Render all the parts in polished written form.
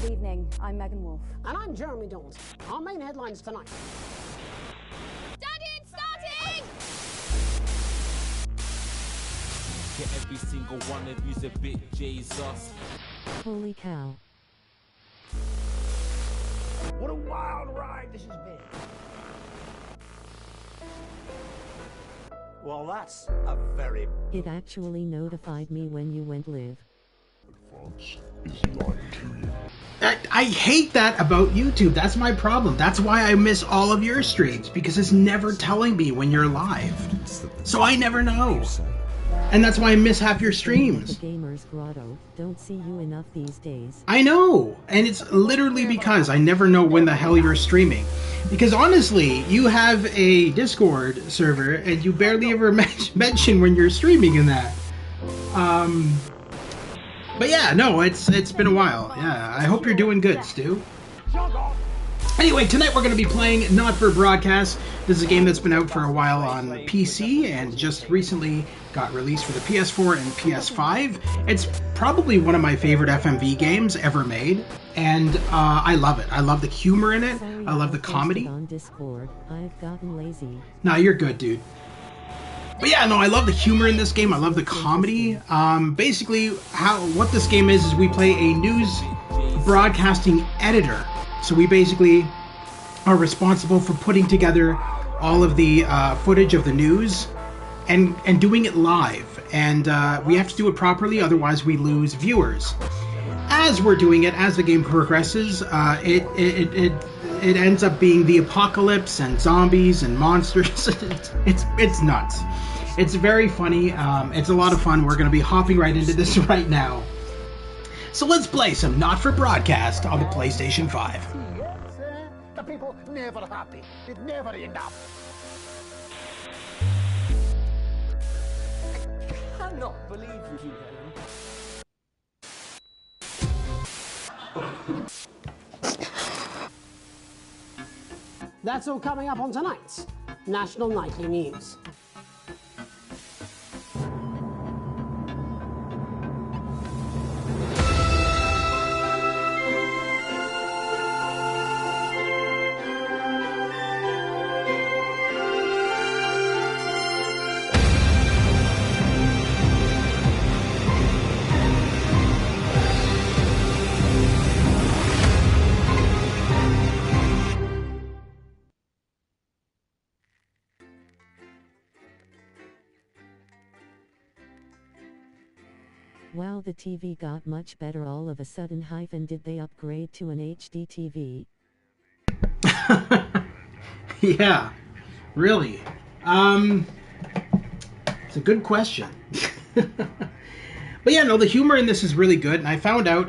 Good evening. I'm Megan Wolf. And I'm Jeremy Dawes. Our main headlines tonight. Daddy, it's starting! Get every single one of you's a bit Jesus. Holy cow. What a wild ride this has been. Well, that's a very... It actually notified me when you went live. I hate that about YouTube. That's my problem. That's why I miss all of your streams, because it's never telling me when you're live. So I never know. And that's why I miss half your streams. The Gamers Grotto. Don't see you enough these days. I know. And it's literally because I never know when the hell you're streaming. Because honestly, you have a Discord server and you barely ever mention when you're streaming in that. But yeah, no, it's been a while. Yeah, I hope you're doing good, Stu. Anyway, tonight we're going to be playing Not for Broadcast. This is a game that's been out for a while on PC and just recently got released for the PS4 and PS5. It's probably one of my favorite FMV games ever made, and I love it. I love the humor in it. I love the comedy. On Discord. I've gotten lazy. Nah, you're good, dude. But yeah, no, I love the humor in this game. I love the comedy. Basically, what this game is we play a news broadcasting editor. So we basically are responsible for putting together all of the footage of the news and doing it live. And we have to do it properly, otherwise we lose viewers. As we're doing it, as the game progresses, it ends up being the apocalypse and zombies and monsters. It's nuts. It's very funny. It's a lot of fun. We're going to be hopping right into this right now. So let's play some Not for Broadcast on the PlayStation 5. Yes, the people never happy. It never enough. I cannot believe you, Helen. That's all coming up on tonight's National Nightly News. Wow, the TV got much better all of a sudden. Did they upgrade to an HD TV? Yeah, really. It's a good question. But yeah, no, the humor in this is really good. And I found out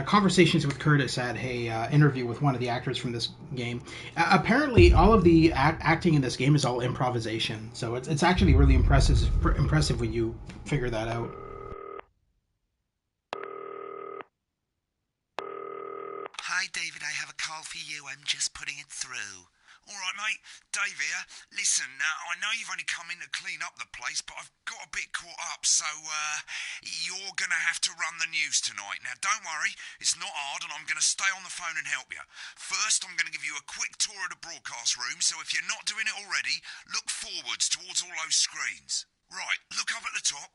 Conversations with Curtis had a interview with one of the actors from this game. Apparently, all of the acting in this game is all improvisation. So it's actually really impressive when you figure that out. Hi, David, I have a call for you. I'm just putting it through. All right, mate. Dave here. Listen, I know you've only come in to clean up the place, but I've got a bit caught up, so you're going to have to run the news tonight. Now, don't worry. It's not hard, and I'm going to stay on the phone and help you. First, I'm going to give you a quick tour of the broadcast room, so if you're not doing it already, look forwards towards all those screens. Right, look up at the top.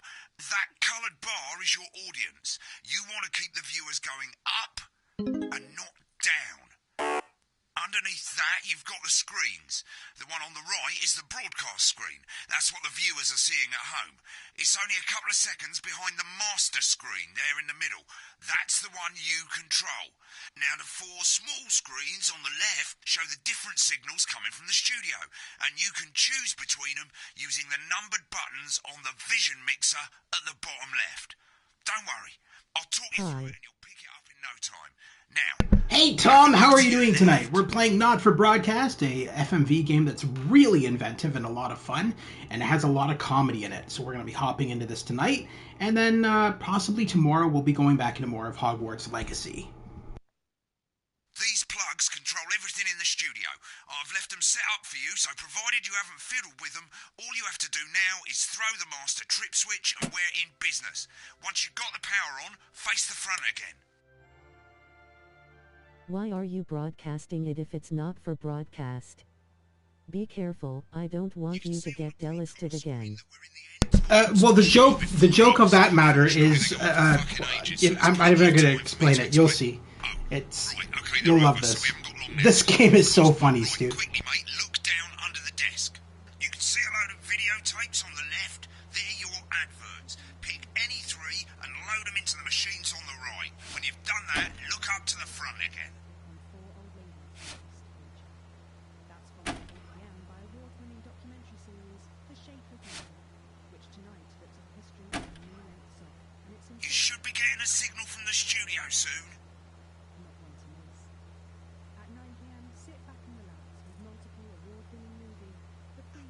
That coloured bar is your audience. You want to keep the viewers going up and not down. Underneath that, you've got the screens. The one on the right is the broadcast screen. That's what the viewers are seeing at home. It's only a couple of seconds behind the master screen there in the middle. That's the one you control. Now, the four small screens on the left show the different signals coming from the studio, and you can choose between them using the numbered buttons on the vision mixer at the bottom left. Don't worry, I'll talk you through it and you'll pick it up in no time. Now, hey Tom, how are you doing tonight? We're playing Not for Broadcast, a FMV game that's really inventive and a lot of fun, and it has a lot of comedy in it. So we're going to be hopping into this tonight, and then possibly tomorrow we'll be going back into more of Hogwarts Legacy. these plugs control everything in the studio. I've left them set up for you, so provided you haven't fiddled with them, all you have to do now is throw the master trip switch and we're in business. Once you've got the power on, face the front again. Why are you broadcasting it if it's not for broadcast? Be careful, I don't want you to get delisted again. Well, the joke of that matter is, I'm not even going to explain it. You'll see. You'll love this. This game is so funny, Stu. Quickly, mate, look down under the desk. You can see a load of videotapes on the left. They're your adverts. Pick any three and load them into the machines on the right. When you've done that, look up to the front again. You should be getting a signal from the studio soon.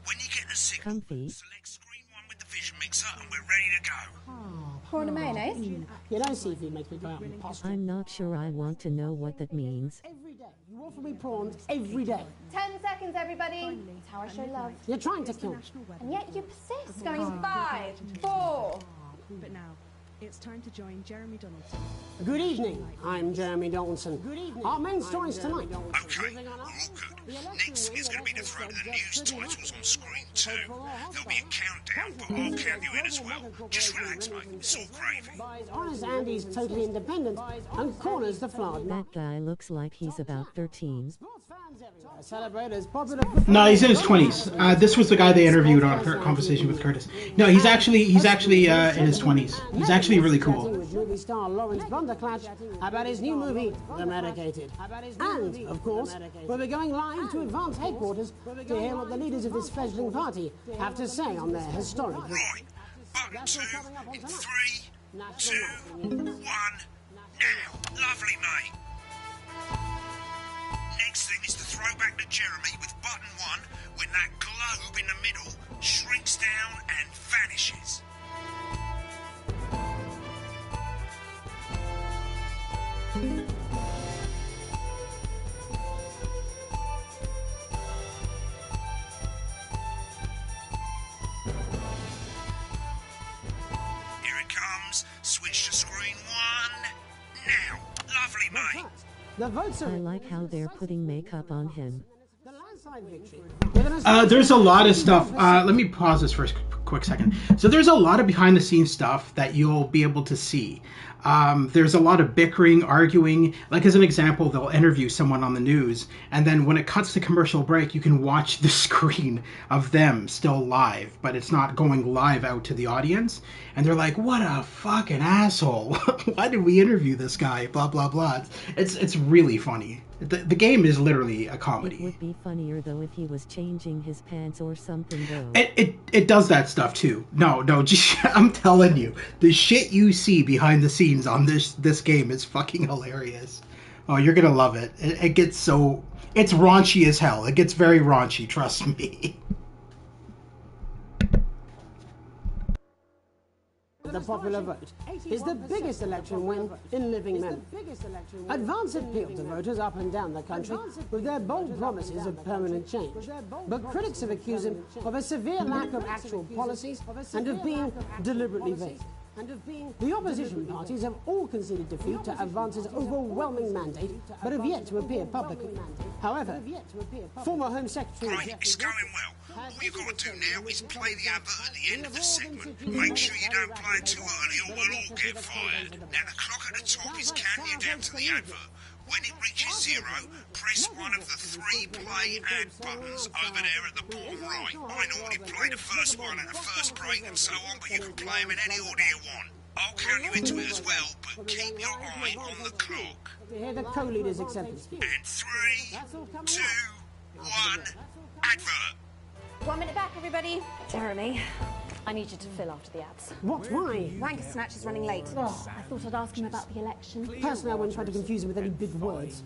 When you get the signal, Comfy. select screen 1 with the vision mixer and we're ready to go. Prawn and mayonnaise? You know, seafood makes me go out and pasta. I'm not sure I want to know what that means. Every day. You offer me prawns every day. 10 seconds, everybody. That's how I show love. You're trying to kill me. And yet you persist. Going 5, 4. But now, it's time to join Jeremy Donaldson. Good evening. I'm Jeremy Donaldson. Good evening. Our main stories tonight. Okay, we're all good. Next is going to be to throw the news titles on screen 2. There'll be a countdown, but I'll count you in as well. Just relax, mate. It's all gravy. Honest Andy's totally independent and corners the flawed. That guy looks like he's about 13. Celebrate as popular. No, he's in his 20s. This was the guy they interviewed on her conversation with Curtis. No, he's actually in his 20s. He's actually really cool. With movie star Lawrence Bunderclatch about his new movie, The Medicated. And, of course, we'll be going live to Advance headquarters to hear what the leaders of this fledgling party have to say on their historic. Right, button 2 in 3, 2, 1, now. Lovely, mate. Next thing is to throw back to Jeremy with button 1 when that globe in the middle shrinks down and vanishes. Here it comes. Switch to screen 1. Now. Lovely, mate. The votes are I like how they're putting makeup on him. the landslide victory. There's a lot of stuff. Let me pause this for a quick second. So there's a lot of behind the scenes stuff that you'll be able to see. There's a lot of bickering, arguing. Like as an example, they'll interview someone on the news, and then when it cuts to commercial break, you can watch the screen of them still live, but it's not going live out to the audience. And they're like, "What a fucking asshole! Why did we interview this guy?" Blah blah blah. It's really funny. The game is literally a comedy. It would be funnier though if he was changing his pants or something though. It does that stuff too. No, just, I'm telling you, the shit you see behind the scenes on this game is fucking hilarious. Oh, you're gonna love it. It gets so, it's raunchy as hell. It gets very raunchy, trust me. The popular vote is the biggest election win in living memory. Advance appealed to voters up and down the country with their bold promises of permanent change. But critics have accused him of a severe lack of actual policies and of being deliberately vague. The opposition parties have all conceded defeat to Advance's overwhelming mandate, but have yet to appear publicly. However, former Home Secretary... Right, it's going well. All you've got to do now is play the advert at the end of the segment. Make sure you don't play it too early or we'll all get fired. Now the clock at the top is counting you down to the advert. When it reaches 0, press one of the 3 play ad buttons over there at the bottom right. I normally play the first one at the first break and so on, but you can play them in any order you want. I'll count you into it as well, but keep your eye on the clock. To hear the co-leader's acceptance. And 3, 2, 1, advert. 1 minute back, everybody. Jeremy, I need you to fill after the ads. What? Why? Wanker Snatch is running late. I thought I'd ask him about the election. Personally, I wouldn't try to confuse him with any big words.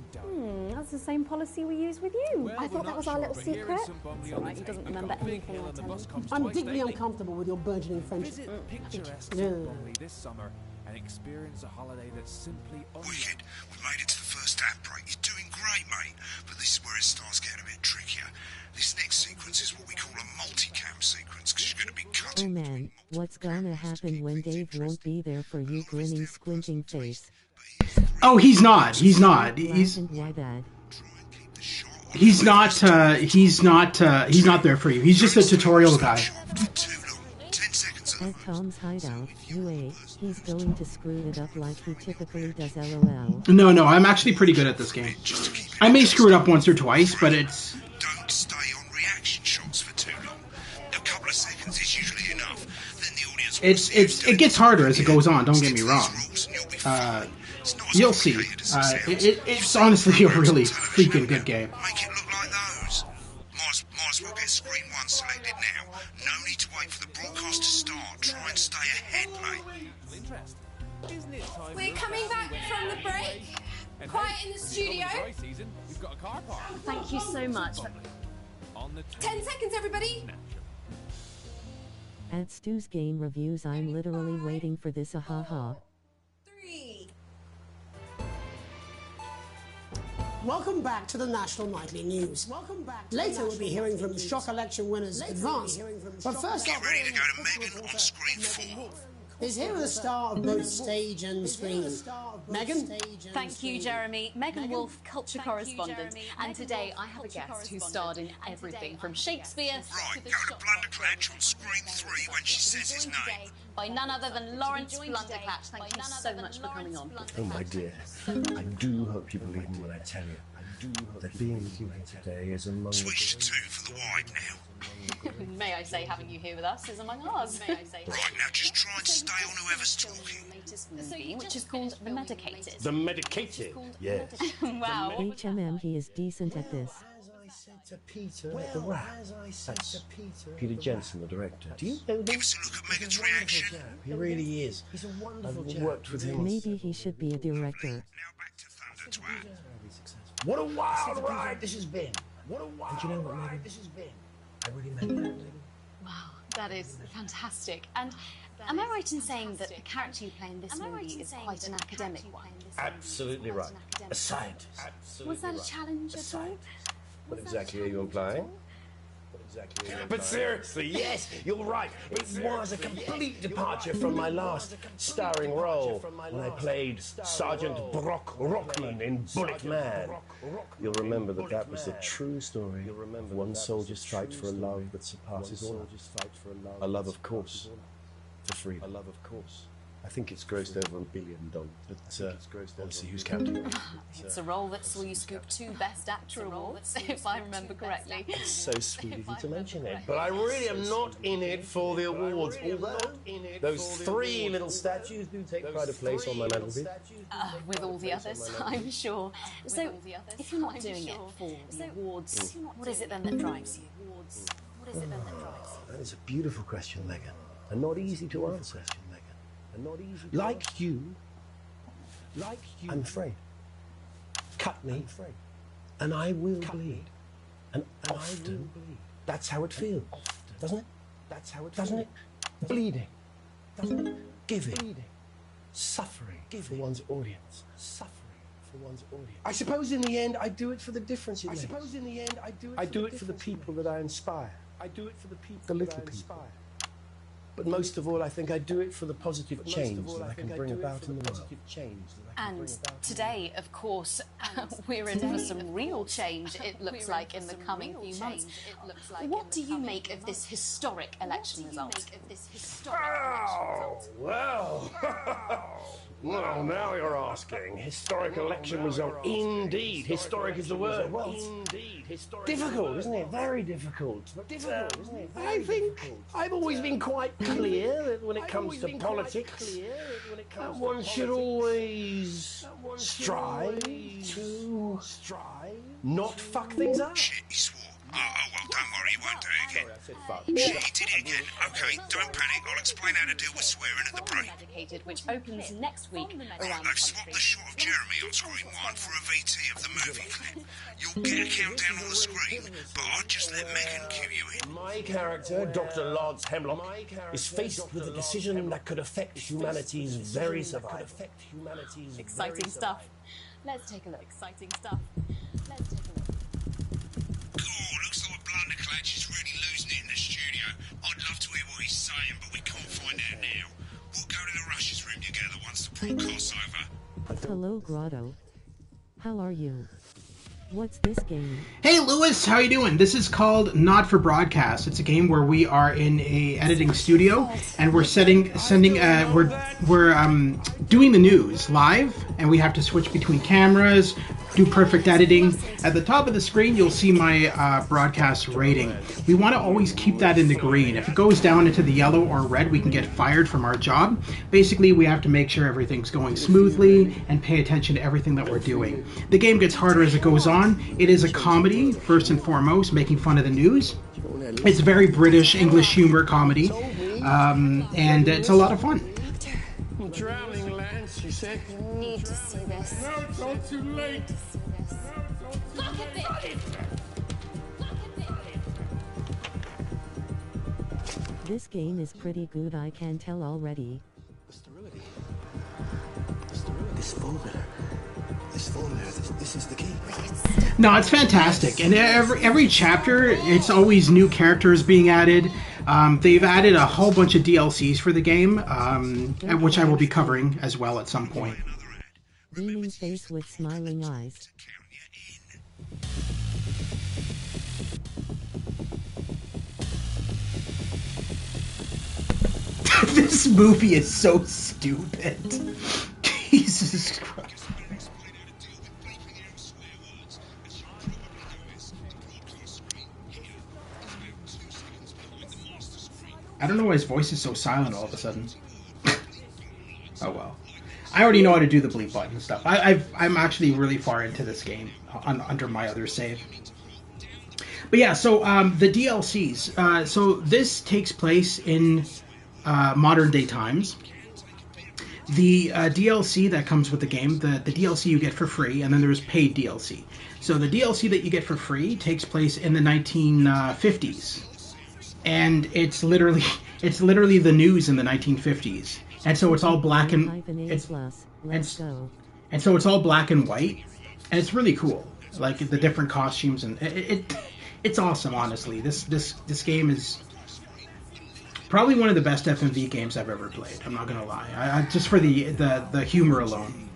That's the same policy we use with you. I thought that was our little secret. It's all right, he doesn't remember anything I tell him. I'm deeply uncomfortable with your burgeoning French. Picturesque Yeah. Bromley this summer and experience a holiday that's simply Wicked. We made it to the first ad break. You're doing great, mate. But this is where it starts getting a bit trickier. This next sequence is what we call a multicam sequence, because you're going to be Oh cutting. man, what's gonna happen when Dave won't be there for you grinning squinting face? But here's the Oh, he's not. He's not. He's not there for you. He's just a tutorial guy. At Tom's hideout, UA, he's going to screw it up like he typically does, LOL. No, I'm actually pretty good at this game. I may screw it up once or twice, but it's... Don't stay on reaction shots for too long. A couple of seconds is usually enough. Then the audience... It gets harder as it goes on, don't get me wrong. You'll see. It's honestly a really freaking good game. Make it look like those. Might as well get screen 1 selected now. No need to wait for the broadcast to start. Try and stay ahead, mate. We're coming back from the break. Quiet in the studio. Thank you so much. 10 seconds, everybody. At Stu's game reviews, I'm literally waiting for this, ahaha. 3. Welcome back to the National Nightly News. Later we'll be hearing from shock election winners Advance, but first Get ready to go to Megan on screen 4. is here with the star of both stage and screen. Megan? Thank you, Jeremy. Megan Wolf, culture correspondent. And today I have a guest who starred in everything from Shakespeare Right, go to Blunderclatch on screen 3 when she says his name. by none other than Lawrence Blunderclatch. Thank you so much for coming on. Oh, my dear, I do hope you believe me when I tell you that being with you here today is among... Switch to 2 for the wide now. May I say, having you here with us is among ours. Right, now just try and stay on whoever's talking. Movie, which is called The Medicated. The Medicated? Yes. Wow. HMM, he is decent at this. As I said to Peter at the Wrap, that's Peter Jensen, the director. Do you know him? Give us a look at Megan's reaction. He really is. He's a wonderful I've worked with him. Maybe he should be a director. Now back to Thunder Twat. What a wild ride this has been. What a wild ride this has been. I really meant that. Wow, that is fantastic. And am I right in saying that the character you play in this movie is quite an academic one? Absolutely right. A scientist. Was that a challenge at all? What exactly are you implying? But seriously, yes, you're right. It was a complete departure from my last starring role when I played Sergeant Brock Rockman in Bullet Man. You'll remember that was the true story of one soldier strikes for a love that surpasses all. A love, of course, for freedom. I think it's grossed over $1 billion, but let's see who's counting. It's a role that saw you scoop 2 Best Actor awards, if I remember correctly. It's so sweet of you to mention it. But I really am not in it for the awards, although those 3 little statues do take pride of place on my mantelpiece. With all the others, I'm sure. So, if you're not doing it for the awards, what is it then that drives you? That is a beautiful question, Megan, and not easy to answer. Like you, I'm afraid. Cut me, and I will bleed. And often, that's how it feels, doesn't it? Doesn't it? Bleeding, doesn't it? Giving, suffering for one's audience. I suppose in the end, I do it for the difference it makes. I do it for the people that I inspire. The little people. But most of all, I think I do it for the positive change that I can bring about in the world. And today, of course, we're in for some real change, it looks like, in the coming few months. What do you make of this historic election result? Oh, well... Well, now you're asking. Historic election result. Indeed. Historic is the word. Well, indeed. Difficult, isn't it? Very difficult. I think I've always been quite clear that when it comes to politics, one should always strive to not fuck things up. Shit, he swore. Oh, well, don't worry, he won't do it again. Shit, he did it again. Okay, don't panic. I'll explain how to deal with swearing at the break. Medicated, which opens next week around I've swapped the shot of Jeremy on screen 1 for a VT of the movie clip. You'll get a countdown on the screen, but I'll just let Megan cue you in. My character, Dr. Lodz Hemlock, is faced with a decision that could affect humanity's very survival. Exciting stuff. Let's take a look. Looks like Blunderclatch is really losing it in the studio. I'd love to hear what he's saying, but we can't find out now. We'll go to the rushes room together once the broadcast's over. I Hello, Grotto. How are you? What's this game? Hey Lewis, how you doing? This is called Not for Broadcast. It's a game where we are in a editing studio and we're doing the news live, and we have to switch between cameras, do perfect editing. At the top of the screen, you'll see my broadcast rating. We want to always keep that in the green. If it goes down into the yellow or red, we can get fired from our job. Basically, we have to make sure everything's going smoothly and pay attention to everything that we're doing. The game gets harder as it goes on. It is a comedy, first and foremost, making fun of the news. It's very British English humor comedy, and it's a lot of fun. I'm drowning, Lance, she said. You need to see this. No, it's all too late. Look at this. This game is pretty good, I can tell already. Sterility. This formula, this is the key. No, it's fantastic, and every chapter, it's always new characters being added. They've added a whole bunch of DLCs for the game, which I will be covering as well at some point. Beaming face with smiling eyes. This movie is so stupid. Jesus Christ. I don't know why his voice is so silent all of a sudden. Oh well. I already know how to do the bleep button and stuff. I'm actually really far into this game under my other save. But yeah, so the DLCs. So this takes place in modern day times. The DLC that comes with the game, the DLC you get for free, and then there's paid DLC. So the DLC that you get for free takes place in the 1950s. And it's literally the news in the 1950s, and so it's all black and so it's all black and white, and it's really cool, like the different costumes, and it's awesome. Honestly, this game is probably one of the best FMV games I've ever played. I'm not gonna lie, just for the humor alone.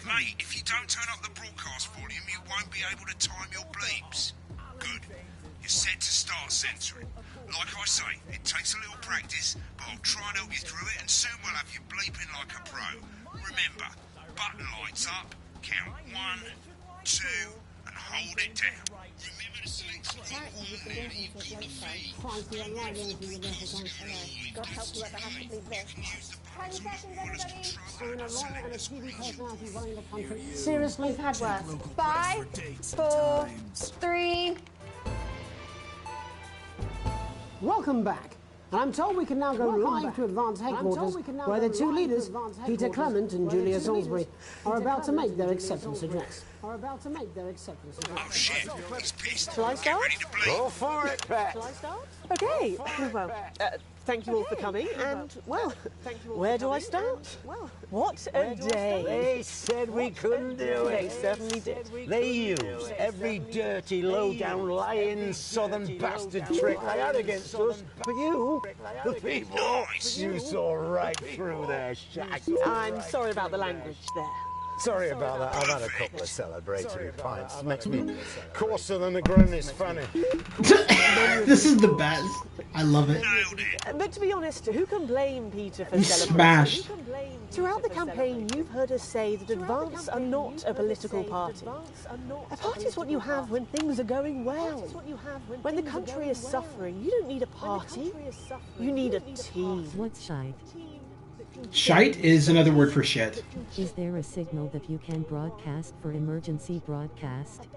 Mate, if you don't turn up the broadcast volume, you won't be able to time your bleeps. Good. You're set to start censoring. Like I say, it takes a little practice, but I'll try and help you through it, and soon we'll have you bleeping like a pro. Remember, button lights up, count 1, 2, and hold it down. Remember to select the one there that you've got the feed. God help whoever has to bleep this. 10 seconds, everybody. Seriously? We've had worse. 5, 4, 3... Welcome back. And I'm told we can now go live to Advance headquarters, where the two leaders, Peter Clement and Julia Salisbury, are about to make their acceptance address. Oh shit, he's pissed. Shall I start? Get ready to bleep. Go for it, Pat. Shall I start? Okay. Well, thank you all for coming, and, well, where do I start? What a day. They said we couldn't do it. They certainly did. They used every dirty, low-down, lying southern bastard trick they had against us. But you, the people, you saw right through their shit. I'm sorry about the language there. Sorry about that. I've had a couple of celebratory pints. Makes me coarser than a granny's fanny. This is the best. I love it. But to be honest, who can blame Peter for celebrating? Smashed. Throughout the campaign, you've heard us say that Advance are not a political party. A party is what you have when things are going well. When the country is suffering, you don't need a party. You need a team. What's shite? Shite is another word for shit. Is there a signal that you can broadcast for emergency broadcast?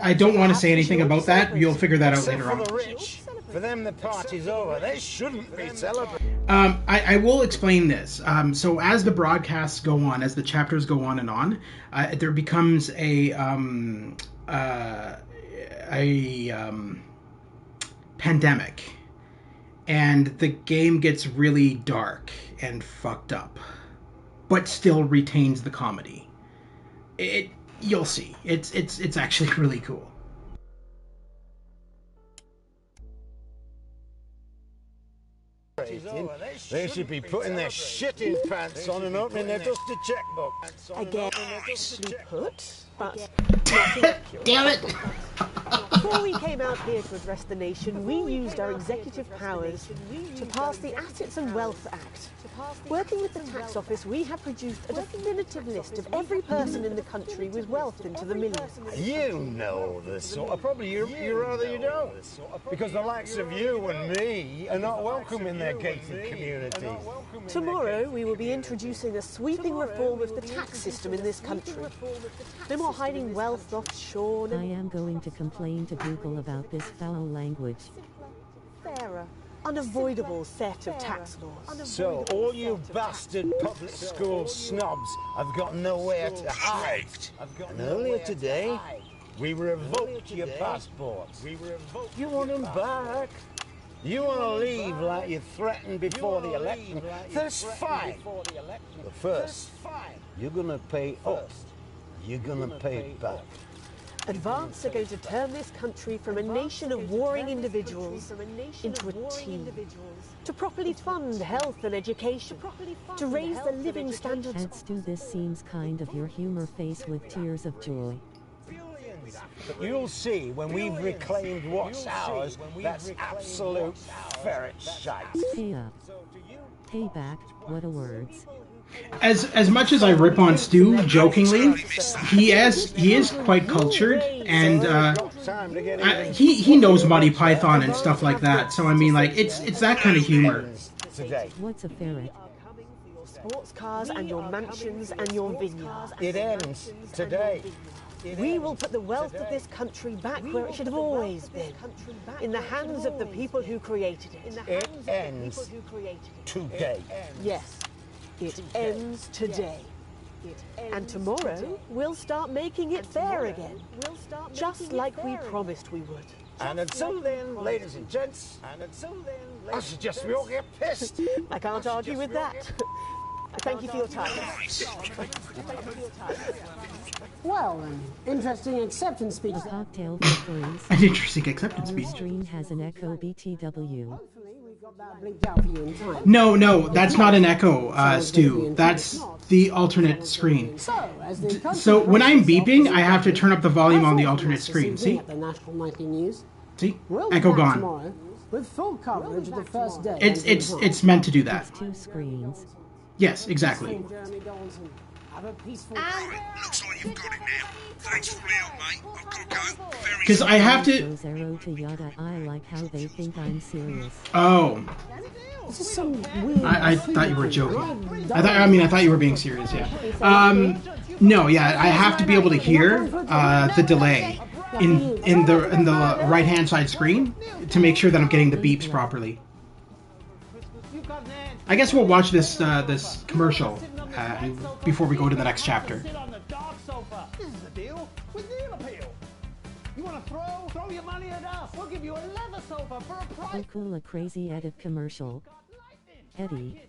I don't want to say anything about that. You'll figure that out later on. For the rich, for them the party's over. They shouldn't be celebrating. I will explain this. So as the broadcasts go on, as the chapters go on and on, there becomes a pandemic. And the game gets really dark and fucked up, but still retains the comedy. You'll see. It's actually really cool. celebrating, they should be putting their shitting pants on and opening their dusty checkbook. Again, nicely put, but not inaccurate. Damn it! Before we came out here to address the nation, we used our executive powers to pass the Assets and Wealth Act. Working with the tax office, we have produced a definitive list of every person in the country with wealth into the millions. You know this sort of, probably you rather you don't, because the likes of you and me are not welcome in their gated communities. Tomorrow, we will be introducing a sweeping reform of the tax system in this country. No more hiding wealth offshore. I am going to complain to Google about this foul language. Fairer, unavoidable set of tax laws. So, all you bastard public school snobs have got nowhere to hide. And earlier today, we revoked your passports. You want them back? You want to leave like you threatened before the election? That's fine. But first, you're going to pay up. You're going to pay it back. Advance are going to turn this country from a nation of warring individuals into a team. To properly fund health and education. To raise the living standards. Adds to this seems kind of your humor face with tears of joy. But you'll see when we've reclaimed what's ours, that's absolute ferret shite. Pay up. Pay back, what a words. As much as I rip on Stu jokingly, he is quite cultured, and he knows Monty Python and stuff like that. So I mean, like it's that kind of humor. What's a ferret? Sports cars and your mansions and your vineyards. It ends today. We will put the wealth of this country back where it should have always been, in the hands of the people who created it. It ends today. Yes, it ends today. And tomorrow, we'll start making it fair again, just like we promised we would. And until then, ladies and gents, I suggest we all get pissed. I can't argue with that. Thank you for your time. Well, an interesting acceptance speech. A cocktail for free. An interesting acceptance speech. Stream has an echo BTW. No, that's not an echo, Stu. That's the alternate screen. So when I'm beeping, I have to turn up the volume on the alternate screen. See? See? Echo gone. With full coverage of the first day. It's meant to do that. Two screens. Yes, exactly. Looks like you've got it now. Thanks for the help, mate. I've got to go. Because I have to. Zero to yada. I like how they think I'm serious. Oh. This is some weird. I thought you were joking. I thought you were being serious. Yeah. No. Yeah. I have to be able to hear the delay in the right hand side screen to make sure that I'm getting the beeps properly. I guess we'll watch this commercial before we go to the next chapter. This is the deal with Neil Appeal. You want to throw your money at us. We'll give you a leather sofa for a price. Oh cool, a crazy edit commercial. Eddie.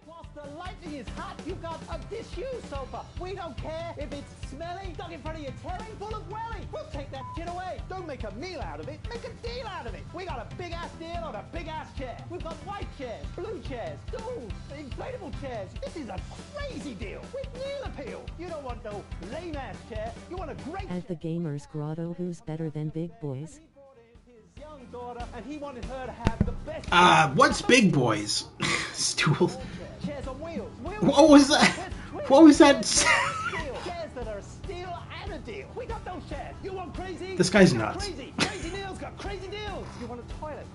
Whilst the lightning is hot, you've got a disused sofa. We don't care if it's smelly, stuck in front of your telly, full of welly. We'll take that shit away. Don't make a meal out of it, make a deal out of it. We got a big ass deal on a big ass chair. We've got white chairs, blue chairs, stools, inflatable chairs. This is a crazy deal with Neil Appeal. You don't want no lame ass chair. You want a great At the Gamers Grotto, who's better than Big Boys? daughter, and he wanted her to have the best. What's Big Boys? Stools. Chairs on wheels. What was that? What was that? Chairs that are a steal and a deal. We got those chairs. You want crazy? This guy's nuts. Crazy deals got crazy deals. You want a toilet?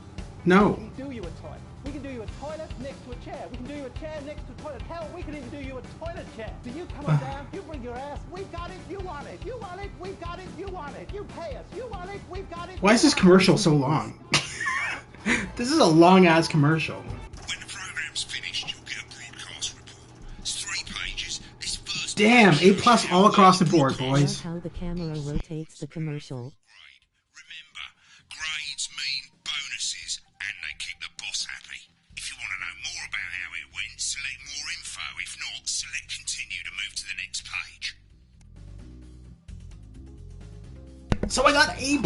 No. We can do you a toilet. We can do you a toilet next to a chair. We can do you a chair next to a toilet. Hell, we can even do you a toilet chair. So you come on down, you bring your ass, we've got it, you want it. You want it, we've got it, you want it. You pay us, you want it, we've got it. Why is this commercial so long? This is a long-ass commercial. When the program's finished, you'll get a broadcast report. It's 3 pages. This first Damn, A+ all across the board, boys. How the camera rotates the commercial. Remember, grades mean bonuses, and they keep the boss happy. If you want to know more about how it went, select more info. If not, select continue to move to the next page. So I got A+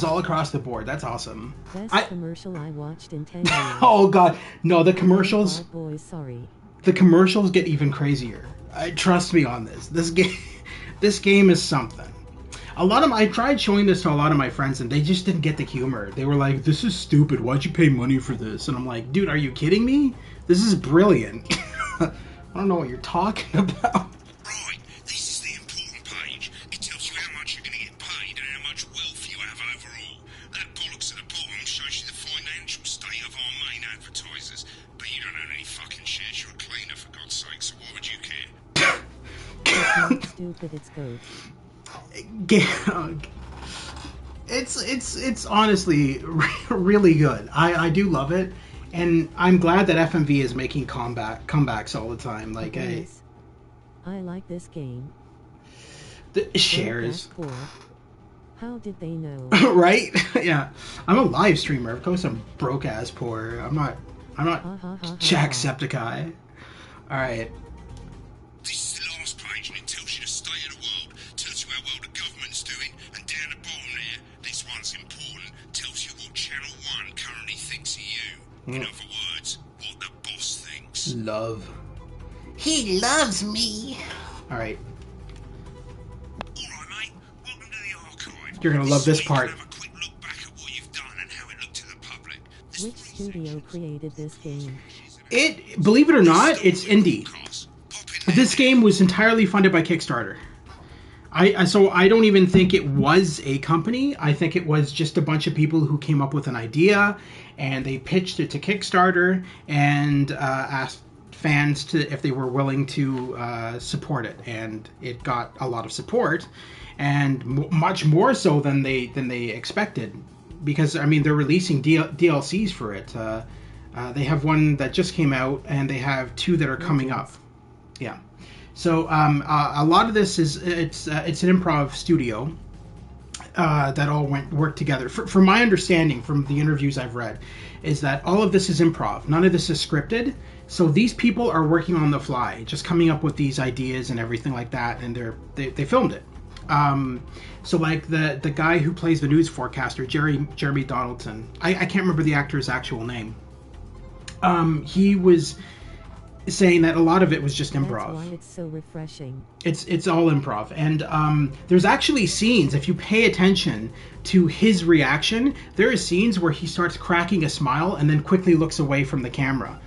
all across the board. That's awesome. Best commercial I watched in 10 years. Oh god, no, the commercials. Boys, sorry. The commercials get even crazier. Trust me on this. This game is something. I tried showing this to a lot of my friends and they just didn't get the humor. They were like, "This is stupid. Why'd you pay money for this?" And I'm like, "Dude, are you kidding me? This is brilliant." I don't know what you're talking about. Right, this is the important page. It tells you how much you're going to get paid and how much wealth you have overall. That bollocks at the bottom shows you the financial state of our main advertisers. But you don't own any fucking shares. You're a cleaner, for God's sake, so why would you care? It's not stupid, it's good. It's honestly really good. I do love it, and I'm glad that FMV is making comebacks all the time. Like I like this game. The shares. How did they know? Right? Yeah. I'm a live streamer. Of course I'm broke ass poor. I'm not Jacksepticeye. Alright. This is the last page and it tells you the state of the world, tells you how well the government's doing, and down the bottom there, this one's important, tells you what Channel 1 currently thinks of you. In other words, what the boss thinks. Love. He loves me. Alright. You're gonna love this part. Which studio created this game? Believe it or not, it's indie. This game was entirely funded by Kickstarter. So I don't even think it was a company. I think it was just a bunch of people who came up with an idea and they pitched it to Kickstarter and asked fans if they were willing to support it, and it got a lot of support, and much more so than they expected, because I mean they're releasing DLCs for it. They have one that just came out, and they have 2 that are coming up. Yeah. So a lot of this is it's an improv studio that all worked together. From my understanding, from the interviews I've read, is that all of this is improv. None of this is scripted. So these people are working on the fly, just coming up with these ideas and everything like that, and they filmed it. So like the guy who plays the news forecaster, Jeremy Donaldson, I can't remember the actor's actual name. He was saying that a lot of it was just improv. That's why it's so refreshing. It's all improv, and there's actually scenes, if you pay attention to his reaction, there are scenes where he starts cracking a smile and then quickly looks away from the camera.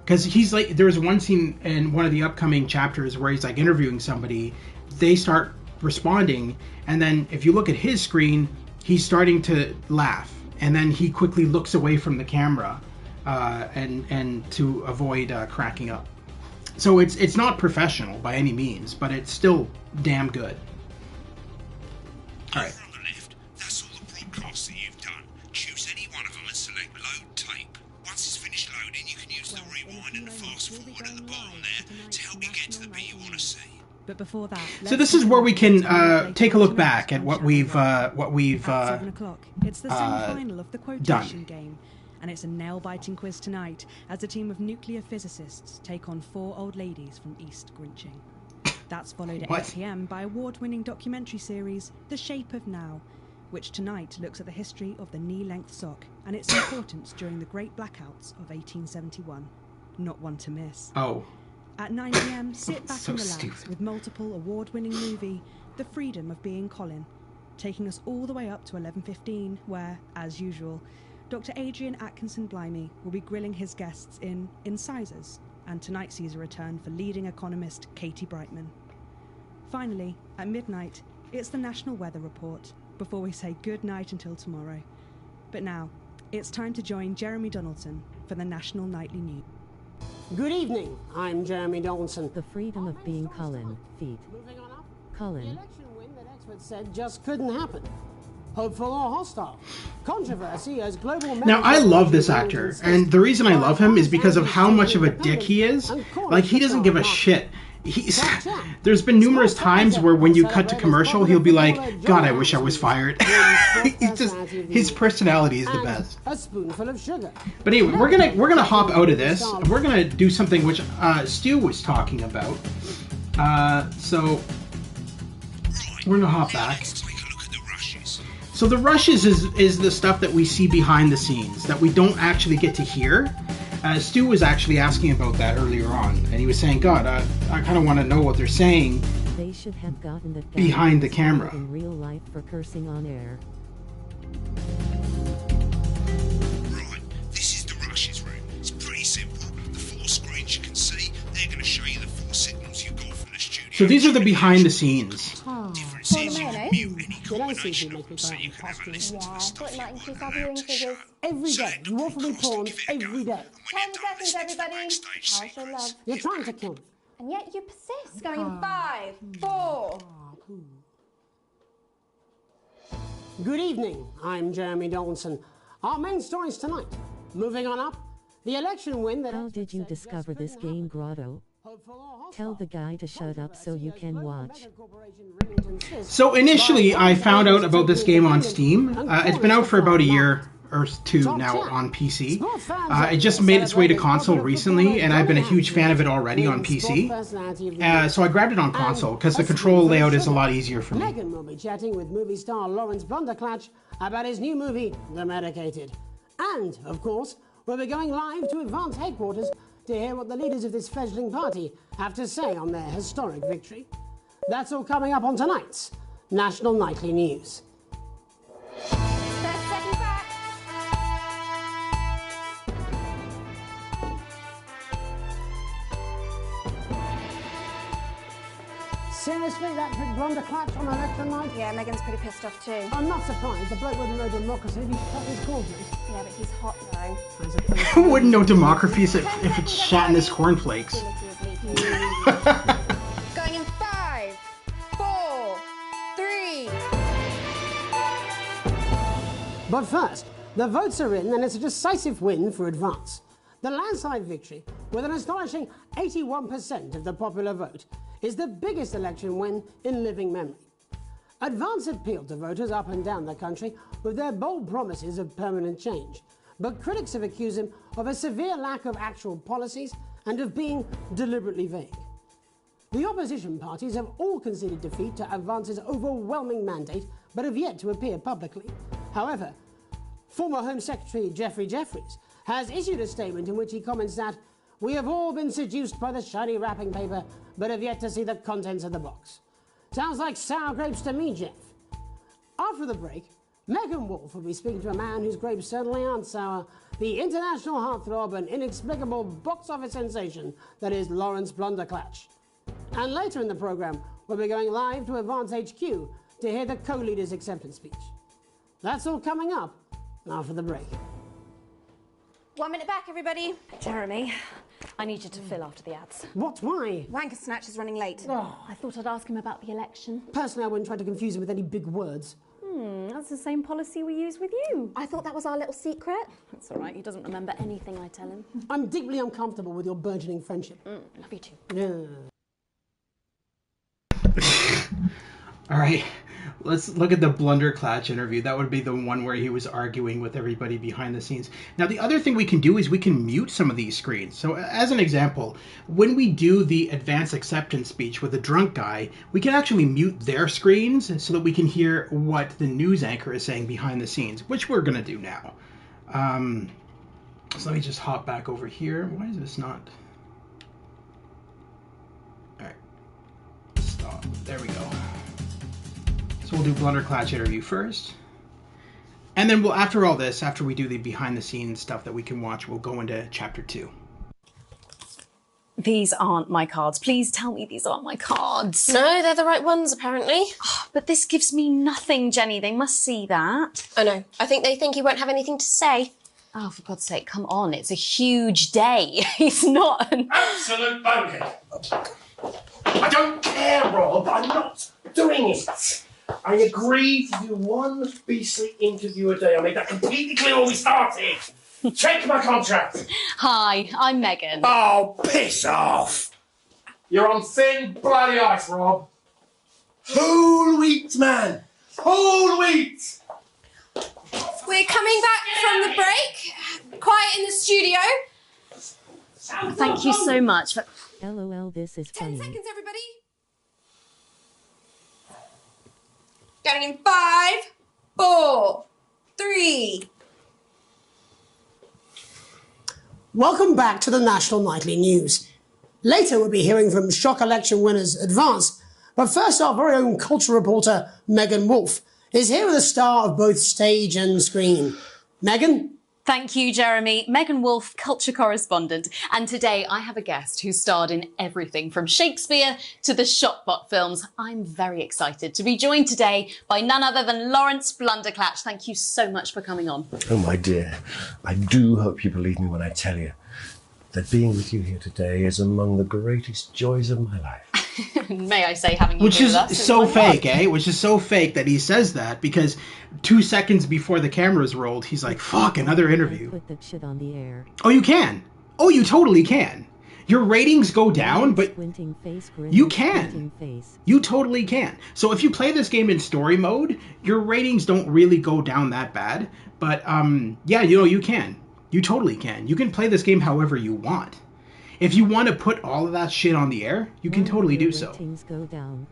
Because he's like, there's one scene in one of the upcoming chapters where he's like interviewing somebody, they start responding, and then if you look at his screen, he's starting to laugh, and then he quickly looks away from the camera, and to avoid cracking up. So it's not professional by any means, but it's still damn good. All right. On the left, that's all the broadcasts that you've done. Choose any one of them and select load tape. Once it's finished loading, you can use the rewind and the fast forward at the bottom there to help you get to the bit you want to see. But before that, so this is where we can take a look back at what we've 7 o'clock. It's the semi-final of the quotation game, and it's a nail-biting quiz tonight as a team of nuclear physicists take on 4 old ladies from East Grinching. That's followed at 8 p.m. by award-winning documentary series The Shape of Now, which tonight looks at the history of the knee-length sock and its importance during the Great Blackouts of 1871. Not one to miss. Oh. At 9 p.m, sit back So and relax stupid. with multiple award-winning movie The Freedom of Being Colin, taking us all the way up to 11:15, where, as usual, Dr. Adrian Atkinson Blimey will be grilling his guests in Incisors, and tonight sees a return for leading economist Katie Brightman. Finally, at midnight, it's the National Weather Report, before we say good night until tomorrow. But now, it's time to join Jeremy Donaldson for the National Nightly News. Good evening, I'm Jeremy Donaldson. The freedom of being Cullen, feet. Cullen. Election win that experts said just couldn't happen. Hopeful or hostile. Controversy as global... Now, I love this actor, and the reason I love him is because of how much of a dick he is. Like, he doesn't give a shit. There's been numerous times where when you cut to commercial, he'll be like, God, I wish I was fired. His personality is the best. A spoonful of sugar. But anyway, we're gonna hop out of this. We're gonna do something which Stu was talking about. So we're gonna hop back. Let's take a look at the rushes. So the rushes is the stuff that we see behind the scenes that we don't actually get to hear. Stu was actually asking about that earlier on, and he was saying, God, I kind of want to know what they're saying. They should have gotten that behind the camera in real life for cursing on air. Right, this is the rushes room. It's pretty simple. The 4 screens you can see, they're going to show you the 4 signals you got from the studio. So these are the behind the scenes. Difference is you can mute any combination of them so you can have a listen to the stuff you want and allowed to show. Every day, you offer me pawns every day. 10 seconds, everybody. I'll show love. You're trying to kill me. And yet you persist. Going in 5, 4. Good evening, I'm Jeremy Donaldson. Our main stories tonight. Moving on up, the election win that... How did you discover this game, Grotto? Tell the guy to shut up so you can watch. So initially, I found out about this game on Steam. It's been out for about a year or 2 now on PC. It just made its way to console recently, and I've been a huge fan of it already on PC. So I grabbed it on console because the control layout is a lot easier for me. Megan will be chatting with movie star Lawrence Blunderclatch about his new movie, The Medicated. And, of course, we'll be going live to Advance headquarters to hear what the leaders of this fledgling party have to say on their historic victory. That's all coming up on tonight's National Nightly News. 30 seconds back. Seriously, that big Blunderclatch on election night? Yeah, Megan's pretty pissed off too. I'm not surprised. The bloke wouldn't know democracy if he shut his cornflakes. Yeah, but he's hot though. Who wouldn't know democracy if it's shat in his cornflakes? Going in 5, 4, 3. But first, the votes are in and it's a decisive win for Advance. The landslide victory, with an astonishing 81% of the popular vote, is the biggest election win in living memory. Advance appealed to voters up and down the country with their bold promises of permanent change, but critics have accused him of a severe lack of actual policies and of being deliberately vague. The opposition parties have all conceded defeat to Advance's overwhelming mandate, but have yet to appear publicly. However, former Home Secretary Geoffrey Jeffries has issued a statement in which he comments that we have all been seduced by the shiny wrapping paper, but have yet to see the contents of the box. Sounds like sour grapes to me, Jeff. After the break, Megan Wolf will be speaking to a man whose grapes certainly aren't sour, the international heartthrob and inexplicable box office sensation that is Lawrence Blunderclatch. And later in the programme, we'll be going live to Advance HQ to hear the co-leader's acceptance speech. That's all coming up after the break. 1 minute back, everybody. Jeremy, I need you to fill after the ads. What? Why? Wanker Snatch is running late. Oh, I thought I'd ask him about the election. Personally, I wouldn't try to confuse him with any big words. That's the same policy we use with you. I thought that was our little secret. That's all right. He doesn't remember anything I tell him. I'm deeply uncomfortable with your burgeoning friendship. Love you too. Yeah. All right, let's look at the Blunderclatch interview. That would be the one where he was arguing with everybody behind the scenes. Now, the other thing we can do is we can mute some of these screens. So as an example, when we do the advance acceptance speech with a drunk guy, we can actually mute their screens so that we can hear what the news anchor is saying behind the scenes, which we're going to do now. So let me just hop back over here. Why is this not... All right, stop. There we go. So we'll do Blunderclatch interview first. And then we'll, after all this, after we do the behind the scenes stuff that we can watch, we'll go into chapter 2. These aren't my cards. Please tell me these aren't my cards. No, they're the right ones, apparently. Oh, but this gives me nothing, Jenny. They must see that. Oh, no. I think they think you won't have anything to say. Oh, for God's sake, come on. It's a huge day. He's not an... Absolute bonehead. I don't care, Rob. I'm not doing it. I agreed to do one beastly interview a day. I made that completely clear when we started. Check my contract. Hi, I'm Megan. Oh, piss off. You're on thin bloody ice, Rob. Whole wheat, man. Whole wheat. We're coming back from the break. Quiet in the studio. Thank you so much. LOL, this is 10 funny. seconds, everybody. Going in 5, 4, 3. Welcome back to the National Nightly News. Later we'll be hearing from shock election winners Advance, but first our very own culture reporter Megan Wolfe is here with a star of both stage and screen. Megan? Thank you, Jeremy. Megan Wolfe, culture correspondent. And today I have a guest who starred in everything from Shakespeare to the Shotbot films. I'm very excited to be joined today by none other than Lawrence Blunderclatch. Thank you so much for coming on. Oh, my dear, I do hope you believe me when I tell you that being with you here today is among the greatest joys of my life. May I say, having you Which here is with us so fake, wonderful. eh? Which is so fake that he says that, because 2 seconds before the cameras rolled, he's like, fuck, another interview. Put that shit on the air. Oh, you can. Oh, you totally can. Your ratings go down, but you can. You totally can. So if you play this game in story mode, your ratings don't really go down that bad. But, yeah, you know, you can. You totally can. You can play this game however you want. If you want to put all of that shit on the air, you can totally do so. Ratings go down.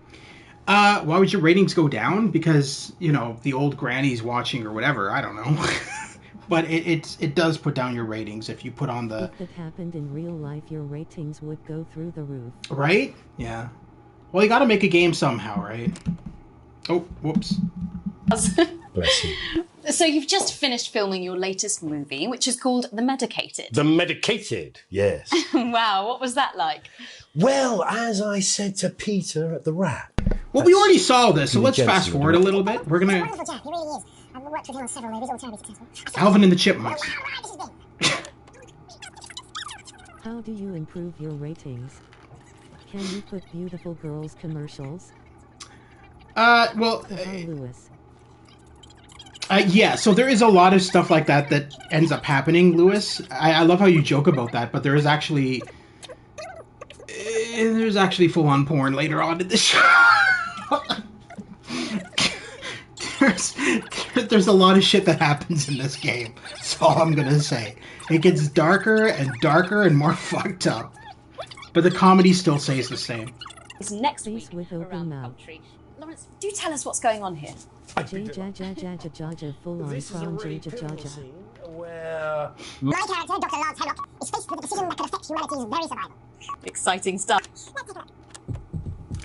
Why would your ratings go down? Because, you know, the old granny's watching or whatever. I don't know. But it does put down your ratings if you put on the... If that happened in real life, your ratings would go through the roof. Right? Yeah. Well, you gotta make a game somehow, right? Oh, whoops. Bless you. So you've just finished filming your latest movie, which is called The Medicated. The Medicated, yes. Wow, what was that like? Well, as I said to Peter at the Wrap. Well, we already saw this, so let's fast forward a little bit. We're gonna... Wonderful Jack, he really is. I've worked with him on several movies, all terribly successful. Alvin and the Chipmunks. How do you improve your ratings? Can you put beautiful girls commercials? Well... Lewis. Yeah, so there is a lot of stuff like that that ends up happening, Lewis. I love how you joke about that, but there is actually... there's actually full-on porn later on in the show. there's a lot of shit that happens in this game. That's all I'm gonna say. It gets darker and more fucked up. But the comedy still stays the same. It's next week around the country. Lawrence, do tell us what's going on here. Full on This is a really pivotal scene where... My character, Dr. Lance Hemlock, is faced with a decision that could affect humanity's very survival. Exciting stuff.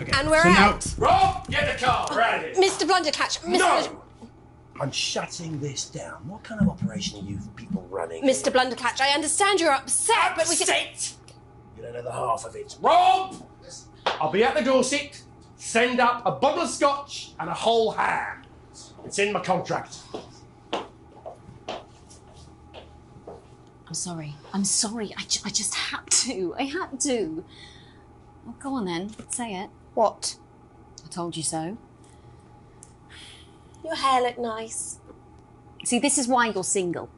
Okay, And we're so out. Rob, get the car, we're out of here. Mr. Blunderclatch, No! I'm shutting this down. What kind of operation are you people running? Mr. Blunderclatch, I understand you're upset, but we can... Upset? You don't know the half of it. Rob! I'll be at the Dorset. Send up a bottle of scotch and a whole ham. It's in my contract. I'm sorry. I just had to. I had to. Well, go on then. Say it. What? I told you so. Your hair looked nice. See, this is why you're single.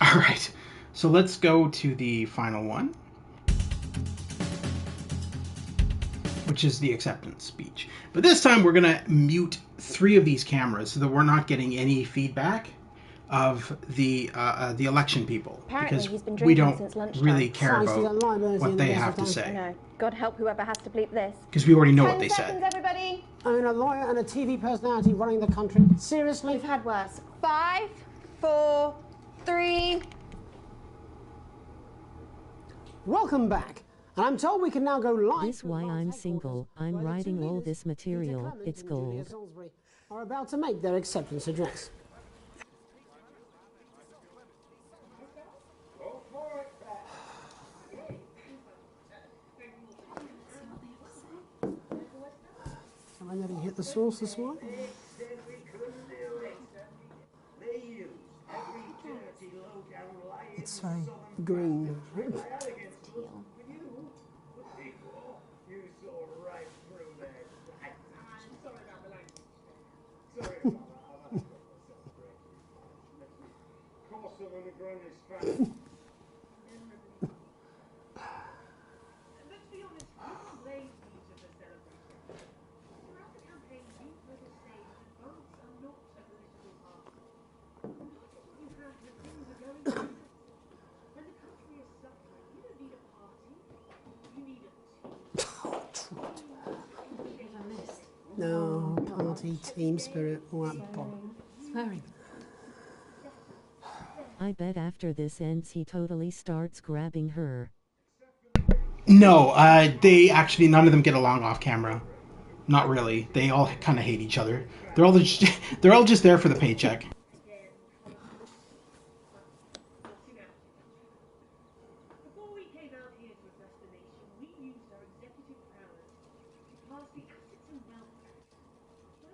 All right, so let's go to the final one, which is the acceptance speech. But this time we're gonna mute 3 of these cameras so that we're not getting any feedback of the election people. Apparently because he's been we drinking don't since lunchtime. really care about what they have to I say. know. God help whoever has to bleep this. Because we already know 10 what they seconds, said. everybody. I mean, a lawyer and a TV personality running the country. Seriously? We've had worse. 5, 4, 3. Welcome back. And I'm told we can now go live. This why I'm single. I'm writing all this material. It's gold. Are about to make their acceptance address. Am I letting hit the source this morning? It's very green. No, party, team spirit, all that bollocks. Swearing. I bet after this ends he totally starts grabbing her. No, they actually, none of them get along off camera. Not really. They all kind of hate each other. They're all just there for the paycheck.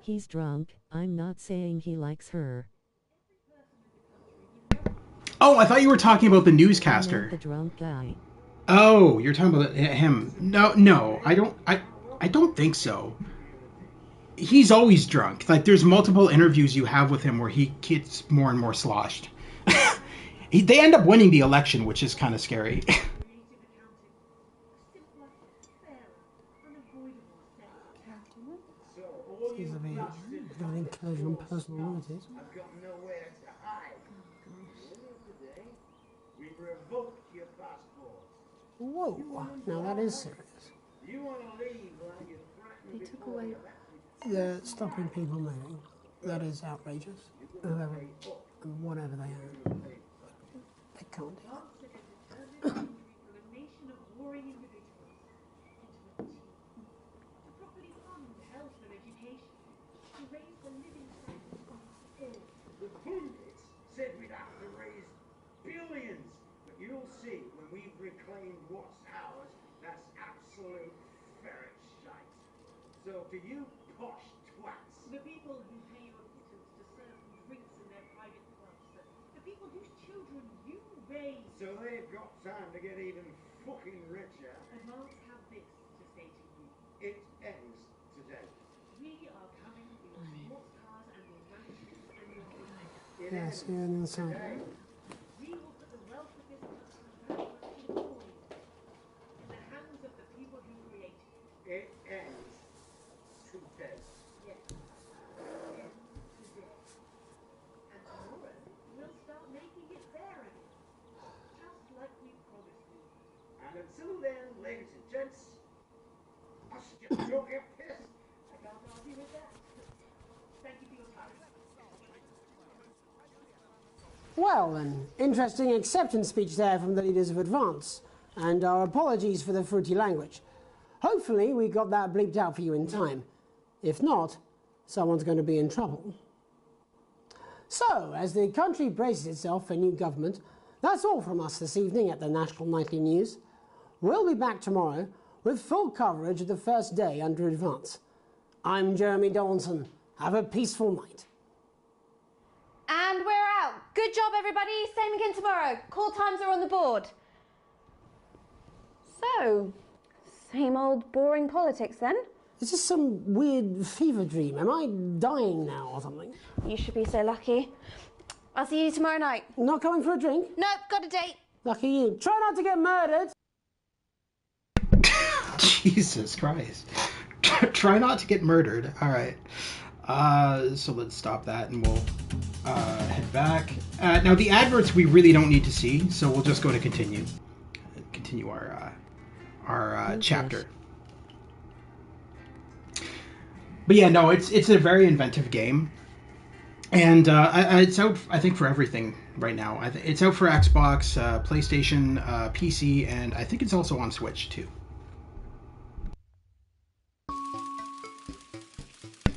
He's drunk. I'm not saying he likes her. Oh, I thought you were talking about the newscaster. The drunk guy. Oh, you're talking about him. No, I don't think so. He's always drunk. Like, there's multiple interviews you have with him where he gets more and more sloshed. They end up winning the election, which is kind of scary. Incursion on personal liberties. I've got nowhere to hide. Today, we revoked your passport. Whoa, now that is serious. You want to leave while you're threatened. They took away. They're stopping people moving. That is outrageous. Whoever and whatever they are, they can't do that. The pundits said we'd have to raise billions, but you'll see when we've reclaimed what's ours, that's absolute ferret shite. So to you posh twats, the people who pay your pittance to serve them drinks in their private clubs, the people whose children you raise. So they've got time to get even fucking richer. Advance have this to say to you. It ends today. We are coming with sports cars and your mansions and your life. Yes, here on the side. We will put the wealth of this country very much in the hands of the people who created it. It ends today. Yes. It ends today. And tomorrow we'll start making it fair again. Just like we promised you. And until then, ladies and gents, I suggest you don't get pissed. I can't argue with that. Thank you for your time. Well, an interesting acceptance speech there from the leaders of Advance, and our apologies for the fruity language. Hopefully we got that bleeped out for you in time. If not, someone's going to be in trouble. So, as the country braces itself for new government, that's all from us this evening at the National Nightly News. We'll be back tomorrow with full coverage of the first day under Advance. I'm Jeremy Donaldson. Have a peaceful night. And we're out. Good job, everybody. Same again tomorrow. Call times are on the board. So, same old boring politics then? Is this some weird fever dream? Am I dying now or something? You should be so lucky. I'll see you tomorrow night. Not coming for a drink? Nope, got a date. Lucky you. Try not to get murdered. Jesus Christ. Try not to get murdered. All right. So let's stop that and we'll head back. Now the adverts we really don't need to see, so we'll just go to continue. Continue our chapter. But yeah, no, it's a very inventive game, and it's out I think for everything right now. It's out for Xbox, PlayStation, PC, and I think it's also on Switch too.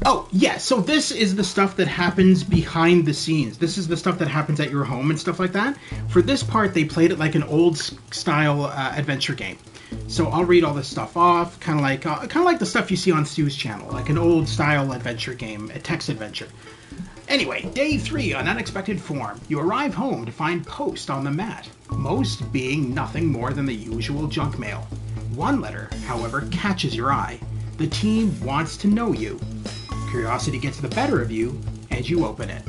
Oh, yeah, so this is the stuff that happens behind the scenes. This is the stuff that happens at your home and stuff like that. For this part, they played it like an old-style adventure game. So I'll read all this stuff off, kind of like the stuff you see on Stu's channel, like an old-style adventure game, a text adventure. Anyway, day 3 on Unexpected Form. You arrive home to find post on the mat, most being nothing more than the usual junk mail. One letter, however, catches your eye. The team wants to know you. Curiosity gets the better of you, and you open it.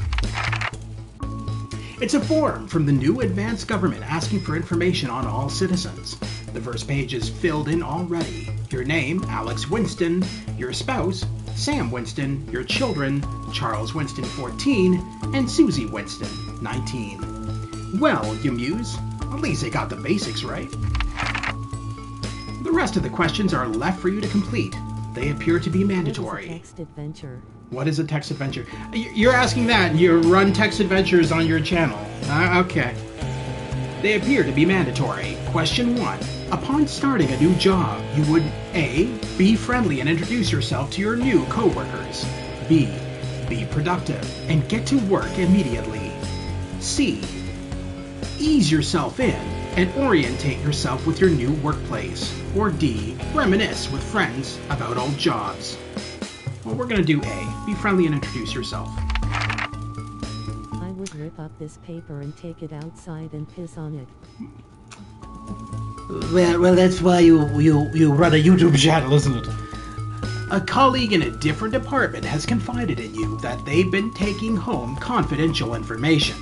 It's a form from the new advanced government asking for information on all citizens. The first page is filled in already. Your name, Alex Winston. Your spouse, Sam Winston. Your children, Charles Winston, 14, and Susie Winston, 19. Well, you muse, at least they got the basics right. The rest of the questions are left for you to complete. They appear to be mandatory. What is a text adventure? What is a text adventure? You're asking that, and you run text adventures on your channel. Okay. They appear to be mandatory. Question 1. Upon starting a new job, you would A. Be friendly and introduce yourself to your new co-workers. B. Be productive and get to work immediately. C. Ease yourself in and orientate yourself with your new workplace. Or D. Reminisce with friends about old jobs. Well, we're going to do A. Be friendly and introduce yourself. I would rip up this paper and take it outside and piss on it. Well, that's why you run a YouTube channel, isn't it? A colleague in a different department has confided in you that they've been taking home confidential information.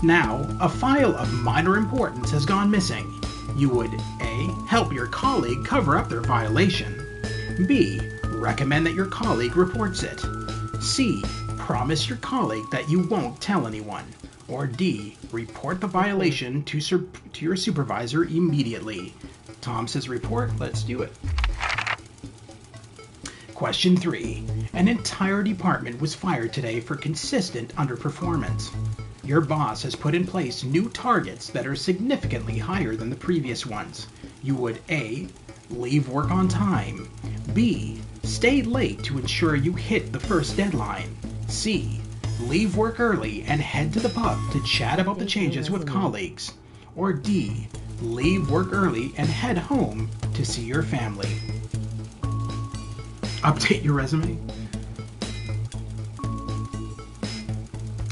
Now, a file of minor importance has gone missing. You would A. Help your colleague cover up their violation. B. Recommend that your colleague reports it. C. Promise your colleague that you won't tell anyone. Or D. Report the violation to your supervisor immediately. Tom says report. Let's do it. Question 3. An entire department was fired today for consistent underperformance. Your boss has put in place new targets that are significantly higher than the previous ones. You would A. Leave work on time. B. Stay late to ensure you hit the first deadline. C. Leave work early and head to the pub to chat about the changes with colleagues. Or D. Leave work early and head home to see your family. Update your resume.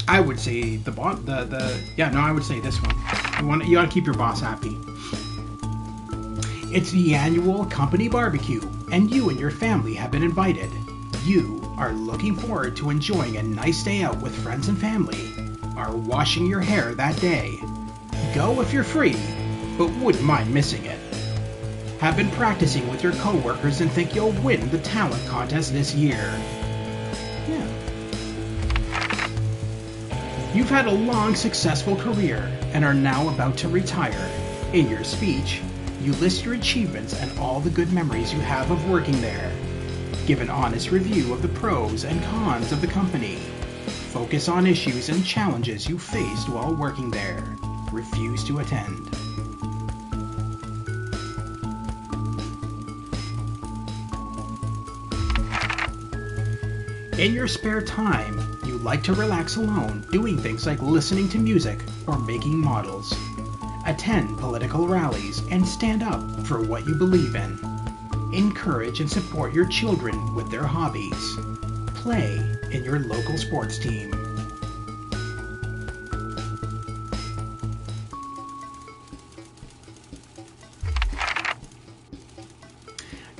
I would say I would say this one. You gotta keep your boss happy. It's the annual company barbecue, and you and your family have been invited. You are looking forward to enjoying a nice day out with friends and family. Are washing your hair that day. Go if you're free, but wouldn't mind missing it. Have been practicing with your co-workers and think you'll win the talent contest this year. Yeah. You've had a long, successful career and are now about to retire. In your speech, you list your achievements and all the good memories you have of working there. Give an honest review of the pros and cons of the company. Focus on issues and challenges you faced while working there. Refuse to attend. In your spare time, you like to relax alone, doing things like listening to music or making models. Attend political rallies and stand up for what you believe in. Encourage and support your children with their hobbies. Play in your local sports team.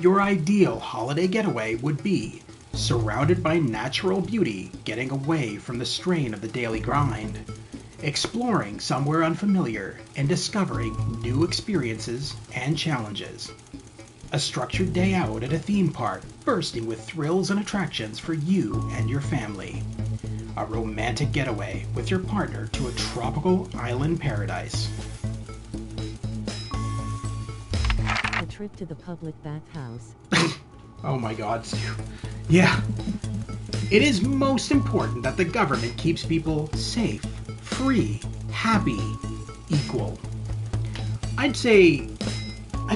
Your ideal holiday getaway would be surrounded by natural beauty, getting away from the strain of the daily grind, exploring somewhere unfamiliar, and discovering new experiences and challenges. A structured day out at a theme park, bursting with thrills and attractions for you and your family. A romantic getaway with your partner to a tropical island paradise. A trip to the public bathhouse. Oh my God, Stu. Yeah. It is most important that the government keeps people safe, free, happy, equal. I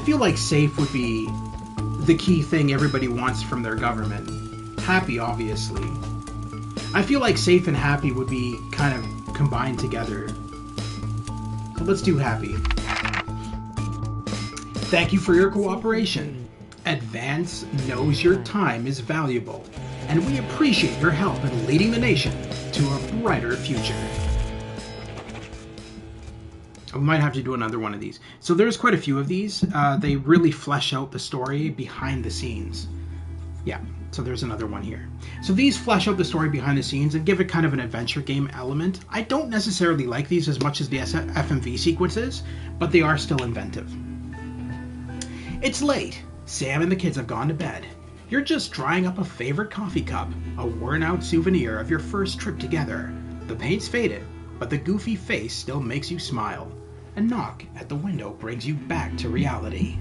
feel like safe would be the key thing everybody wants from their government. Happy, obviously. I feel like safe and happy would be kind of combined together. So let's do happy. Thank you for your cooperation. Advance knows your time is valuable, and we appreciate your help in leading the nation to a brighter future. I might have to do another one of these. So there's quite a few of these. They really flesh out the story behind the scenes. Yeah, so there's another one here. So these flesh out the story behind the scenes and give it kind of an adventure game element. I don't necessarily like these as much as the FMV sequences, but they are still inventive. It's late. Sam and the kids have gone to bed. You're just drying up a favorite coffee cup, a worn-out souvenir of your first trip together. The paint's faded, but the goofy face still makes you smile. A knock at the window brings you back to reality.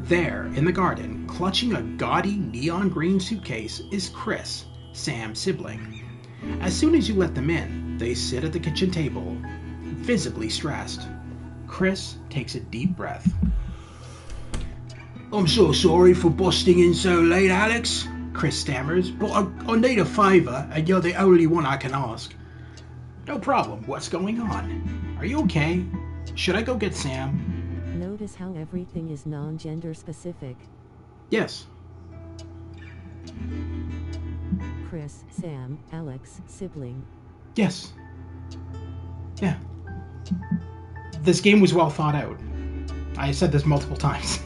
There, in the garden, clutching a gaudy neon green suitcase, is Chris, Sam's sibling. As soon as you let them in, they sit at the kitchen table, visibly stressed. Chris takes a deep breath. I'm so sorry for busting in so late, Alex, Chris stammers, but I need a favour, and you're the only one I can ask. No problem. What's going on? Are you okay? Should I go get Sam? Notice how everything is non-gender specific. Yes. Chris, Sam, Alex, sibling. Yes. Yeah. This game was well thought out. I said this multiple times.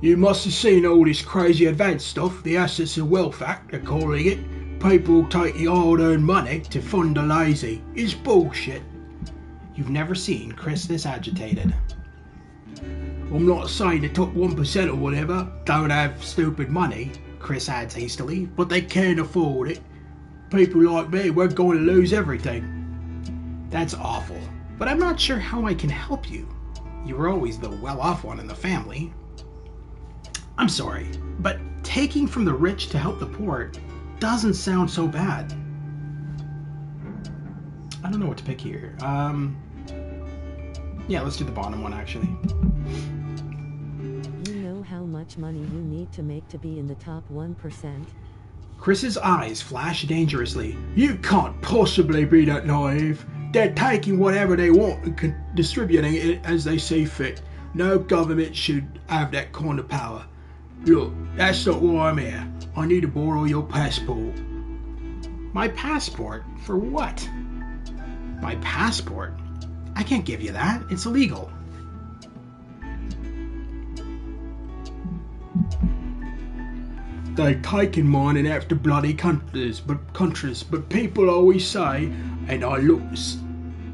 You must have seen all this crazy advanced stuff, the assets of wealth act, they're calling it. People taking hard-earned money to fund the lazy. It's bullshit. You've never seen Chris this agitated. I'm not saying the top 1% or whatever don't have stupid money, Chris adds hastily, but they can't afford it. People like me, we're going to lose everything. That's awful, but I'm not sure how I can help you. You were always the well-off one in the family. I'm sorry, but taking from the rich to help the poor doesn't sound so bad. I don't know what to pick here. Yeah, let's do the bottom one, actually. You know how much money you need to make to be in the top 1%? Chris's eyes flash dangerously. You can't possibly be that naive. They're taking whatever they want and distributing it as they see fit. No government should have that kind of power. Look, that's not why I'm here. I need to borrow your passport. My passport? For what? My passport? I can't give you that. It's illegal. They're taking mine in after bloody countries, but people always say,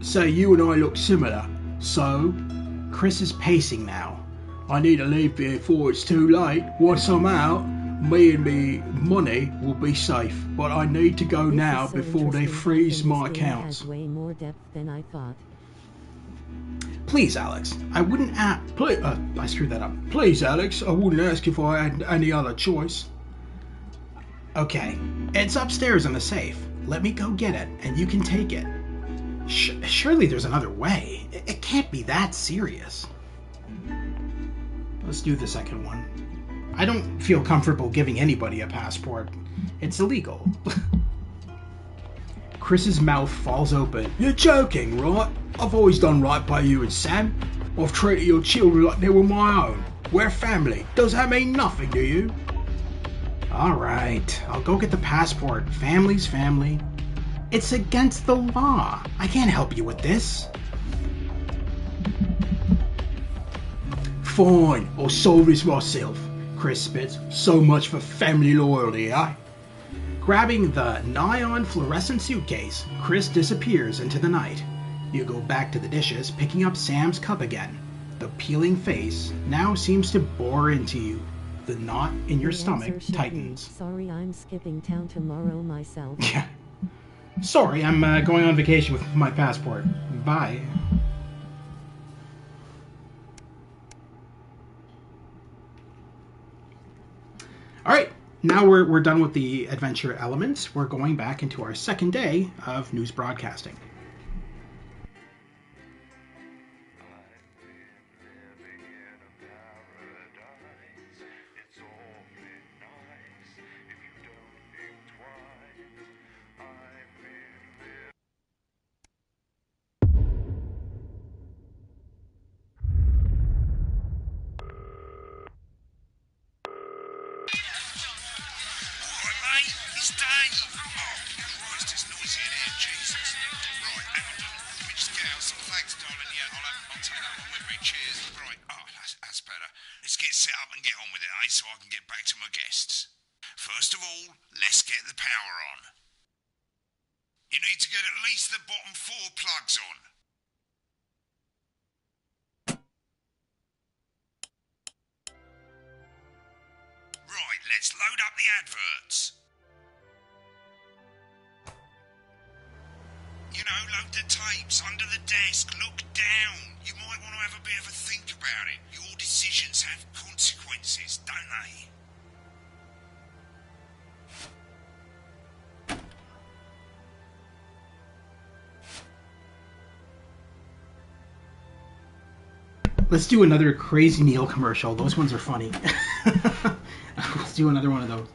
say you and I look similar. So, Chris is pacing now. I need to leave before it's too late. Once I'm out, me and me money will be safe. But I need to go now before they freeze my accounts. Has way more depth than I thought. Please, Alex, I wouldn't Please, I screwed that up. Please, Alex, I wouldn't ask if I had any other choice. Okay, it's upstairs in the safe. Let me go get it, and you can take it. Surely there's another way. It can't be that serious. Let's do the second one. I don't feel comfortable giving anybody a passport. It's illegal. Chris's mouth falls open. You're joking, right? I've always done right by you and Sam. I've treated your children like they were my own. We're family. Does that mean nothing to you? Alright, I'll go get the passport. Family's family. It's against the law. I can't help you with this. Fine, I'll solve this myself. Chris spits. So much for family loyalty, eh? Grabbing the neon fluorescent suitcase, Chris disappears into the night. You go back to the dishes, picking up Sam's cup again. The peeling face now seems to bore into you. The knot in your stomach tightens. Sorry, I'm skipping town tomorrow myself. Yeah. Sorry, I'm going on vacation with my passport. Bye. Alright, now we're done with the adventure elements. We're going back into our second day of news broadcasting. So I can get back to my guests. First of all, let's get the power on. You need to get at least the bottom 4 plugs on. Right, let's load up the adverts. You know, Download the tapes under the desk. Look down. You might want to have a bit of a think about it. Your decisions have consequences, don't they? Let's do another Crazy Meal commercial. Those ones are funny. Let's do another one of those.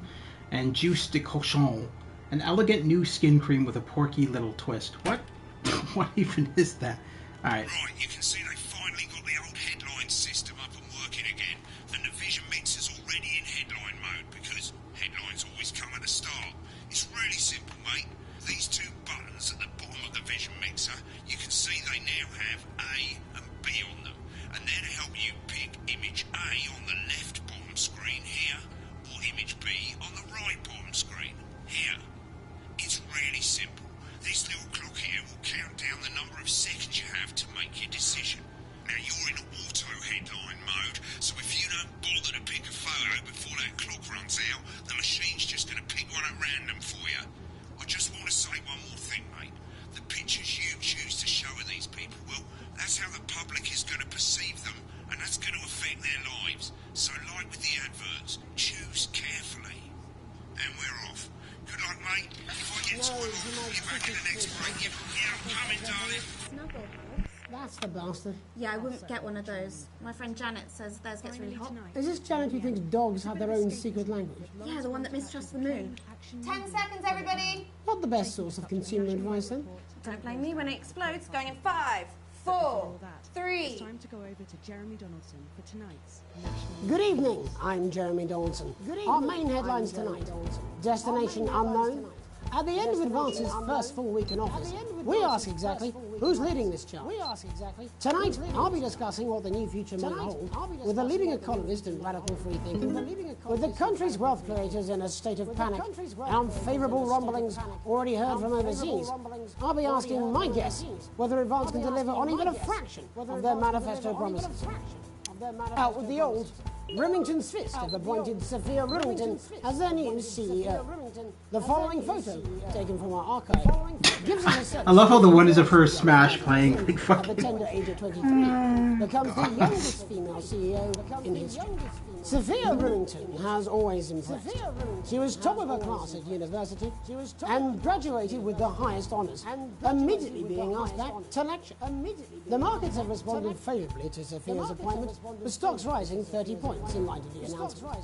And Juice de Cochon. An elegant new skin cream with a porky little twist. What? What even is that? Alright. Right, you can see they finally got the old headline system up and working again. And the Vision Mixer's already in headline mode because headlines always come at the start. It's really simple, mate. These two buttons at the bottom of the Vision Mixer, you can see they now have A and B on them. And they're to help you pick image A on the left bottom screen here, or image B on the right bottom screen here. It's really simple. This little clock here will count down the number of seconds you have to make your decision. Now you're in auto headline mode, so if you don't bother to pick a photo before that clock runs out, the machine's just going to pick one at random for you. I just want to say one more thing, mate. The pictures you choose to show of these people, well, that's how the public is going to perceive them, and that's going to affect their lives. So like with the adverts, choose carefully. And we're off. Good luck, mate. If I get time off, I'll be back in the next break. Yeah, I'm coming, darling. Snuggle hugs? That's the bastard. Yeah, I wouldn't get one of those. My friend Janet says theirs gets really hot. Is this Janet who thinks dogs have their own secret language? Yeah, the one that mistrusts the moon. 10 seconds, everybody. Not the best source of consumer advice, then. Don't blame me when it explodes. Going in 5, 4, 3. It's time to go over to Jeremy Donaldson for tonight's National. Good evening, I'm Jeremy Donaldson. Our main headlines tonight. Destination unknown. At the end of Advance's first full week in office, we ask exactly who's leading this charge. Tonight, I'll be discussing what the new future may hold with a leading economist and radical free thinker, with the country's wealth creators in a state of panic, and unfavourable rumblings already heard from overseas. I'll be asking my guests whether Advance can deliver on even a fraction of their manifesto promises. Out with the old. Remington's Fist have appointed Sophia Remington as their new CEO. The following photo, taken from our archive, gives us a sense. I love how the one is of her Smash playing like At the fucking. tender age of 23, becomes the youngest female CEO in history. Sophia Remington has always impressed. She was top of her class at university and graduated with the highest honours, immediately being asked back to lecture. The markets have responded favourably to Sophia's appointment, with stocks rising 30 points in light of the announcement.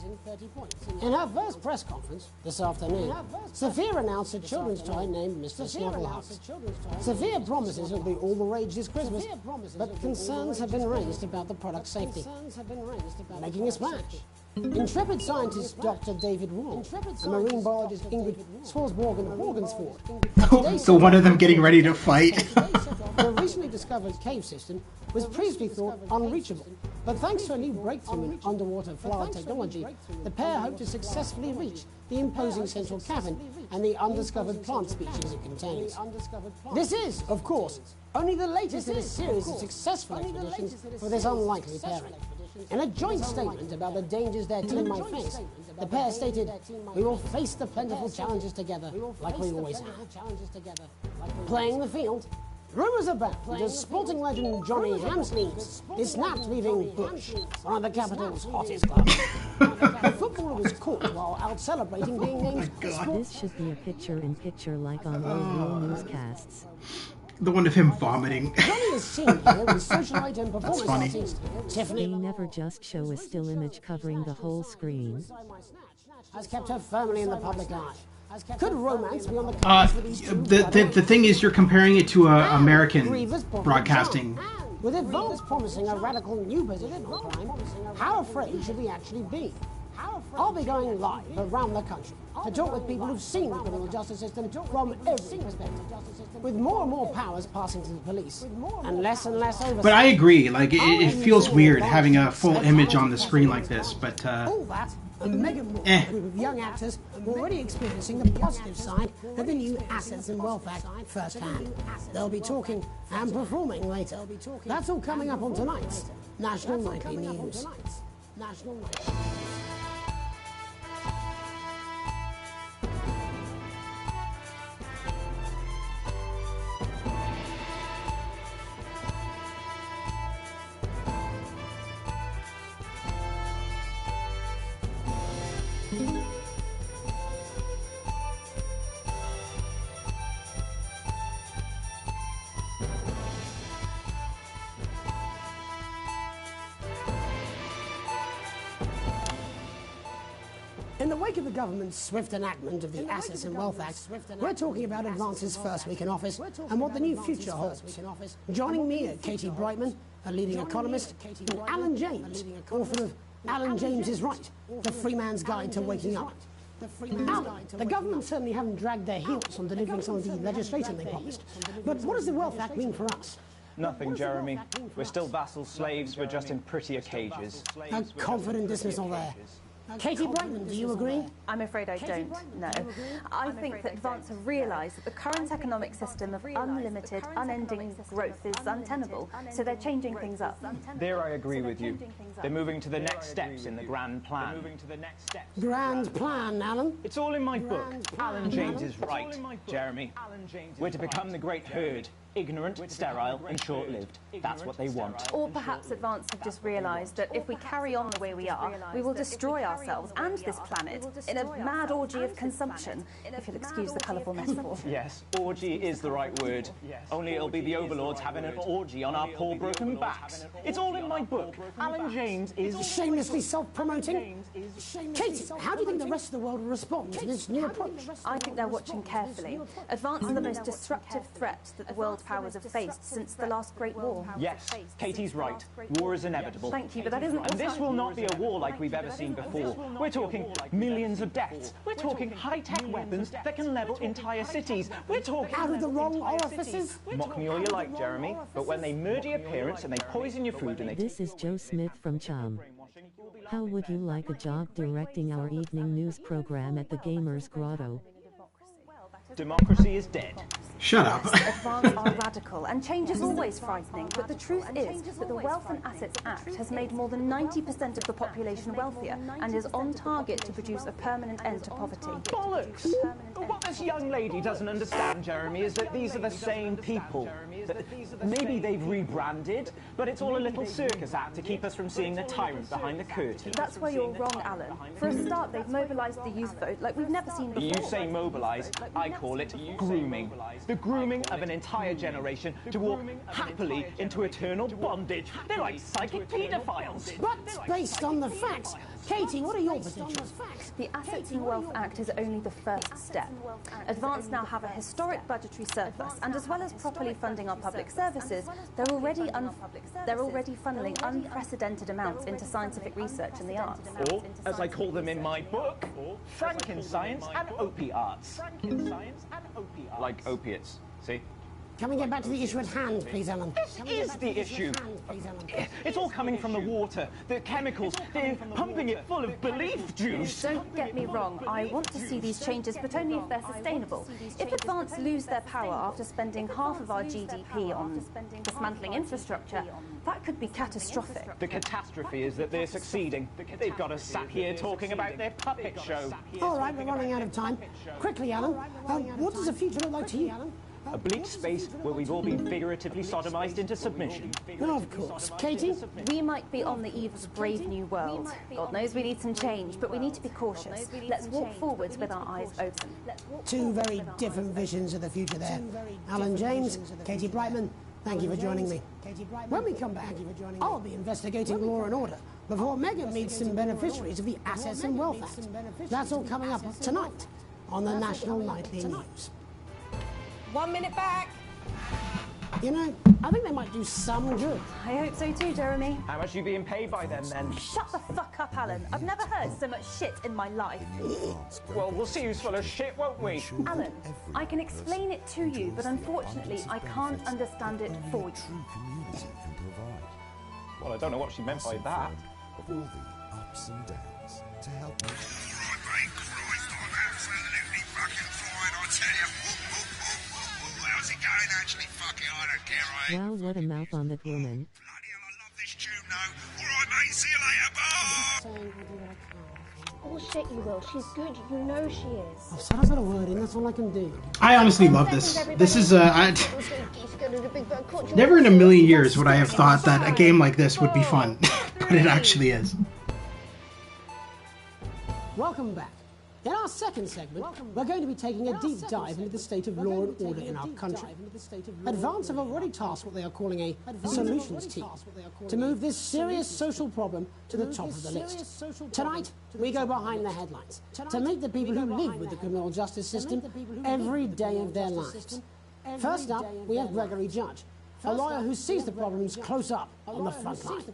In her first press conference this afternoon, Sophia announced a children's toy named Mr. Snugglehouse. Sophia promises it'll be all the rage this Christmas, but concerns have been raised about the product's safety, making a splash. Intrepid scientist Dr. David Wall and marine biologist Ingrid Swarsborg-Horgensford. So one of them getting ready to fight. The recently discovered cave system was previously thought unreachable, but thanks to a new breakthrough in underwater flower technology, the pair hope to successfully reach the imposing central cavern and the undiscovered plant species it contains. This is, of course, only the latest in a series of successful expeditions for this unlikely pairing. In a joint statement about the dangers their team might face, the pair stated, "We will face the plentiful challenges together, like we always have." Playing the field, rumours abound that sporting legend Johnny Hamsleeves is snapped leaving Bush, one of the capital's hottest clubs. The footballer was caught while out celebrating being named This should be a picture-in-picture like on old real newscasts. The one of him vomiting. Johnny is seen here with socialite and performance funny. artist Tiffany. They never just show a still image covering the whole screen. Has kept her firmly in the public eye. Could romance be on the cards for these two? The thing is, you're comparing it to American broadcasting. With Advance promising a radical new position on crime, how afraid should we actually be? I'll be going live around the country to talk with people who've seen the criminal justice system from every perspective, with more and more powers passing to the police, and less oversight. But I agree, like it feels weird having a full image on the screen like this. But all that, and Megan Moore, a group of young actors already experiencing the positive side of the new Assets and Wealth Act firsthand. They'll be talking and performing later. That's all coming up on tonight's National Nightly News. In the wake of the government's swift enactment of the Assets and Wealth Act, we're talking about Advance's first week in office and what the new future holds. Joining me are Katie Brightman, a leading economist, and Alan James, author of Alan James is Right, The Free Man's Guide to Waking Up. Alan, the government certainly haven't dragged their heels on delivering some of the legislation they promised. But what does the Wealth Act mean for us? Nothing, Jeremy. We're still vassal slaves, we're just in prettier cages. A confident dismissal there. Katie Brightman, do you agree? I'm afraid I don't, no. I think that Advance have realised that the current economic system of unlimited, unending growth is untenable, so they're changing things up. There I agree with you. They're moving to the next steps in the grand plan. Grand plan, Alan? It's all in my book. Alan James is right, Jeremy. We're to become the great herd. Ignorant, sterile, and short-lived. That's what they want. Or perhaps Advance have just realised that if we carry on the way we are, we will destroy ourselves and this planet in a mad orgy of consumption, if you'll excuse the colourful metaphor. Yes, orgy is the right word. Only it'll be the overlords having an orgy on our poor broken backs. It's all in my book. Alan James is... Shamelessly self-promoting? Katie, how do you think the rest of the world will respond to this new approach? I think they're watching carefully. Advance are the most disruptive threat that the world powers have faced since the last Great War. Yes, Katie's right. War is inevitable. Thank you, but that isn't... And this will not be a war like we've ever seen before. We're talking millions of deaths. We're talking high-tech weapons that can level entire cities. We're talking... Out of the wrong orifices? Mock me all you like, Jeremy, but when they murder your parents and they poison your food and they... This is Joe Smith from Chum. How would you like a job directing our evening news program at the Gamers Grotto? Democracy is dead. Shut up. Advance are radical, and change is always frightening, but the truth is that the Wealth and Assets Act has made more than 90% of the population wealthier and is on target to produce a permanent end to poverty. Bollocks! What this young lady doesn't understand, Jeremy, is that these are the same people. Maybe they've rebranded, but it's all a little circus act to keep us from seeing the tyrant behind the curtain. That's where you're wrong, Alan. For a start, they've mobilised the youth vote like we've never seen before. You say mobilise, I call it grooming. The grooming of an entire generation to walk happily into eternal bondage. They're like psychic paedophiles. But based on the facts. Katie, what are your positions? The Assets and Wealth Act is only the first step. Advance now have a historic budgetary surplus, and as well as properly funding our public services, they're already funneling unprecedented amounts into scientific research and the arts. Or, as I call them in my book, Frankenscience and opiates. Like opiates, see? Can we get back to the issue at hand, please, Alan? This is the issue. It's all coming from the water, the chemicals. They're pumping it full of belief juice. Don't get me wrong. I want to see these changes, but only if they're sustainable. If Advance lose their power after spending half of our GDP on dismantling infrastructure, that could be catastrophic. The catastrophe is that they're succeeding. They've got us sat here talking about their puppet show. All right, we're running out of time. Quickly, Alan, what does the future look like to you, Alan? A bleak space where we've all been figuratively sodomized into submission. Of course. Katie? We might be on the eve of a brave new world. God knows we need some change, but we need to be cautious. Let's walk forwards with our eyes open. Two very different visions of the future there. Alan James, Katie Brightman, thank you for joining me. When we come back, I'll be investigating law and order before Megan meets some beneficiaries of the Assets and Wealth Act. That's all coming up tonight on the National Nightly News. 1 minute back. You know, I think they might do some good. I hope so too, Jeremy. How much are you being paid by them, then? Shut the fuck up, Alan. I've never heard so much shit in my life. Well, we'll see who's full of shit, won't we? Alan, I can explain it to you, but unfortunately, I can't understand it for you. Well, I don't know what she meant by that. Of all the ups and downs to help me. How's it going, actually? Fuck it, I don't care. Wow, what a mouth on that woman. This tune, no. All right, mate. See you later. Bye. Bullshit, you will. She's good. You know she is. I've said a bit of wording. That's all I can do. I honestly love this. This is never in a million years would I have thought that a game like this would be fun, but it actually is. Welcome back. In our second segment, we're going to be taking a deep dive into the state of law and order in our country. Advance have already tasked what they are calling a solutions team to move this serious social problem to the top of the list. Tonight, we go behind the headlines to meet the people who live with the criminal justice system every day of their lives. First up, we have Gregory Judge, a lawyer who sees the problems close up on the front line.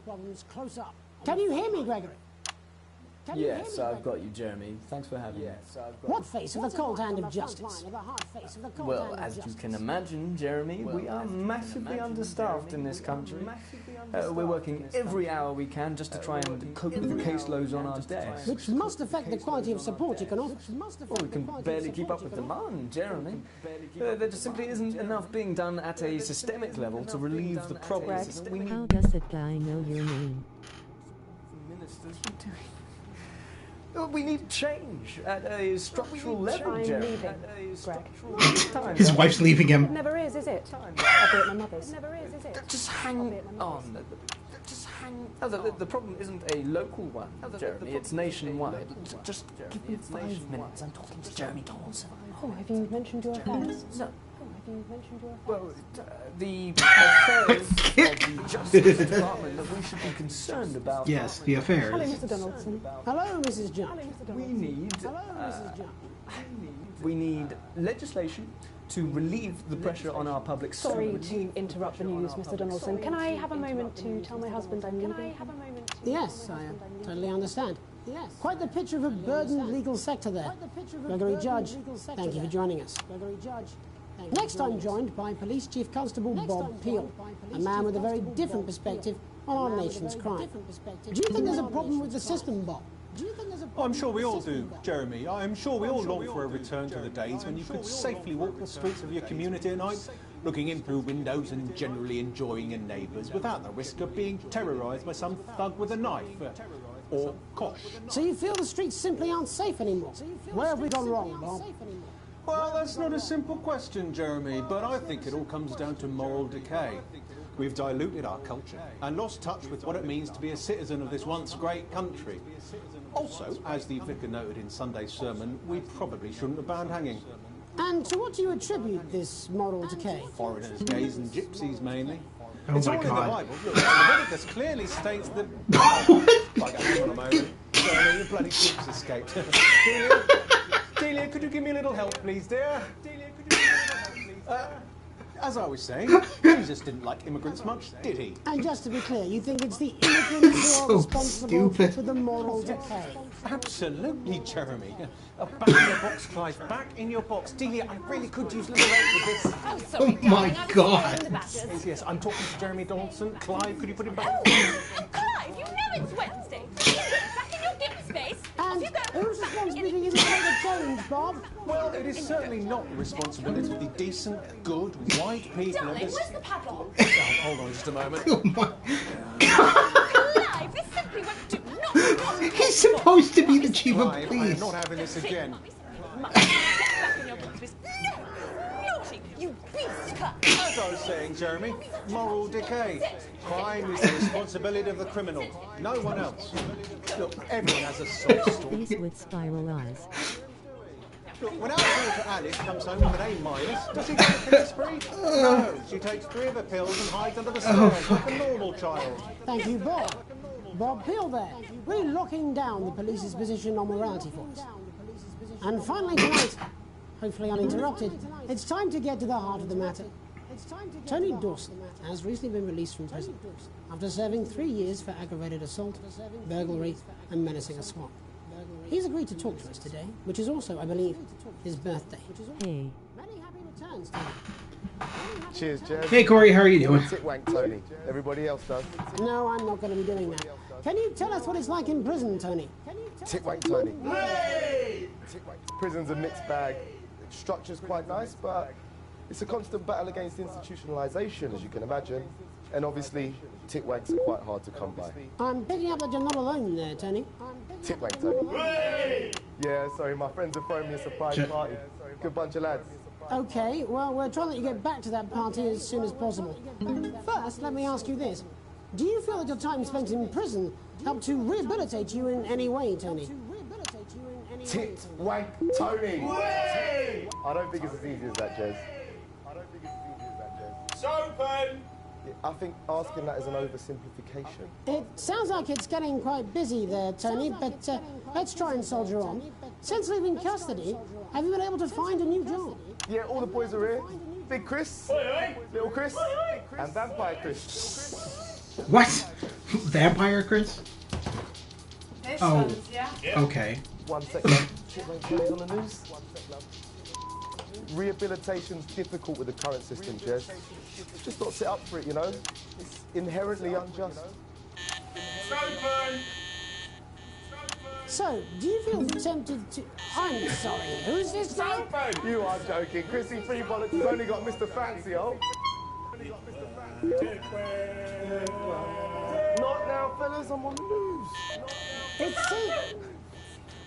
Can you hear me, Gregory? Yes, I've got you, Jeremy. Thanks for having me. What face of the cold hand of justice? Well, as you can imagine, Jeremy, we are massively understaffed in this country. We're working every hour we can just to try and cope with the caseloads on our desk. Which must affect the quality of support you can offer. Well, we can barely keep up with demand, Jeremy. There just simply isn't enough being done at a systemic level to relieve the problems. How does that guy know your name? Ministers are doing. We need change at a structural level, Jeremy. His wife's leaving him. It never is it? I'll be at my mother's. It never is it? Just hang on. Just hang on. The problem isn't a local one, Jeremy. It's nationwide. Just give me 5 minutes. I'm talking to Jeremy Dawson. Oh, have you mentioned your affairs? No. Well, the affairs of the Justice Department that we should be concerned about. Yes, the affairs. Hello, Mr. Donaldson. Hello, Mrs. Judge. We need legislation to relieve the pressure on our public Sorry to interrupt the news, Mr. Donaldson. Can I have a moment to tell my husband I'm leaving? Yes, I totally understand. Yes. Quite the picture of a burdened legal sector there. Gregory Judge, thank you for joining us. Next, I'm joined by Police Chief Constable Bob Peel, a man with a very different perspective on our nation's crime. Do you think there's a problem with the system, Bob? I'm sure we all do, Jeremy. I'm sure we all long for a return to the days when you could safely walk the streets of your community at night, looking in through windows and generally enjoying your neighbours without the risk of being terrorised by some thug with a knife. Or kosh. So you feel the streets simply aren't safe anymore? Where have we gone wrong, Bob? Well, that's not a simple question, Jeremy, but I think it all comes down to moral decay. We've diluted our culture and lost touch with what it means to be a citizen of this once great country. Also, as the vicar noted in Sunday's sermon, we probably shouldn't have banned hanging. And to what do you attribute this moral decay? Foreigners, gays and gypsies mainly. Oh It's my all God. in the Bible. Look, Leviticus clearly states that... Hang on a moment. Sorry, the bloody chips escaped. Delia, could you give me a little help, please, dear? Delia, could you give me a little help, please, dear? As I was saying, Jesus didn't like immigrants much, did he? And just to be clear, you think it's the immigrants who are responsible for the moral decay? Absolutely, Jeremy. Back in your box, Clive. Back in your box. Delia, I really could use a little help with this. Oh, sorry, oh my God. Yes, I'm talking to Jeremy Donaldson. Clive, could you put him back? Oh, Clive, you know it's Wednesday. Back in your dip space. And whose responsibility is it to make a change, Bob? Well, it is certainly not the responsibility of the decent, good, white people of Darling, this... where's the padlock? Oh, hold on just a moment. Clive, this simply won't do. Not He's supposed to be the chief of Clive, police. I'm not having this again. Naughty, you beast cut. As I was saying, Jeremy, moral decay. Crime is the responsibility of the criminal, no one else. Look, everyone has a soft story. Face with spiral eyes. Look, when our daughter Alice comes home with an A-, does she go to the spree? No, she takes 3 of her pills and hides under the stairs like a normal child. Thank you, Bob. Bob Peel there, really locking down the police's position on morality for us. And finally tonight, hopefully uninterrupted, it's time to get to the heart of the matter. Tony Dawson has recently been released from prison after serving 3 years for aggravated assault, burglary and menacing a swat. He's agreed to talk to us today, which is also, I believe, his birthday. Hey. Many happy returns, Tony. Cheers, Jeff. Hey, Corey, how are you doing? Sit wank, Tony. Everybody else does. No, I'm not going to be doing that. Can you tell us what it's like in prison, Tony? Tit wank, Tony. Hey! Prison's a mixed bag. Structure's quite nice, but it's a constant battle against institutionalisation, as you can imagine. And obviously, tit wanks are quite hard to come by. I'm picking up that you're not alone there, Tony. Tit wank, Tony. Hey! Yeah, sorry, my friends are throwing me a surprise party. Good bunch of lads. Okay, well, we're trying to let you get back to that party as soon as possible. First, let me ask you this. Do you feel that your time spent in prison helped to rehabilitate you in any way, Tony? Tit wank Tony. I don't think it's as easy as that, Jez. It's open! I think asking that is an oversimplification. It sounds like it's getting quite busy there, Tony, but let's try and soldier on. Since leaving custody, have you been able to find a new job? Yeah, all the boys are here. Big Chris, Little Chris, and Vampire Chris. What? Vampire Chris? Oh, okay. 1 sec, love. Chipmunk on the news. Rehabilitation's difficult with the current system, Jez. Just not set up for it, you know? It's inherently unjust. It's open! So, do you feel tempted to... I'm sorry, who's this guy? You are joking. Chrissy Free Bollocks has only got Mr. Fancy, oh. Not now, fellas, I'm on the news.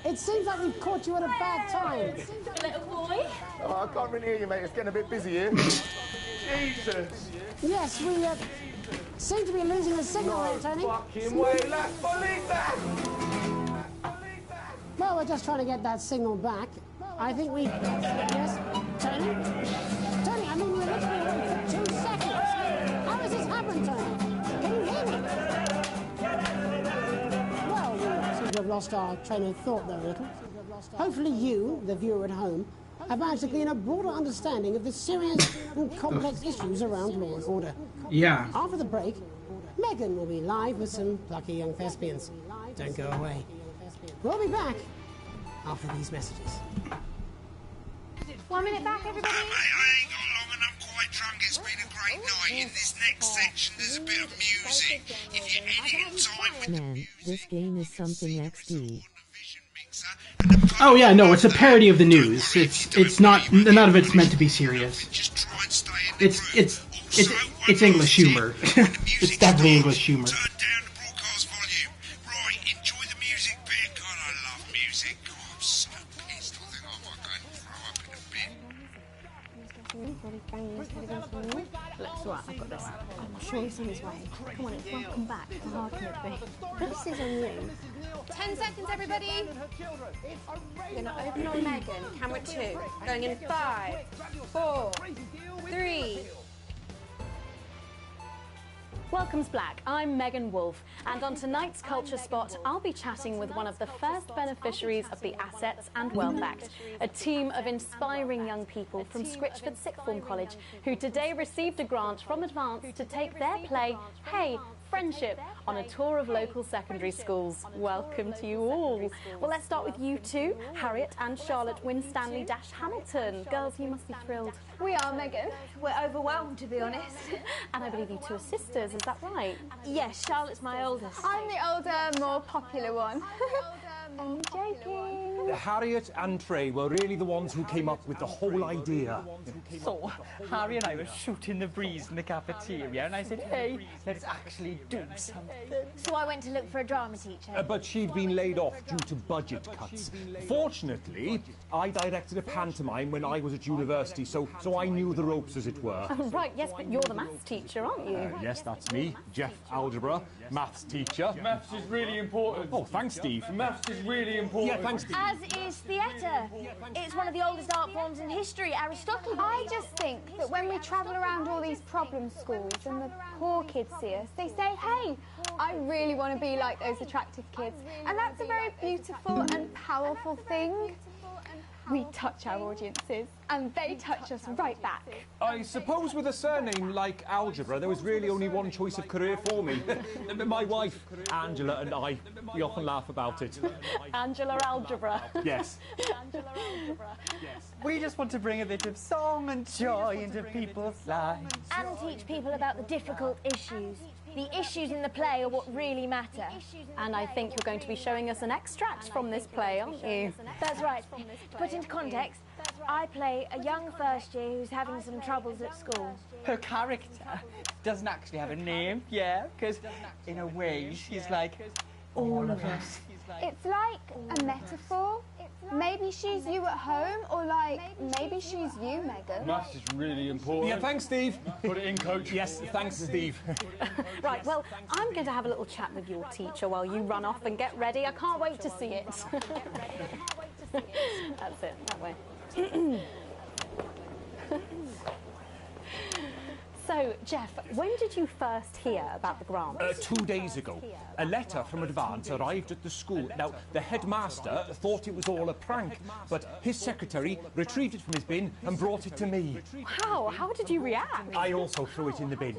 It seems like we've caught you at a bad time. Little boy. Oh, I can't really hear you, mate. It's getting a bit busy here. Jesus. Yes, we seem to be losing the signal there, Tony. Fucking way, let's believe that! Well, we're just trying to get that signal back. I think we... Yes, Tony? Tony, I mean, we're literally away for 2 seconds. How has this happened, Tony? Can you hear me? Well, we seem to have lost our train of thought there a little. Hopefully you, the viewer at home, have managed to glean a broader understanding of the serious and complex issues around law and order. Yeah. After the break, Megan will be live with some plucky young thespians. Don't go away. We'll be back after these messages. 1 minute back, everybody. Mate, I ain't got long and I'm quite drunk. It's been a great night. In this next section, there's a bit of music. If you're editing time with Man, this game is something XD. Oh yeah, no, it's a parody of the news. It's not, none of it's meant to be serious. It's English humor. It's definitely English humor. Looks right, I've got this. I'm sure he's on his way. Come on, it's welcome back. How hard can it be? This is on you. 10 seconds, everybody. You're not open on Megan. Camera 2. Going in 5, 4, 3. Welcome's Black. I'm Megan Wolf, and on tonight's Culture Spot, I'll be chatting with one of the first beneficiaries of the Assets and Wealth Act, a team of inspiring young people from Scritchford Sixth Form College who today received a grant from Advance to take their play, Hey, Friendship, on a tour of local secondary schools. Welcome to you all. Well, let's start with you two, Harriet and Charlotte Winstanley-Hamilton. Girls, you must be thrilled. We are, Megan. We're overwhelmed, to be honest. And I believe you two are sisters, is that right? Yes, Charlotte's my oldest. I'm the older, more popular one. I'm joking. Harriet and Trey were really the ones who came up with the whole idea. So, Harry and I were shooting the breeze in the cafeteria, and I said, hey, let's actually do something. So I went to look for a drama teacher. But she'd been laid off due to budget cuts. Fortunately, I directed a pantomime when I was at university, so I knew the ropes, as it were. Oh, right, yes, but you're the maths teacher, aren't you? Yes, that's me, Jeff Algebra, maths teacher. Maths is really important. Oh, thanks, Steve. Maths is really important. Yeah, thanks, Steve. As is theatre. It's one of the oldest art forms in history, Aristotle. I just think that when we travel around all these problem schools and the poor kids see us, they say, hey, I really want to be like those attractive kids. And that's a very beautiful and powerful thing. We touch our audiences, and they touch us right back. I suppose with a surname like Algebra, there was really only one choice of career for me. My wife, Angela, and I, we often laugh about it. Angela Algebra. Yes. Angela Algebra. Yes. We just want to bring a bit of song and joy into people's lives. And teach people about the difficult issues. The issues in the play are what really matter. And I think you're going to be showing us an extract from this play, aren't you? That's right. To put into context, I play a young first year who's having some troubles at school. Her character doesn't actually have a name, yeah, because in a way she's like all of us. It's like a metaphor, maybe maybe she's you at home, or like, maybe she's you, Megan. Maths is really important. Yeah, thanks, Steve. Put it in, Coach. Yes, thanks, Steve. Right, well, I'm going to have a little chat with your teacher while you run off and get ready. I can't wait to see it. That's it, that way. So, Jeff, when did you first hear about the grant? 2 days ago. A letter from Advance arrived at the school. Now, the headmaster thought it was all a prank, but his secretary retrieved it from his bin and brought it to me. Wow, how did you react? I also threw it in the bin.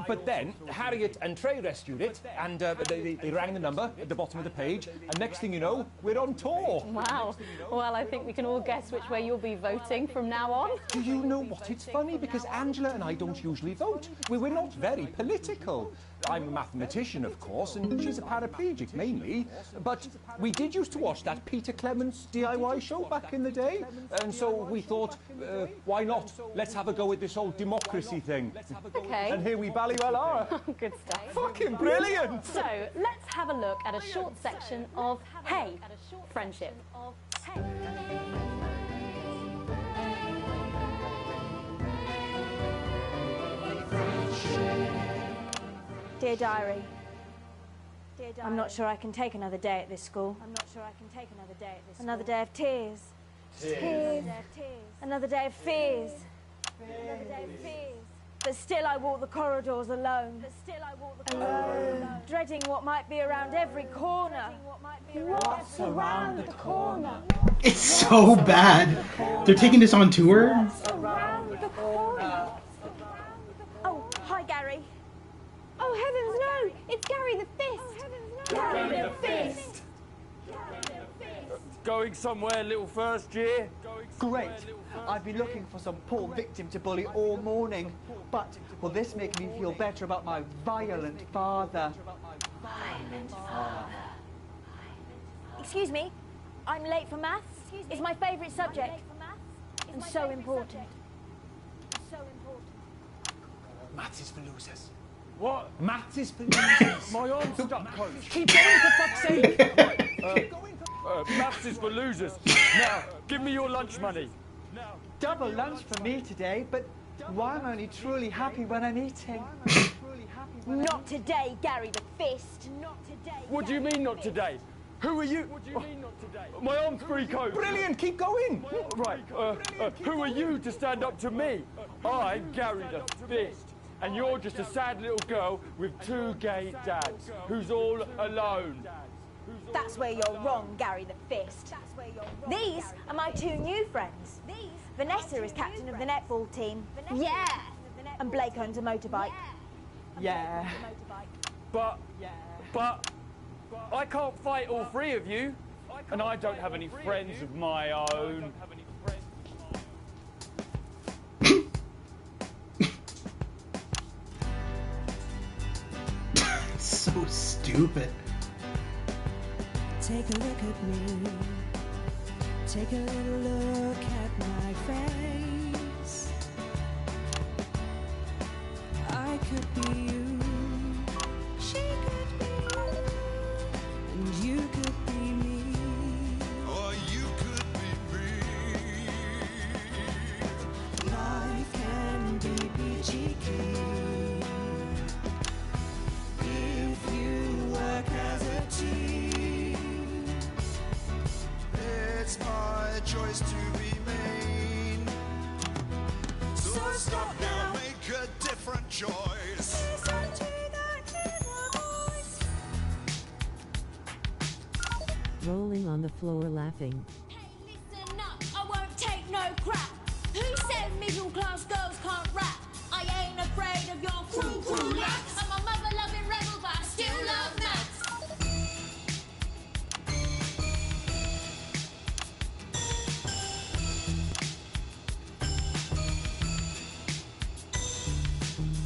But then, Harriet and Trey rescued it, and they rang the number at the bottom of the page, and next thing you know, we're on tour. Wow. Well, I think we can all guess which way you'll be voting from now on. Do you know what? It's funny, because Angela and I don't usually vote. We're not very political. I'm a mathematician, of course, and she's a paraplegic, mainly. But we did used to watch that Peter Clements DIY show back in the day, and so we thought, why not? Let's have a go at this old democracy thing. Okay. And here we bally well are. Good stuff. Fucking brilliant! So, let's have a look at a short section of Hey, Friendship. Dear Diary, I'm not sure I can take another day at this school. Another day of tears. Tears. Another day of fears. But still I walk the corridors alone. Dreading what might be around every corner. What's around the corner? It's so bad. They're taking this on tour. Around the corner. Oh, hi Gary. Oh heavens no! It's Gary the Fist! Gary the Fist! Going somewhere, little first year? Great. I've been looking for some poor victim to bully all morning, but will this make me feel better about my violent father? Excuse me, I'm late for maths. It's my favourite subject. And so important. Maths is for losers. What? Maths is for losers. My arm's stuck, Coach. Keep going, for fuck's sake. Maths is for losers. Now, give me your lunch money. Double lunch for me today, but why am I only truly happy when I'm eating? Not today, Gary the Fist. What do you mean not today? Who are you? What do you mean not today? My arm's free, Coach. Brilliant, keep going. Right, who are you to stand up to me? I'm Gary the Fist. And you're just a sad little girl with 2 gay dads who's all alone. That's where you're wrong, Gary the Fist. These are my 2 new friends. Vanessa is captain of the netball team. Yeah. And Blake owns a motorbike. Yeah. But I can't fight all 3 of you. And I don't have any friends of my own. So stupid. Take a look at me. Take a little look at my face. I could be you. She could be you. And you could be me. Or you could be me. Life can be peachy keen if you work as a team. It's my choice to be mean. So stop now, make a different choice. Listen to that inner voice. Rolling on the floor laughing. Listen up, I won't take no crap. Who said middle class girls can't rap? I ain't afraid of your crew lads. I'm a mother loving rebel, but I still love maths.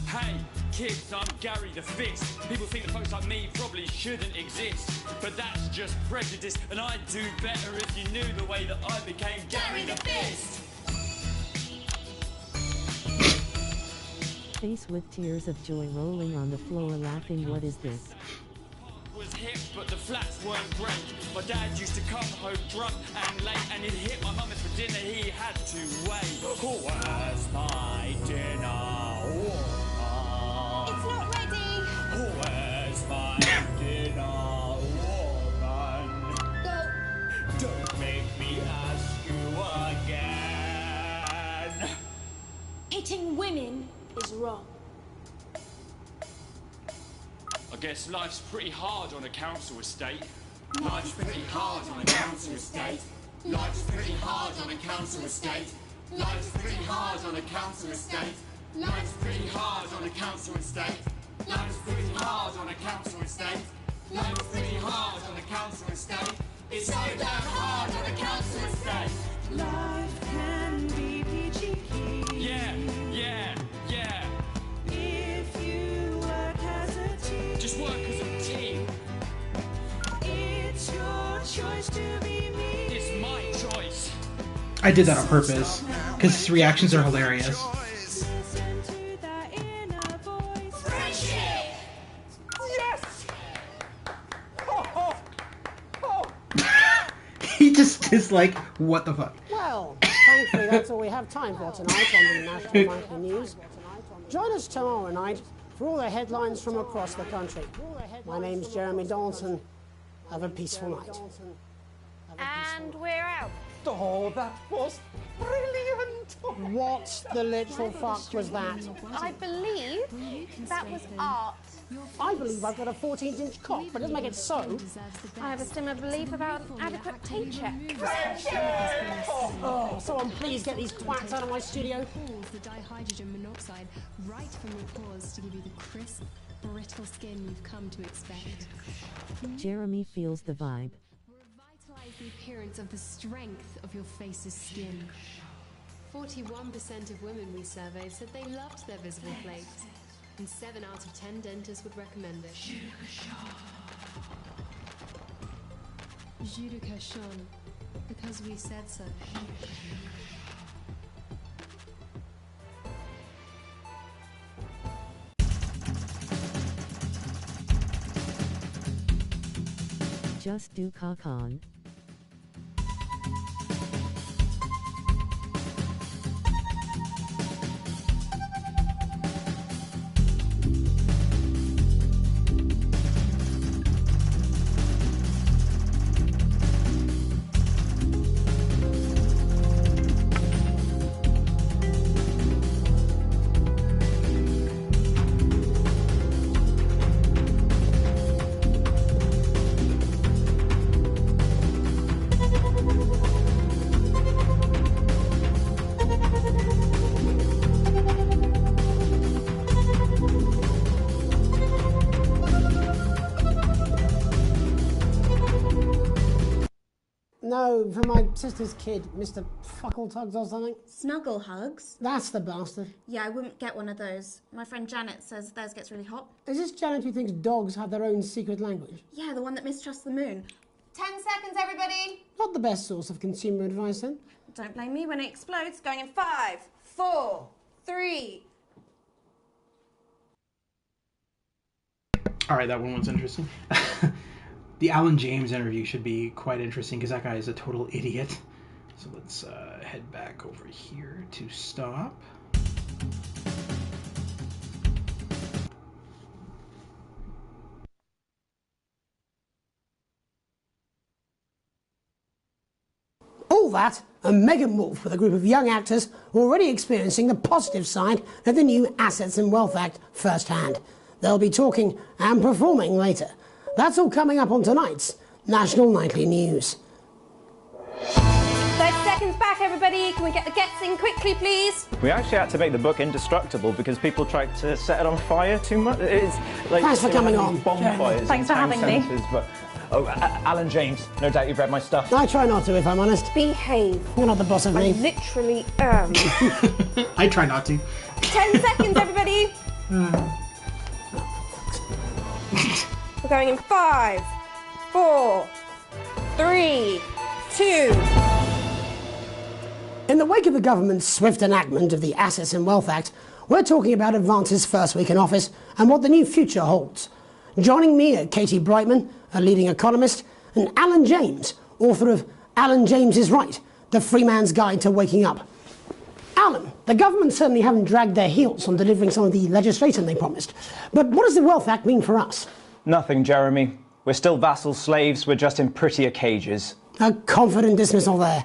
Hey, kids, I'm Gary the Fist. People think that folks like me probably shouldn't exist. But that's just prejudice, and I'd do better if you knew the way that I became Gary the Fist. Face with tears of joy rolling on the floor laughing. What is this? was hip, but the flats weren't great. My dad used to come home drunk and late, and he'd hit my mum for dinner, he had to wait. Where's my dinner, woman? It's not ready. Where's my dinner, woman? Don't make me ask you again. Hitting women is wrong. I guess life's pretty hard on a council estate. Life's pretty hard on a council estate. Life's pretty hard on a council estate. Life's pretty hard on a council estate. Life's pretty hard on a council estate. Life's pretty hard on a council estate. Life's pretty hard on a council estate. It's so damn hard on a council estate. Life can be peachy keen. Yeah. If you work as a team. Just work as a team. It's your choice to be me. It's my choice. I did that on purpose, because his reactions are hilarious. Listen to that inner voice. Friendship! Yes! He just is like, what the fuck? Well, thankfully that's all we have time for tonight on the National Nightly News. Join us tomorrow night for all the headlines from across the country. My name's Jeremy Donaldson. Have a peaceful night. And we're out. Oh, that was brilliant! What the literal fuck was that? I believe that was art. I believe I've got a 14-inch cock, but it doesn't make it so. I have a similar belief about an adequate tape check. Oh, someone please get these twats out of my studio. Pulls the dihydrogen monoxide right from your pores to give you the crisp, brittle skin you've come to expect. Jeremy feels the vibe. Revitalize the appearance of the strength of your face's skin. 41% of women we surveyed said they loved their visible flakes, and 7 out of 10 dentists would recommend it. Jus de cochon, because we said so. Just do cock on. No, for my sister's kid, Mr. Fuckletugs or something. Snuggle hugs? That's the bastard. Yeah, I wouldn't get one of those. My friend Janet says theirs gets really hot. Is this Janet who thinks dogs have their own secret language? Yeah, the one that mistrusts the moon. 10 seconds, everybody! Not the best source of consumer advice, then. Don't blame me when it explodes. Going in 5, 4, 3... Alright, that one was interesting. The Alan James interview should be quite interesting because that guy is a total idiot. So let's head back over here to stop. All that, and Megan Wolfe with a group of young actors already experiencing the positive side of the new Assets and Wealth Act firsthand. They'll be talking and performing later. That's all coming up on tonight's National Nightly News. 30 seconds back, everybody. Can we get the gets in quickly, please? We actually had to make the book indestructible because people tried to set it on fire too much. It's like Thanks for coming on. Bonfires. Thanks for having me. But, Alan James, no doubt you've read my stuff. I try not to, if I'm honest. Behave. You're not the boss of me. I literally am. I try not to. 10 seconds, everybody. We're going in 5, 4, 3, 2. In the wake of the government's swift enactment of the Assets and Wealth Act, we're talking about Advance's first week in office and what the new future holds. Joining me are Katie Brightman, a leading economist, and Alan James, author of Alan James is Right, The Free Man's Guide to Waking Up. Alan, the government certainly haven't dragged their heels on delivering some of the legislation they promised. But what does the Wealth Act mean for us? Nothing, Jeremy. We're still vassal slaves, we're just in prettier cages. A confident dismissal there.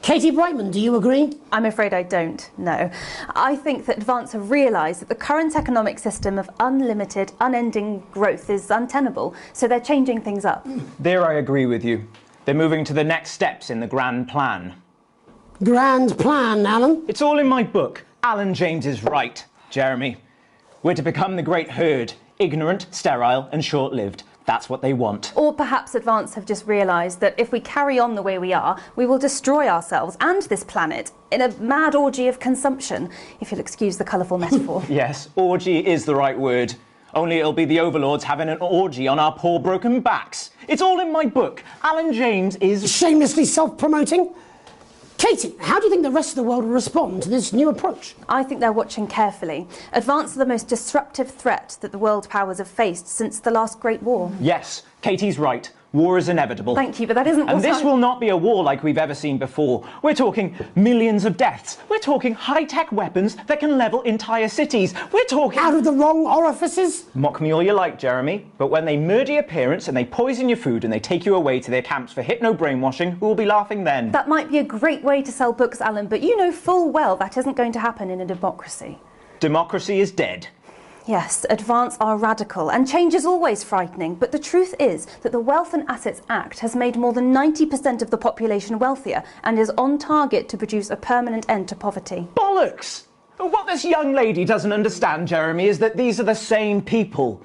Katie Brightman, do you agree? I'm afraid I don't, no. I think that Advance have realised that the current economic system of unlimited, unending growth is untenable, so they're changing things up. There I agree with you. They're moving to the next steps in the grand plan. Grand plan, Alan? It's all in my book. Alan James is Right, Jeremy. We're to become the great herd, ignorant, sterile and short-lived. That's what they want. Or perhaps Advance have just realised that if we carry on the way we are, we will destroy ourselves and this planet in a mad orgy of consumption, if you'll excuse the colourful metaphor. Yes, orgy is the right word. Only it'll be the overlords having an orgy on our poor broken backs. It's all in my book. Alan James is... Shamelessly self-promoting? Katie, how do you think the rest of the world will respond to this new approach? I think they're watching carefully. Advance are the most disruptive threat that the world powers have faced since the last Great War. Yes, Katie's right. War is inevitable. Thank you, but that isn't what And this will not be a war like we've ever seen before. We're talking millions of deaths. We're talking high-tech weapons that can level entire cities. We're talking... Out of the wrong orifices? Mock me all you like, Jeremy, but when they murder your parents and they poison your food and they take you away to their camps for hypno-brainwashing, who will be laughing then? That might be a great way to sell books, Alan, but you know full well that isn't going to happen in a democracy. Democracy is dead. Yes, Advance are radical, and change is always frightening, but the truth is that the Wealth and Assets Act has made more than 90% of the population wealthier and is on target to produce a permanent end to poverty. Bollocks! What this young lady doesn't understand, Jeremy, is that these are the same people.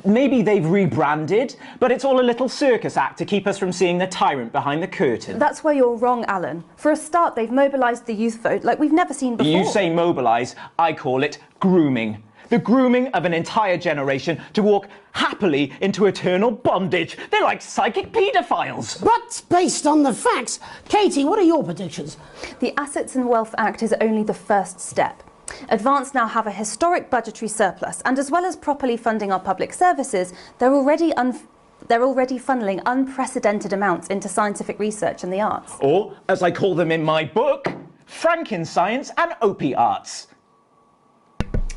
Maybe they've rebranded, but it's all a little circus act to keep us from seeing the tyrant behind the curtain. That's where you're wrong, Alan. For a start, they've mobilised the youth vote like we've never seen before. You say mobilise, I call it grooming. The grooming of an entire generation to walk happily into eternal bondage. They're like psychic paedophiles. But based on the facts, Katie, what are your predictions? The Assets and Wealth Act is only the first step. Advance now have a historic budgetary surplus, and as well as properly funding our public services, they're already funneling unprecedented amounts into scientific research and the arts. Or, as I call them in my book, Frankenscience and Opie-arts.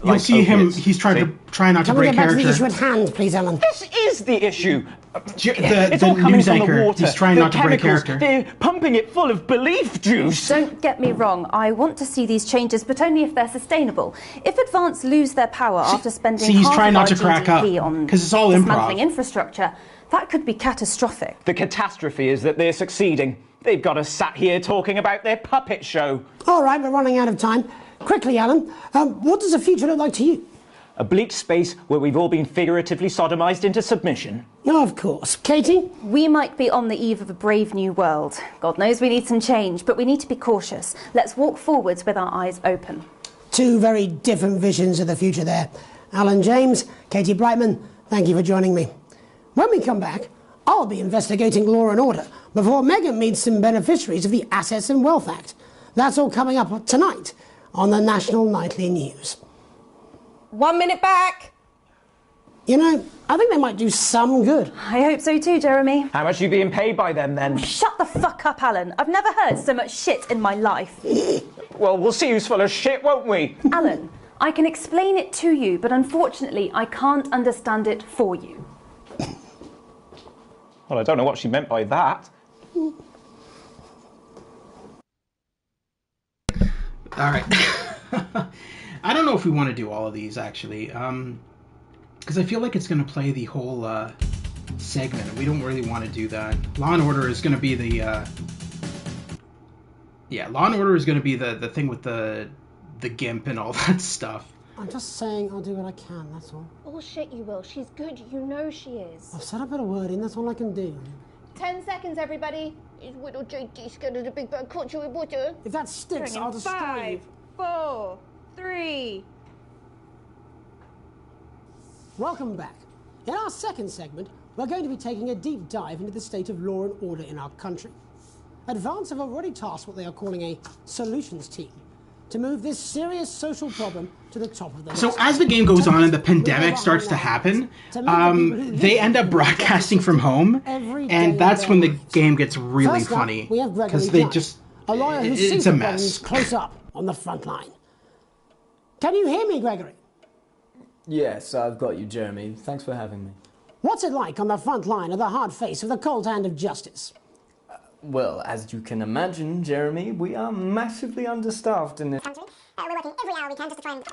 You'll see him, he's trying not to break character. Can we get back to the issue at hand, please, Alan? This is the issue. The news anchor, he's trying not to break character. They're pumping it full of belief juice. Don't get me wrong, I want to see these changes, but only if they're sustainable. If Advance lose their power after spending he's half trying of not our to crack GDP up, on 'cause it's all dismantling improv. infrastructure, that could be catastrophic. The catastrophe is that they're succeeding. They've got us sat here talking about their puppet show. All right, we're running out of time. Quickly, Alan, what does the future look like to you? A bleak space where we've all been figuratively sodomised into submission. Oh, of course. Katie? We might be on the eve of a brave new world. God knows we need some change, but we need to be cautious. Let's walk forwards with our eyes open. Two very different visions of the future there. Alan James, Katie Brightman, thank you for joining me. When we come back, I'll be investigating law and order before Megan meets some beneficiaries of the Assets and Wealth Act. That's all coming up tonight on the National Nightly News. 1 minute back. You know, I think they might do some good. I hope so too, Jeremy. How much are you being paid by them, then? Shut the fuck up, Alan. I've never heard so much shit in my life. Well, we'll see who's full of shit, won't we? Alan, I can explain it to you, but unfortunately I can't understand it for you. Well, I don't know what she meant by that. All right. I don't know if we want to do all of these, actually, because I feel like it's going to play the whole segment, and we don't really want to do that. Law and Order is going to be the... Law and Order is going to be the thing with the GIMP and all that stuff. I'm just saying I'll do what I can, that's all. Oh shit, you will. She's good. You know she is. I've said a bit of wording, that's all I can do. 10 seconds, everybody. Is little JD scared of the big bad culture with water? If that sticks, I'll destroy you. 5, 4, 3. Welcome back. In our second segment, we're going to be taking a deep dive into the state of law and order in our country. Advance have already tasked what they are calling a solutions team to move this serious social problem to the top of the list. So as the game goes on and the pandemic starts to happen, they end up broadcasting from home, and that's when the game gets really First up, funny we have Gregory because they Judge, just a lawyer who it's sees a the mess. problems close up on the front line. Can you hear me, Gregory? Yes, I've got you, Jeremy. Thanks for having me. What's it like on the front line of the hard face of the cold hand of justice? Well, as you can imagine, Jeremy, we are massively understaffed in this country. We're working every hour we can just to try and...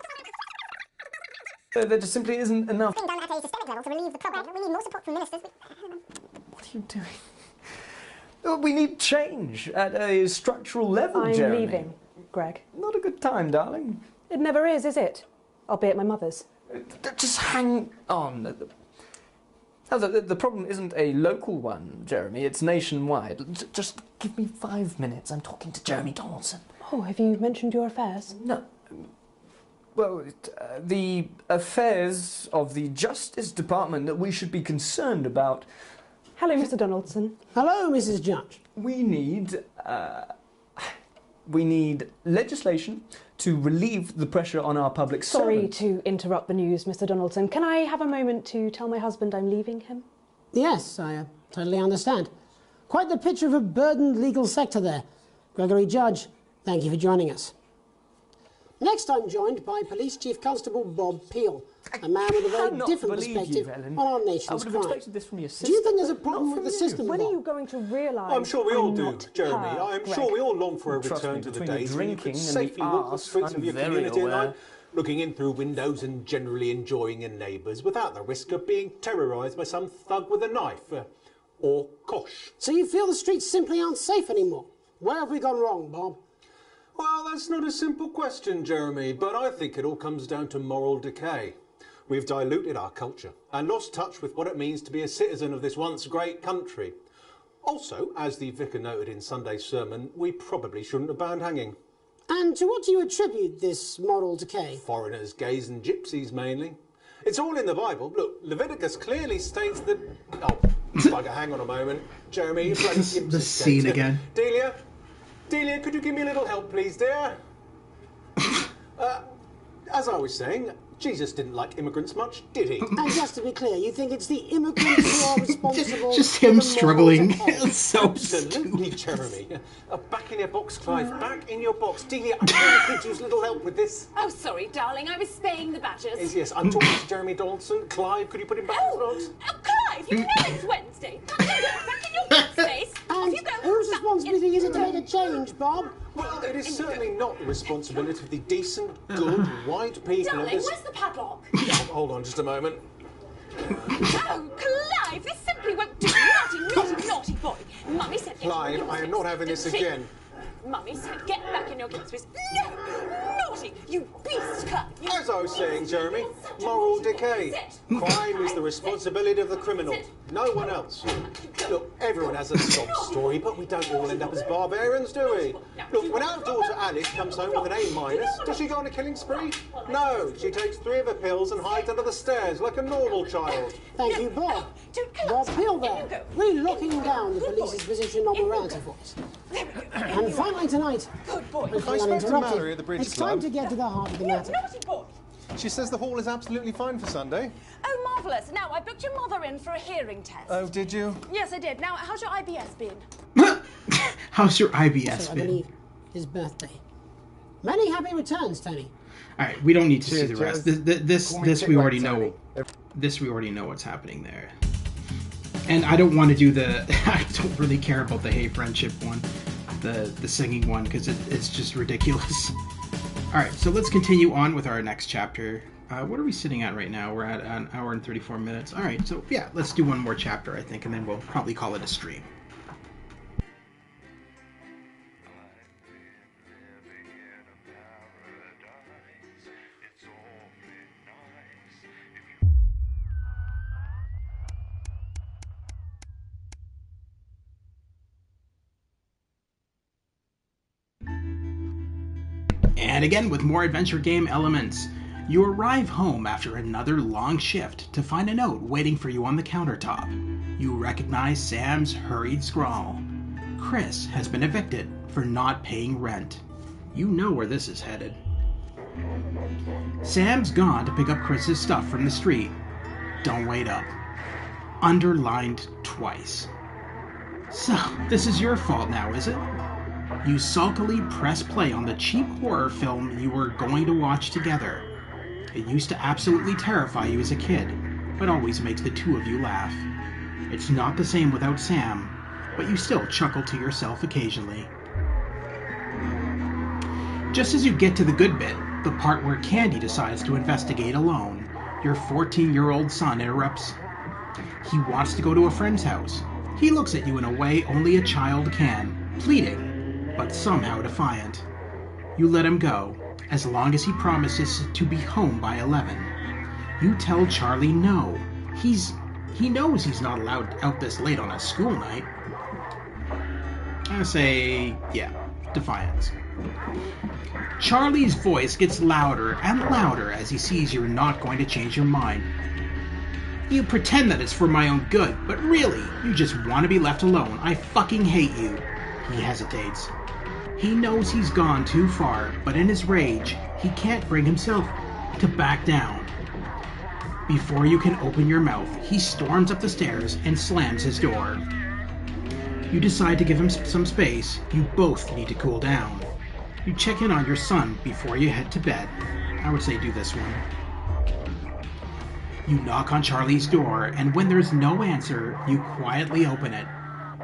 there just simply isn't enough. Bring down at a systemic level to relieve the problem. We need more support from ministers. What are you doing? We need change at a structural level, Jeremy. I'm leaving, Greg. Not a good time, darling. It never is it? I'll be at my mother's. Just hang on. The problem isn't a local one, Jeremy. It's nationwide. Just give me 5 minutes. I'm talking to Jeremy Donaldson. Oh, have you mentioned your affairs? No. Well, the affairs of the Justice Department that we should be concerned about. Hello, Mr. Donaldson. Hello, Mrs. Judge. We need legislation to relieve the pressure on our public Sorry servants. to interrupt the news, Mr. Donaldson. Can I have a moment to tell my husband I'm leaving him? Yes, I totally understand. Quite the picture of a burdened legal sector there. Gregory Judge, thank you for joining us. Next, I'm joined by Police Chief Constable Bob Peel, a man with a very different perspective on our nation's crime. Do you think there's a problem with the system, When Bob? are you going to realise I'm sure we all do, not Jeremy. her, I'm Greg? sure we all long for a Trust return me, to the between the days when you drinking could and the safely walk the arse, streets I'm of your very community at aware. night, looking in through windows and generally enjoying your neighbours without the risk of being terrorised by some thug with a knife. Or kosh. So you feel the streets simply aren't safe anymore? Where have we gone wrong, Bob? Well, that's not a simple question, Jeremy, but I think it all comes down to moral decay. We've diluted our culture and lost touch with what it means to be a citizen of this once great country. Also, as the vicar noted in Sunday's sermon, we probably shouldn't have banned hanging. And to what do you attribute this moral decay? Foreigners, gays and gypsies mainly. It's all in the Bible. Look, Leviticus clearly states that... Oh, bugger, hang on a moment. Jeremy, you bloody gypsy. The scene again. Delia, could you give me a little help, please, dear? As I was saying, Jesus didn't like immigrants much, did he? And just to be clear, you think it's the immigrants who are responsible Just for him the struggling. moral decay? It's so Absolutely, Jeremy. Back in your box, Clive. Back in your box. Delia, I really could use a little help with this. Oh, sorry, darling. I was spaying the badgers. Yes, I'm talking to Jeremy Donaldson. Clive, could you put him back in the box? Oh, Clive, you know it's Wednesday. Back in your box space. And whose responsibility is it to make a change, Bob? Well, it is certainly not the responsibility of the decent, good, white people of Darling, this... where's the padlock? Hold on just a moment. Oh, Clive, this simply won't do. Naughty boy. Mummy said... Clive, I am not having this again. Mummy said get back in your kid space. No! Naughty! You beast, Clive! As I was saying, Jeremy, moral decay. Crime is the responsibility of the criminal, no one else. Look, everyone has a sob story, but we don't all end up as barbarians, do we? Look, when our daughter Alice comes home with an A-, does she go on a killing spree? No, she takes 3 of her pills and hides under the stairs like a normal child. Thank you, Bob. Bob Peel there, really locking down the police's position on morality for us. And finally tonight, I spoke to Mallory at the Bridge it's Club. time to get to the heart of the matter. She says the hall is absolutely fine for Sunday. Oh, marvellous. Now, I booked your mother in for a hearing test. Oh, did you? Yes, I did. Now, how's your IBS been? How's your IBS So I been? believe his birthday. Many happy returns, Tony. All right, we don't need to see the Cheers, rest. This Call me we Tick already Like know. Tony. This we already know what's happening there. And I don't want to do the. I don't really care about the Hey Friendship one, the singing one, because it's just ridiculous. All right, so let's continue on with our next chapter. What are we sitting at right now? We're at an hour and 34 minutes. All right, so yeah, let's do one more chapter, I think, and then we'll probably call it a stream. And again, with more adventure game elements. You arrive home after another long shift to find a note waiting for you on the countertop. You recognize Sam's hurried scrawl. Chris has been evicted for not paying rent. You know where this is headed. Sam's gone to pick up Chris's stuff from the street. Don't wait up. Underlined twice. So, this is your fault now, is it? You sulkily press play on the cheap horror film you were going to watch together. It used to absolutely terrify you as a kid, but always makes the two of you laugh. It's not the same without Sam, but you still chuckle to yourself occasionally. Just as you get to the good bit, the part where Candy decides to investigate alone, your 14-year-old son interrupts. He wants to go to a friend's house. He looks at you in a way only a child can, pleading, but somehow defiant. You let him go, as long as he promises to be home by 11. You tell Charlie no. He knows he's not allowed out this late on a school night. I say, yeah, defiance. Charlie's voice gets louder and louder as he sees you're not going to change your mind. You pretend that it's for my own good, but really, you just want to be left alone. I fucking hate you. He hesitates. He knows he's gone too far, but in his rage, he can't bring himself to back down. Before you can open your mouth, he storms up the stairs and slams his door. You decide to give him some space. You both need to cool down. You check in on your son before you head to bed. I would say do this one. You knock on Charlie's door, and when there's no answer, you quietly open it.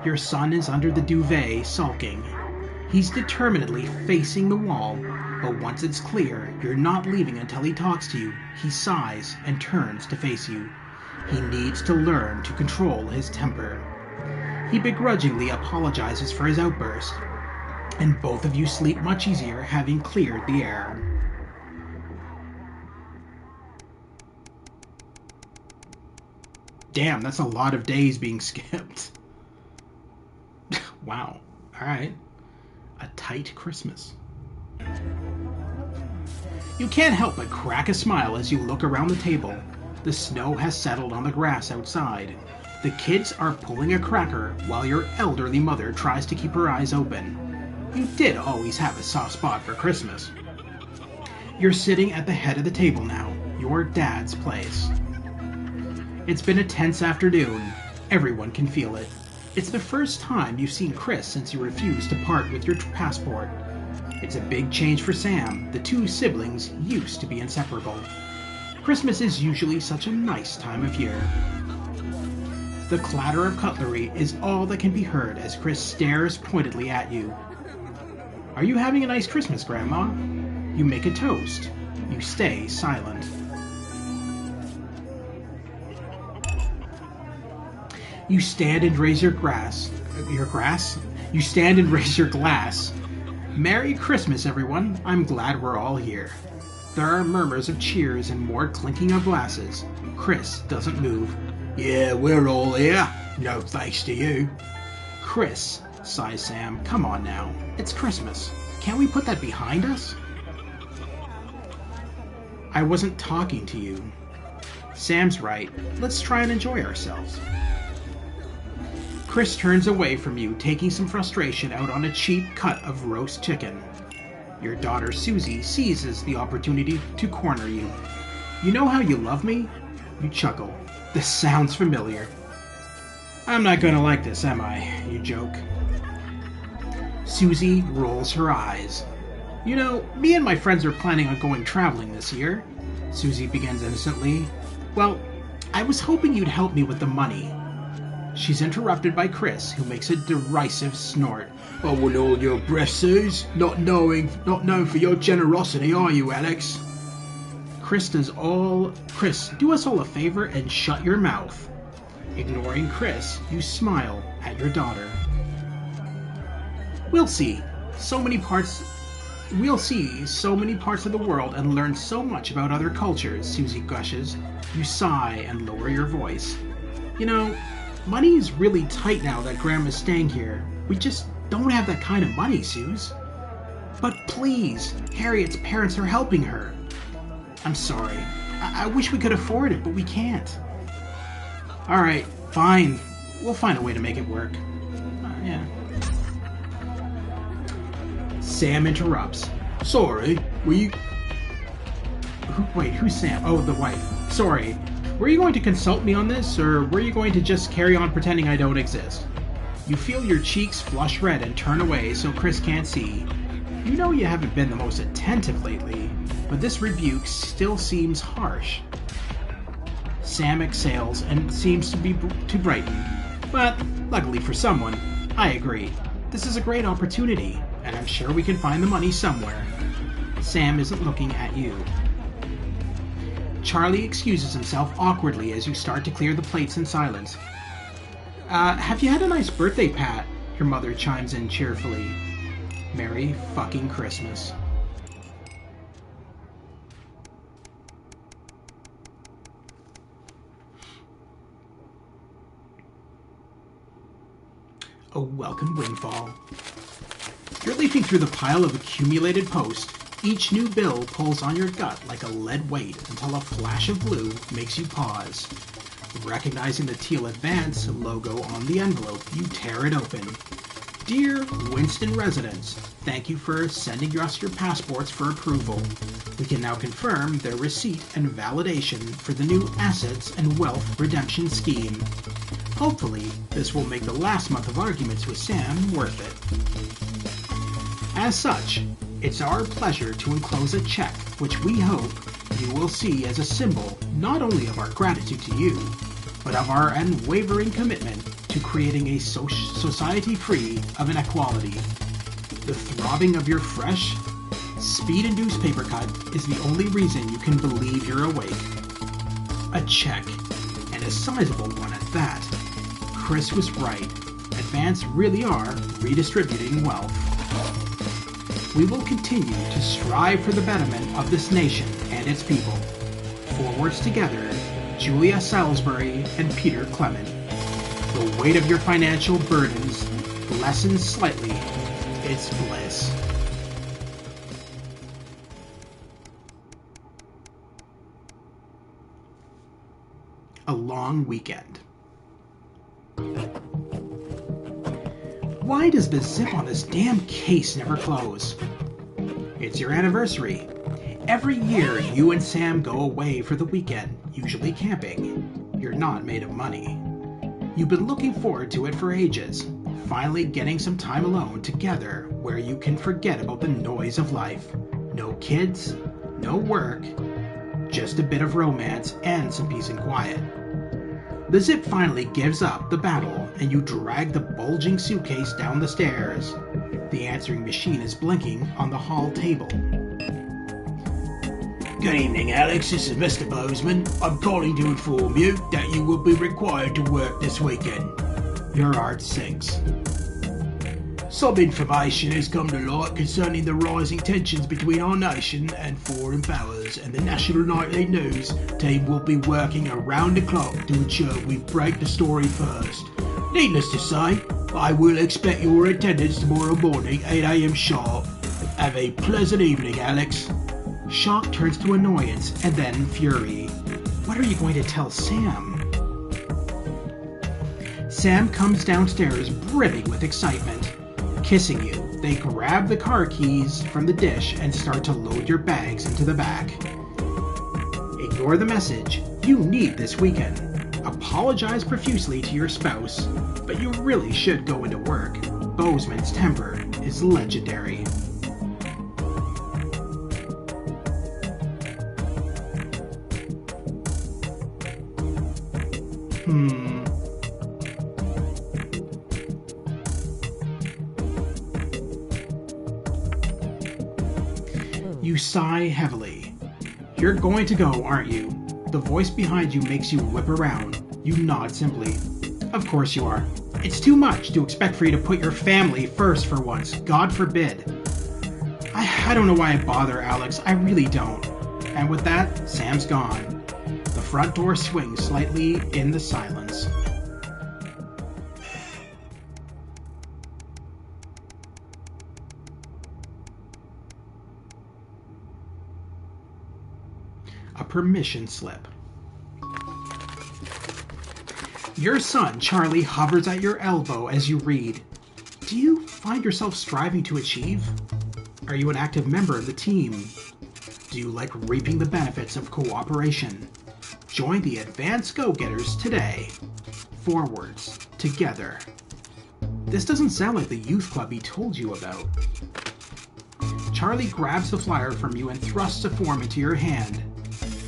Your son is under the duvet, sulking. He's determinedly facing the wall, but once it's clear you're not leaving until he talks to you, he sighs and turns to face you. He needs to learn to control his temper. He begrudgingly apologizes for his outburst, and both of you sleep much easier having cleared the air. Damn, that's a lot of days being skipped. Wow. Alright. A tight Christmas. You can't help but crack a smile as you look around the table. The snow has settled on the grass outside. The kids are pulling a cracker while your elderly mother tries to keep her eyes open. You did always have a soft spot for Christmas. You're sitting at the head of the table now, your dad's place. It's been a tense afternoon. Everyone can feel it. It's the first time you've seen Chris since you refused to part with your passport. It's a big change for Sam. The two siblings used to be inseparable. Christmas is usually such a nice time of year. The clatter of cutlery is all that can be heard as Chris stares pointedly at you. Are you having a nice Christmas, Grandma? You make a toast. You stay silent. You stand and raise your glass. You stand and raise your glass. Merry Christmas, everyone. I'm glad we're all here. There are murmurs of cheers and more clinking of glasses. Chris doesn't move. Yeah, we're all here. No thanks to you. Chris, sighs Sam. Come on now. It's Christmas. Can't we put that behind us? I wasn't talking to you. Sam's right. Let's try and enjoy ourselves. Chris turns away from you, taking some frustration out on a cheap cut of roast chicken. Your daughter Susie seizes the opportunity to corner you. You know how you love me? You chuckle. This sounds familiar. I'm not gonna like this, am I? You joke. Susie rolls her eyes. You know, me and my friends are planning on going traveling this year. Susie begins innocently. Well, I was hoping you'd help me with the money. She's interrupted by Chris, who makes a derisive snort. I want all your breath, Suze. Not known for your generosity, are you, Alex? Chris, do us all a favor and shut your mouth. Ignoring Chris, you smile at your daughter. We'll see so many parts of the world and learn so much about other cultures, Susie gushes. You sigh and lower your voice. You know, money is really tight now that Grandma's staying here. We just don't have that kind of money, Suze. But please, Harriet's parents are helping her. I'm sorry. I wish we could afford it, but we can't. Alright, fine. We'll find a way to make it work. Yeah. Sam interrupts. Sorry, were you... Wait, who's Sam? Oh, the wife. Sorry, were you going to consult me on this, or were you going to just carry on pretending I don't exist? You feel your cheeks flush red and turn away so Chris can't see. You know you haven't been the most attentive lately, but this rebuke still seems harsh. Sam exhales and seems to brighten, but luckily for someone, I agree. This is a great opportunity, and I'm sure we can find the money somewhere. Sam isn't looking at you. Charlie excuses himself awkwardly as you start to clear the plates in silence. Have you had a nice birthday, Pat? Your mother chimes in cheerfully. Merry fucking Christmas. A welcome windfall. You're leafing through the pile of accumulated posts. Each new bill pulls on your gut like a lead weight until a flash of blue makes you pause. Recognizing the teal Advance logo on the envelope, you tear it open. Dear Winston residents, thank you for sending us your passports for approval. We can now confirm their receipt and validation for the new Assets and Wealth Redemption Scheme. Hopefully, this will make the last month of arguments with Sam worth it. As such, it's our pleasure to enclose a check, which we hope you will see as a symbol not only of our gratitude to you, but of our unwavering commitment to creating a society free of inequality. The throbbing of your fresh, speed-induced paper cut is the only reason you can believe you're awake. A check, and a sizable one at that. Chris was right. Advance really are redistributing wealth. We will continue to strive for the betterment of this nation and its people. Forwards together, Julia Salisbury and Peter Clement. The weight of your financial burdens lessens slightly. It's bliss. A long weekend. Why does the zip on this damn case never close? It's your anniversary. Every year, you and Sam go away for the weekend, usually camping. You're not made of money. You've been looking forward to it for ages, finally getting some time alone together where you can forget about the noise of life. No kids, no work, just a bit of romance and some peace and quiet. The zip finally gives up the battle, and you drag the bulging suitcase down the stairs. The answering machine is blinking on the hall table. Good evening, Alex. This is Mr. Bozeman. I'm calling to inform you that you will be required to work this weekend. Your heart sinks. Some information has come to light concerning the rising tensions between our nation and foreign powers, and the National Nightly News team will be working around the clock to ensure we break the story first. Needless to say, I will expect your attendance tomorrow morning, 8 AM sharp. Have a pleasant evening, Alex. Shock turns to annoyance and then fury. What are you going to tell Sam? Sam comes downstairs brimming with excitement. Kissing you, they grab the car keys from the dish and start to load your bags into the back. Ignore the message. You need this weekend. Apologize profusely to your spouse, but you really should go into work. Bozeman's temper is legendary. You sigh heavily. You're going to go, aren't you? The voice behind you makes you whip around. You nod simply. Of course you are. It's too much to expect for you to put your family first for once. God forbid. I don't know why I bother, Alex. I really don't. And with that, Sam's gone. The front door swings slightly in the silence. A permission slip. Your son, Charlie, hovers at your elbow as you read. Do you find yourself striving to achieve? Are you an active member of the team? Do you like reaping the benefits of cooperation? Join the Advanced Go-Getters today. Forwards, together. This doesn't sound like the youth club he told you about. Charlie grabs the flyer from you and thrusts a form into your hand.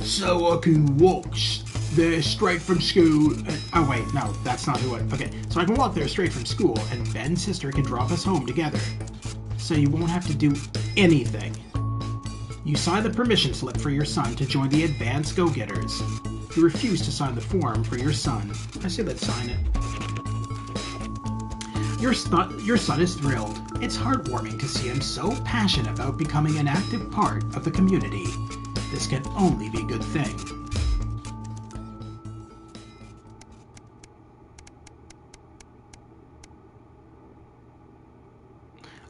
So I can walk there straight from school. Oh wait, no, that's not who it. Okay, so I can walk there straight from school, and Ben's sister can drop us home together. So you won't have to do anything. You sign the permission slip for your son to join the Advanced Go-Getters. You refuse to sign the form for your son. I say let's sign it. Your son is thrilled. It's heartwarming to see him so passionate about becoming an active part of the community. This can only be a good thing.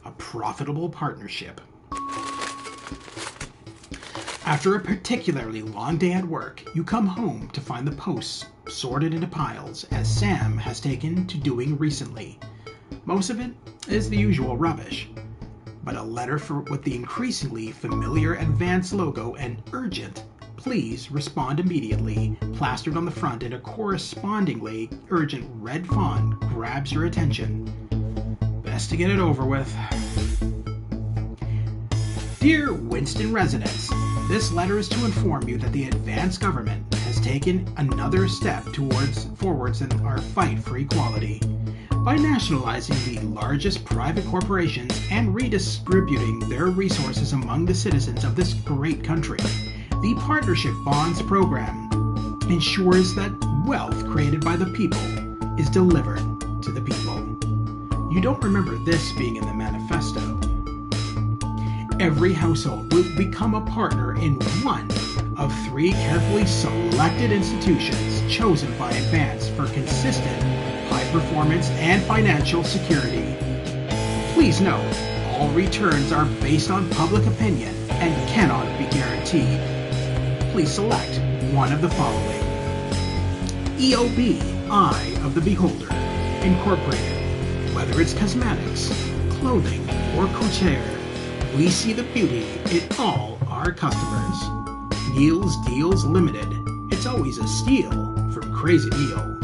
A profitable partnership. After a particularly long day at work, you come home to find the posts sorted into piles, as Sam has taken to doing recently. Most of it is the usual rubbish, but a letter with the increasingly familiar Advance logo and urgent, please respond immediately, plastered on the front in a correspondingly urgent red font grabs your attention. Best to get it over with. Dear Winston residents, this letter is to inform you that the Advance government has taken another step forwards in our fight for equality. By nationalizing the largest private corporations and redistributing their resources among the citizens of this great country, the Partnership Bonds program ensures that wealth created by the people is delivered to the people. You don't remember this being in the manifesto. Every household will become a partner in one of 3 carefully selected institutions chosen by Advance for consistent high performance and financial security. Please note, all returns are based on public opinion and cannot be guaranteed. Please select one of the following. EOB, Eye of the Beholder, Incorporated. Whether it's cosmetics, clothing, or couture, we see the beauty in all our customers. Neil's Deals Limited. It's always a steal from Crazy Neil.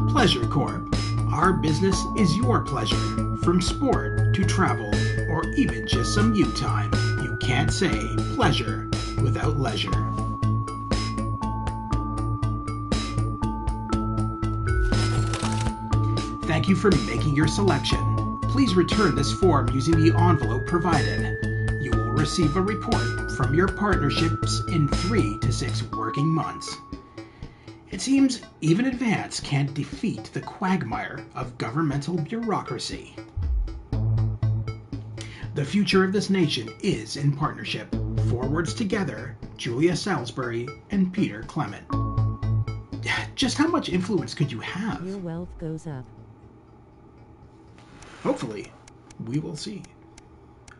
Pleasure Corp. Our business is your pleasure. From sport to travel, or even just some you time. You can't say pleasure without leisure. Thank you for making your selection. Please return this form using the envelope provided. You will receive a report from your partnerships in 3 to 6 working months. It seems even Advance can't defeat the quagmire of governmental bureaucracy. The future of this nation is in partnership. Forwards together, Julia Salisbury and Peter Clement. Just how much influence could you have? Your wealth goes up. Hopefully. We will see.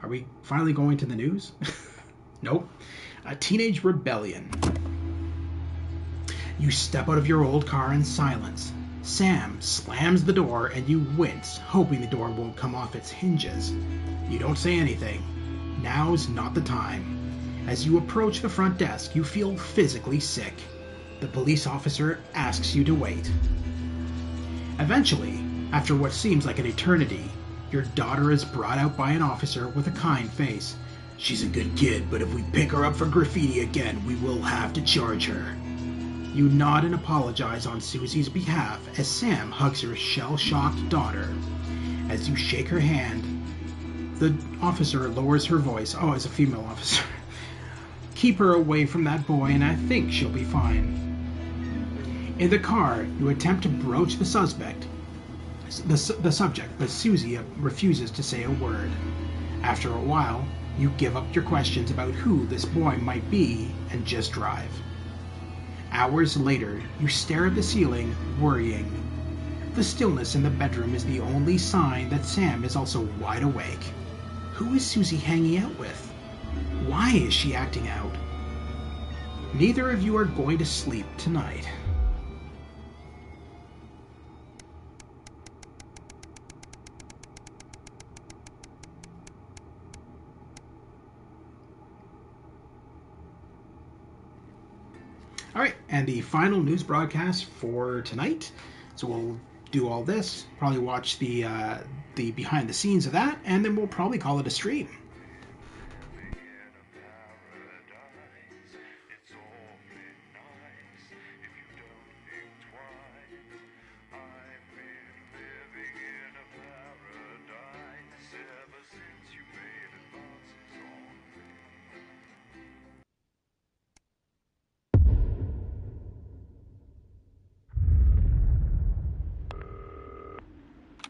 Are we finally going to the news? Nope. A teenage rebellion. You step out of your old car in silence. Sam slams the door and you wince, hoping the door won't come off its hinges. You don't say anything. Now's not the time. As you approach the front desk, you feel physically sick. The police officer asks you to wait. Eventually, after what seems like an eternity, your daughter is brought out by an officer with a kind face. She's a good kid, but if we pick her up for graffiti again, we will have to charge her. You nod and apologize on Susie's behalf as Sam hugs her shell-shocked daughter. As you shake her hand, the officer lowers her voice. Oh, it's a female officer. Keep her away from that boy and I think she'll be fine. In the car, you attempt to broach the subject, but Susie refuses to say a word. After a while, you give up your questions about who this boy might be and just drive. Hours later, you stare at the ceiling, worrying. The stillness in the bedroom is the only sign that Sam is also wide awake. Who is Susie hanging out with? Why is she acting out? Neither of you are going to sleep tonight. All right, and the final news broadcast for tonight. So we'll do all this, probably watch the behind the scenes of that, and then we'll probably call it a stream.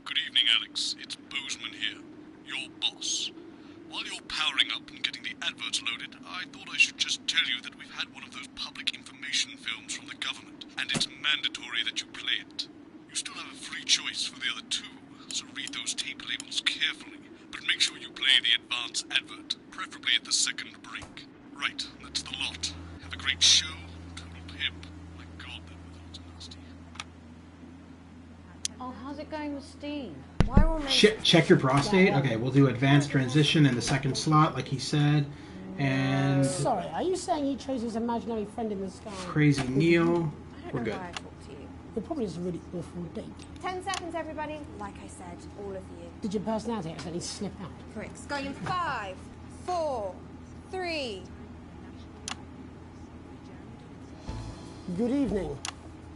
Good evening, Alex. It's Bozeman here, your boss. While you're powering up and getting the adverts loaded, I thought I should just tell you that we've had one of those public information films from the government, and it's mandatory that you play it. You still have a free choice for the other two, so read those tape labels carefully, but make sure you play the advance advert, preferably at the second break. Right, that's the lot. Have a great show, total pimp. My God, that was nasty. Oh, how's it going with Steve? Why are all men... Check your prostate. Okay, we'll do advanced transition in the second slot, like he said. And Sorry, are you saying he chose his imaginary friend in the sky? Crazy Neil. We're good. It probably is a really awful date. 10 seconds, everybody. Like I said, all of you. Did your personality accidentally slip out? Pricks. Going in 5, 4, 3. Good evening.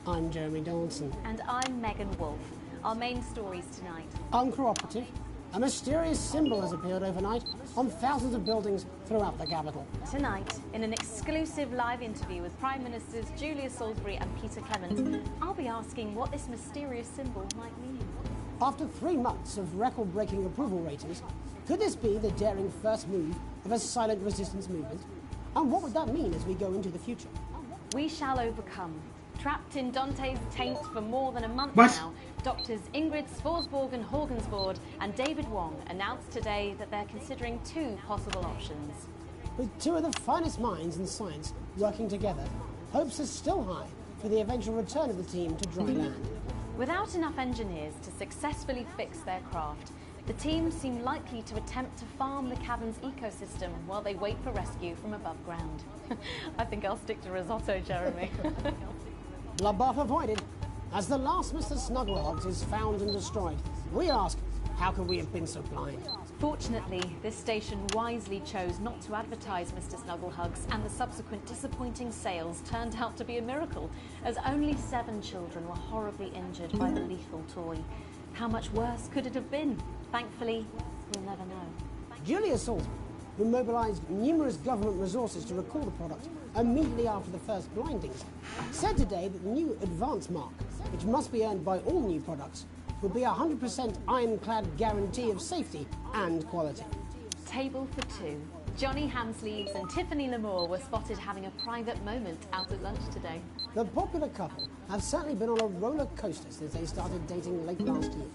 I'm Jeremy Donaldson. And I'm Megan Wolfe. Our main stories tonight. Uncooperative. A mysterious symbol has appeared overnight on thousands of buildings throughout the capital. Tonight, in an exclusive live interview with Prime Ministers Julia Salisbury and Peter Clement, I'll be asking what this mysterious symbol might mean. After 3 months of record-breaking approval ratings, could this be the daring first move of a silent resistance movement? And what would that mean as we go into the future? We shall overcome. Trapped in Dante's taint for more than a month What? now, doctors Ingrid Svorsborg and Horgensvoord and David Wong announced today that they're considering 2 possible options. With 2 of the finest minds in science working together, hopes are still high for the eventual return of the team to dry land. Without enough engineers to successfully fix their craft, the team seem likely to attempt to farm the cavern's ecosystem while they wait for rescue from above ground. I think I'll stick to risotto, Jeremy. Bloodbath avoided. As the last Mr. Snugglehogs is found and destroyed, we ask, how could we have been so blind? Fortunately, this station wisely chose not to advertise Mr. Snugglehugs, and the subsequent disappointing sales turned out to be a miracle, as only 7 children were horribly injured by the lethal toy. How much worse could it have been? Thankfully, we'll never know. Julia Salisbury, who mobilised numerous government resources to recall the product immediately after the first blindings, said today that the new advance mark, which must be earned by all new products, would be a 100% ironclad guarantee of safety and quality. Table for 2. Johnny Hamsleeves and Tiffany Lamour were spotted having a private moment out at lunch today. The popular couple have certainly been on a roller coaster since they started dating late last year,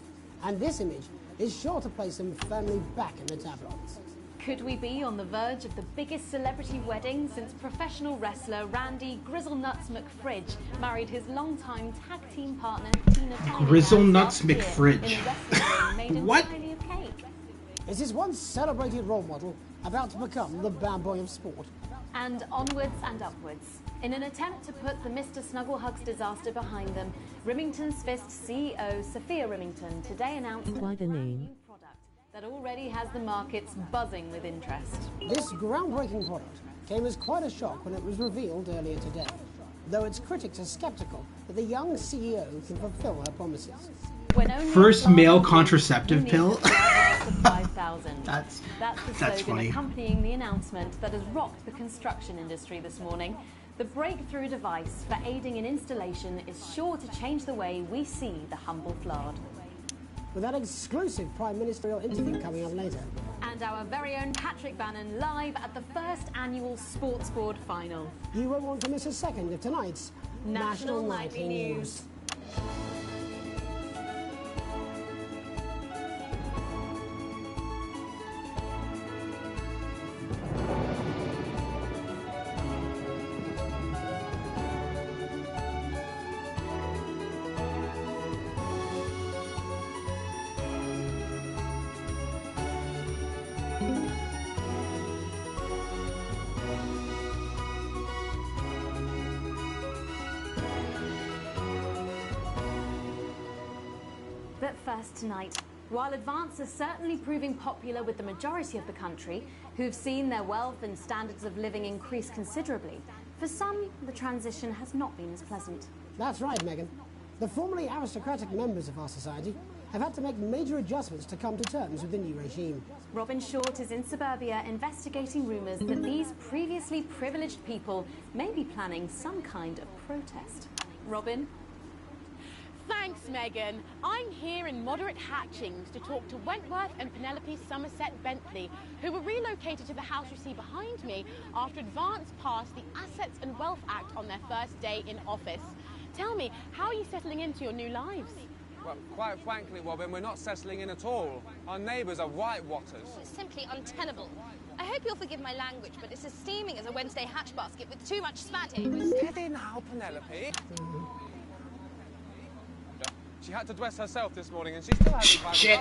and this image is sure to place them firmly back in the tabloids. Could we be on the verge of the biggest celebrity wedding since professional wrestler Randy Grizzlenuts McFridge married his longtime tag team partner Tina Turner? Grizzlenuts McFridge. What? Of cake. Is his once celebrated role model about to become the bad boy of sport? And onwards and upwards. In an attempt to put the Mr. Snugglehugs disaster behind them, Remington's Fist CEO Sophia Remington today announced Quite a name. that already has the markets buzzing with interest. This groundbreaking product came as quite a shock when it was revealed earlier today, though its critics are sceptical that the young CEO can fulfill her promises. First male contraceptive pill? 5,000. That's the slogan funny. accompanying the announcement that has rocked the construction industry this morning. The breakthrough device for aiding in installation is sure to change the way we see the humble flard. With that exclusive Prime Ministerial interview coming up later. And our very own Patrick Bannon live at the first annual Sports Board final. You won't want to miss a second of tonight's National Nightly News. first tonight. While Advance is certainly proving popular with the majority of the country, who've seen their wealth and standards of living increase considerably, for some, the transition has not been as pleasant. That's right, Megan. The formerly aristocratic members of our society have had to make major adjustments to come to terms with the new regime. Robin Short is in suburbia investigating rumours that these previously privileged people may be planning some kind of protest. Robin? Thanks, Megan. I'm here in Moderate Hatchings to talk to Wentworth and Penelope Somerset Bentley, who were relocated to the house you see behind me after Advance passed the Assets and Wealth Act on their first day in office. Tell me, how are you settling into your new lives? Well, quite frankly, Robin, we're not settling in at all. Our neighbours are whitewatters. It's simply untenable. I hope you'll forgive my language, but it's as steaming as a Wednesday hatch basket with too much spatty. Steady now, Penelope. She had to dress herself this morning and she still hasn't found Shit.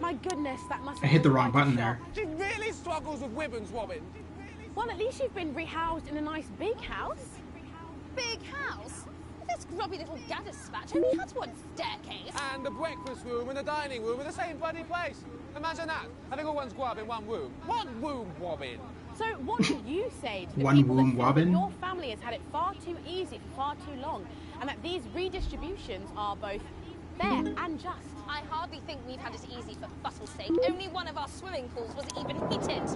My goodness, that must I hit the wrong button there. She really struggles with women's, Robin. Well, at least you've been rehoused in a nice big house. Big house? This grubby little gaddis spatch only has one staircase. And the breakfast room and the dining room in the same bloody place. Imagine that, having all one's grub in one room. One room, Robin. So what do you say to the One people room, that feel Robin? that your family has had it far too easy for far too long, and that these redistributions are both fair and just? I hardly think we've had it easy for fuss's sake. Only one of our swimming pools was even heated.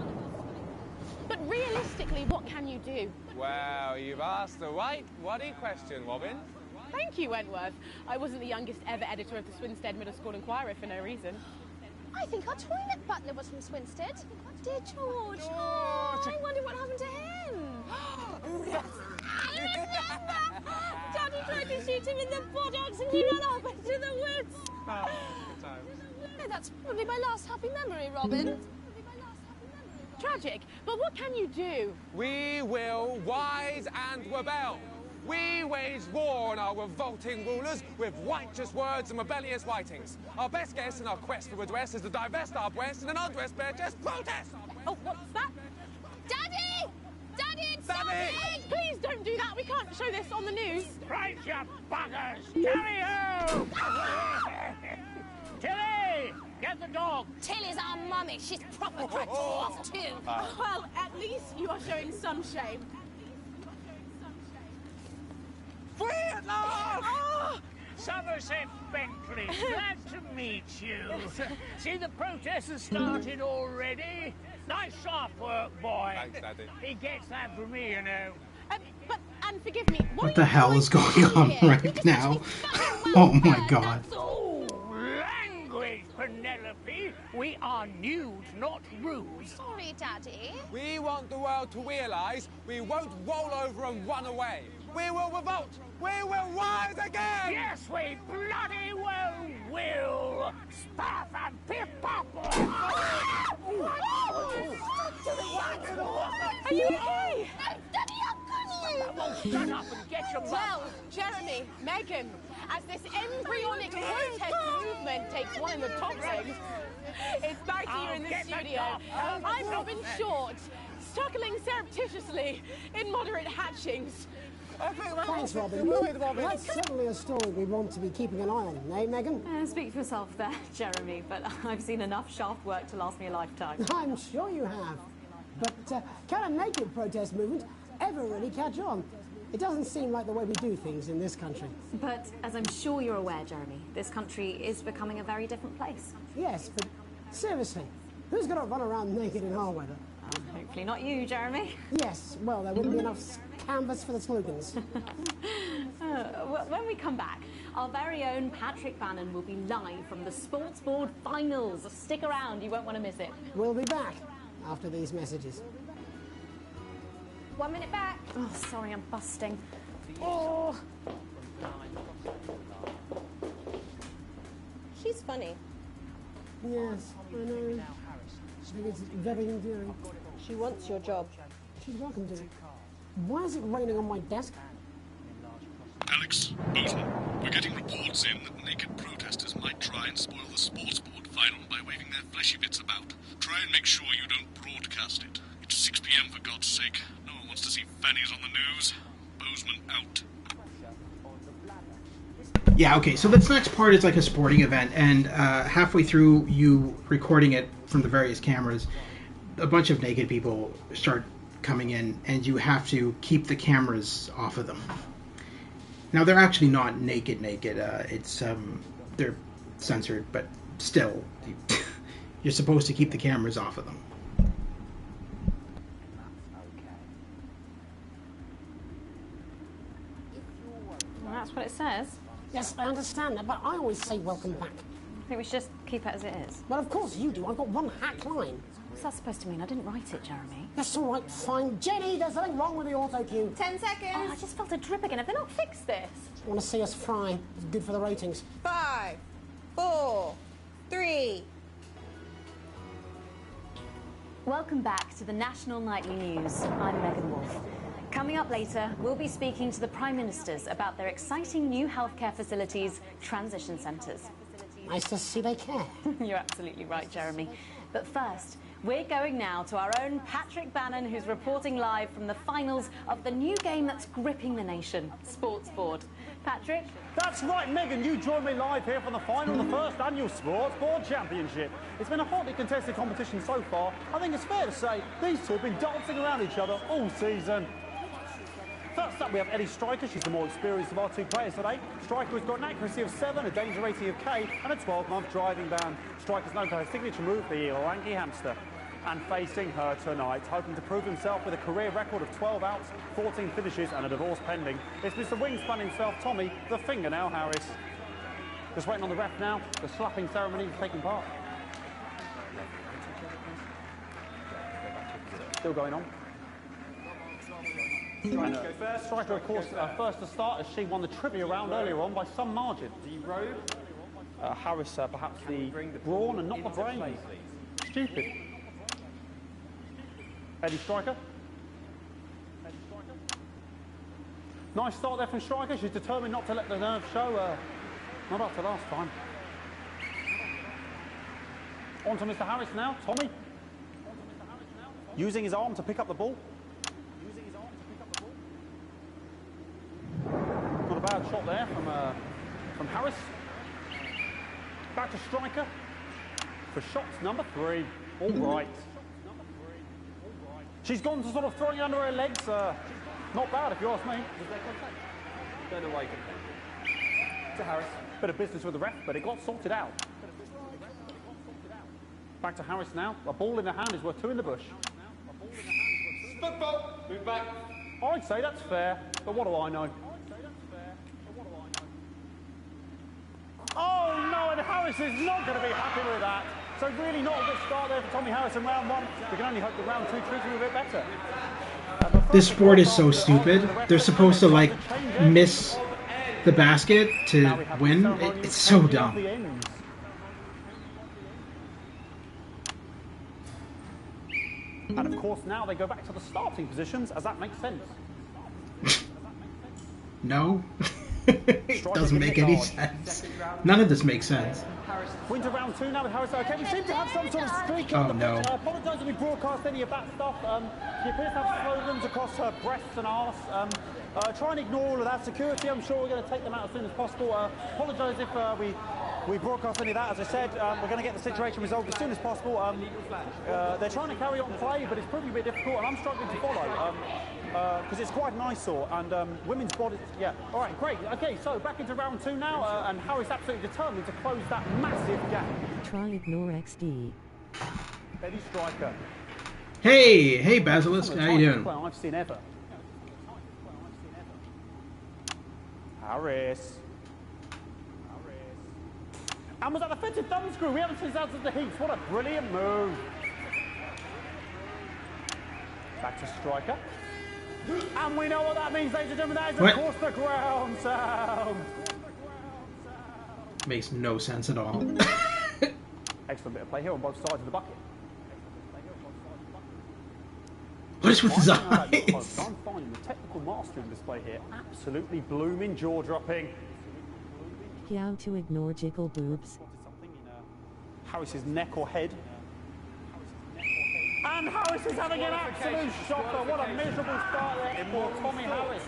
But realistically, what can you do? Well, you've asked the right bloody question, Robin. Thank you, Wentworth. I wasn't the youngest ever editor of the Swinstead Middle School Inquirer for no reason. I think our toilet butler was from Swinstead. Dear George. Oh, I wonder what happened to him. Daddy tried to shoot him in the buttocks and he ran off into the woods. Oh, good times. No, that's probably my last happy memory, Robin. Tragic, but what can you do? We will rise and rebel. We wage war on our revolting rulers with righteous words and rebellious writings. Our best guess in our quest for redress is to divest our breasts in an undressed bare chest protest. Oh, what's that? Daddy! Daddy, it's Daddy! Please don't do that. We can't show this on the news. Right, you buggers! Carry ho! Tilly! Get the dog! Tilly's our mummy. She's proper cracked off too. Well, at least you are showing some shame. Free at last! Oh! Somerset Bentley, glad to meet you. See, the protest has started already. Nice sharp work, boy. Thanks, Daddy. He gets that from me, you know. And forgive me, What the hell is going on right now? Oh my god. Oh, language, Penelope. We are nude, not rude. Sorry, Daddy. We want the world to realise we won't roll over and run away. We will revolt. We will rise again. Yes, we bloody well will. Stuff and pip-pop. Are you okay? Daddy, how can you? Shut up and get your Well, Jeremy, Megan, as this embryonic protest movement takes one in the toxins, it's nice to you in the studio. I'm Robin Short, struggling surreptitiously in Moderate Hatchings. Thanks, Robin. That's certainly a story we want to be keeping an eye on, eh, Megan? Speak for yourself there, Jeremy, but I've seen enough shaft work to last me a lifetime. I'm sure you have. But can a naked protest movement ever really catch on? It doesn't seem like the way we do things in this country. But as I'm sure you're aware, Jeremy, this country is becoming a very different place. Yes, but seriously, who's going to run around naked in our weather? Hopefully not you, Jeremy. Yes, well, there wouldn't be enough canvas for the slogans. When we come back, our very own Patrick Bannon will be live from the Sports Board Finals. Stick around, you won't want to miss it. We'll be back after these messages. 1 minute back. Oh, sorry, I'm busting. Oh. She's funny. Yes, I know. It's very endearing. She wants your job. She's welcome to it. Why is it raining on my desk? Alex, Bozeman, we're getting reports in that naked protesters might try and spoil the sports board final by waving their fleshy bits about. Try and make sure you don't broadcast it. It's 6 p.m. for God's sake. No one wants to see fannies on the news. Bozeman out. Yeah, okay, so this next part is like a sporting event, and halfway through you recording it from the various cameras, a bunch of naked people start coming in, and you have to keep the cameras off of them. Now, they're actually not naked, it's, they're censored, but still, you're supposed to keep the cameras off of them. Well, that's what it says. Yes, I understand that, but I always say welcome back. I think we should just keep it as it is. Well, of course you do. I've got one hack line. What's that supposed to mean? I didn't write it, Jeremy. That's all right, fine. Jenny, there's something wrong with the auto cue. 10 seconds. Oh, I just felt a drip again. Have they not fixed this? I want to see us fry. It's good for the ratings. 5, 4, 3. Welcome back to the National Nightly News. I'm Megan Wolf. Coming up later, we'll be speaking to the Prime Ministers about their exciting new healthcare facilities, transition centres. Nice to see they care. You're absolutely right, Jeremy. But first, we're going now to our own Patrick Bannon, who's reporting live from the finals of the new game that's gripping the nation, Sports Board. Patrick? That's right, Megan. You join me live here for the final of the first annual Sports Board Championship. It's been a hotly contested competition so far. I think it's fair to say these two have been dancing around each other all season. First up, we have Eddie Striker. She's the more experienced of our two players today. Striker has got an accuracy of 7, a danger rating of K, and a 12-month driving ban. Striker's known for her signature move, the lanky hamster. And facing her tonight, hoping to prove himself with a career record of 12 outs, 14 finishes, and a divorce pending, it's Mr. Wingspan himself, Tommy, the Fingernail Harris. Just waiting on the ref now. The slapping ceremony is taking part. Still going on. Striker, of course, first to start as she won the trivia round earlier on by some margin. Harris, perhaps the brawn and not the brain. Stupid. Eddie Striker. Nice start there from Striker. She's determined not to let the nerves show. Not after last time. On to Mr. Harris now. Tommy. Using his arm to pick up the ball. Not a bad shot there from Harris. Back to Striker for shots number 3. All right. She's gone to sort of throwing it under her legs. Not bad if you ask me. Was there contact? Don't know why you can. To Harris. Bit of business with the ref, but it got sorted out. Back to Harris now. A ball in the hand is worth 2 in the bush. Football. Move back. I'd say that's fair, but what do I know? Oh no, and Harris is not going to be happy with that. So really not a good start there for Tommy Harris in round 1. We can only hope that round 2 treats him a bit better. This sport is so stupid. They're supposed to, like, miss the basket to win. It's so dumb. And of course now they go back to the starting positions, as that makes sense. No. It doesn't make any sense. None of this makes sense. Winter round 2 now with Harris. Okay, we seem to have some sort of streak on the pitch. I apologise if we broadcast any of that stuff. She appears to have slogans across her breasts and arse. Try and ignore all of that. Security, I'm sure we're going to take them out as soon as possible. Apologise if we broadcast any of that. As I said, we're going to get the situation resolved as soon as possible. They're trying to carry on play, but it's proving a bit difficult, and I'm struggling to follow. Because it's quite an eyesore, and women's bodies, yeah. All right, great. Okay, so back into round 2 now, and Harris absolutely determined to close that massive gap. Try ignore XD. Eddie Striker. Hey, Basilisk, how you doing? I've seen ever. Harris. And was that the fitted thumb screw? We haven't seen that since the heats. What a brilliant move. Back to Striker. And we know what that means, ladies and gentlemen. That is, of course, the ground sound. Makes no sense at all. Excellent bit of play here on both sides of the bucket. What is with his eyes? I'm finding the technical mastering display here absolutely blooming, jaw-dropping. How to ignore jiggle boobs. Harris's neck or head. And And Harris is having an absolute shocker. What a miserable start there for Tommy Harris.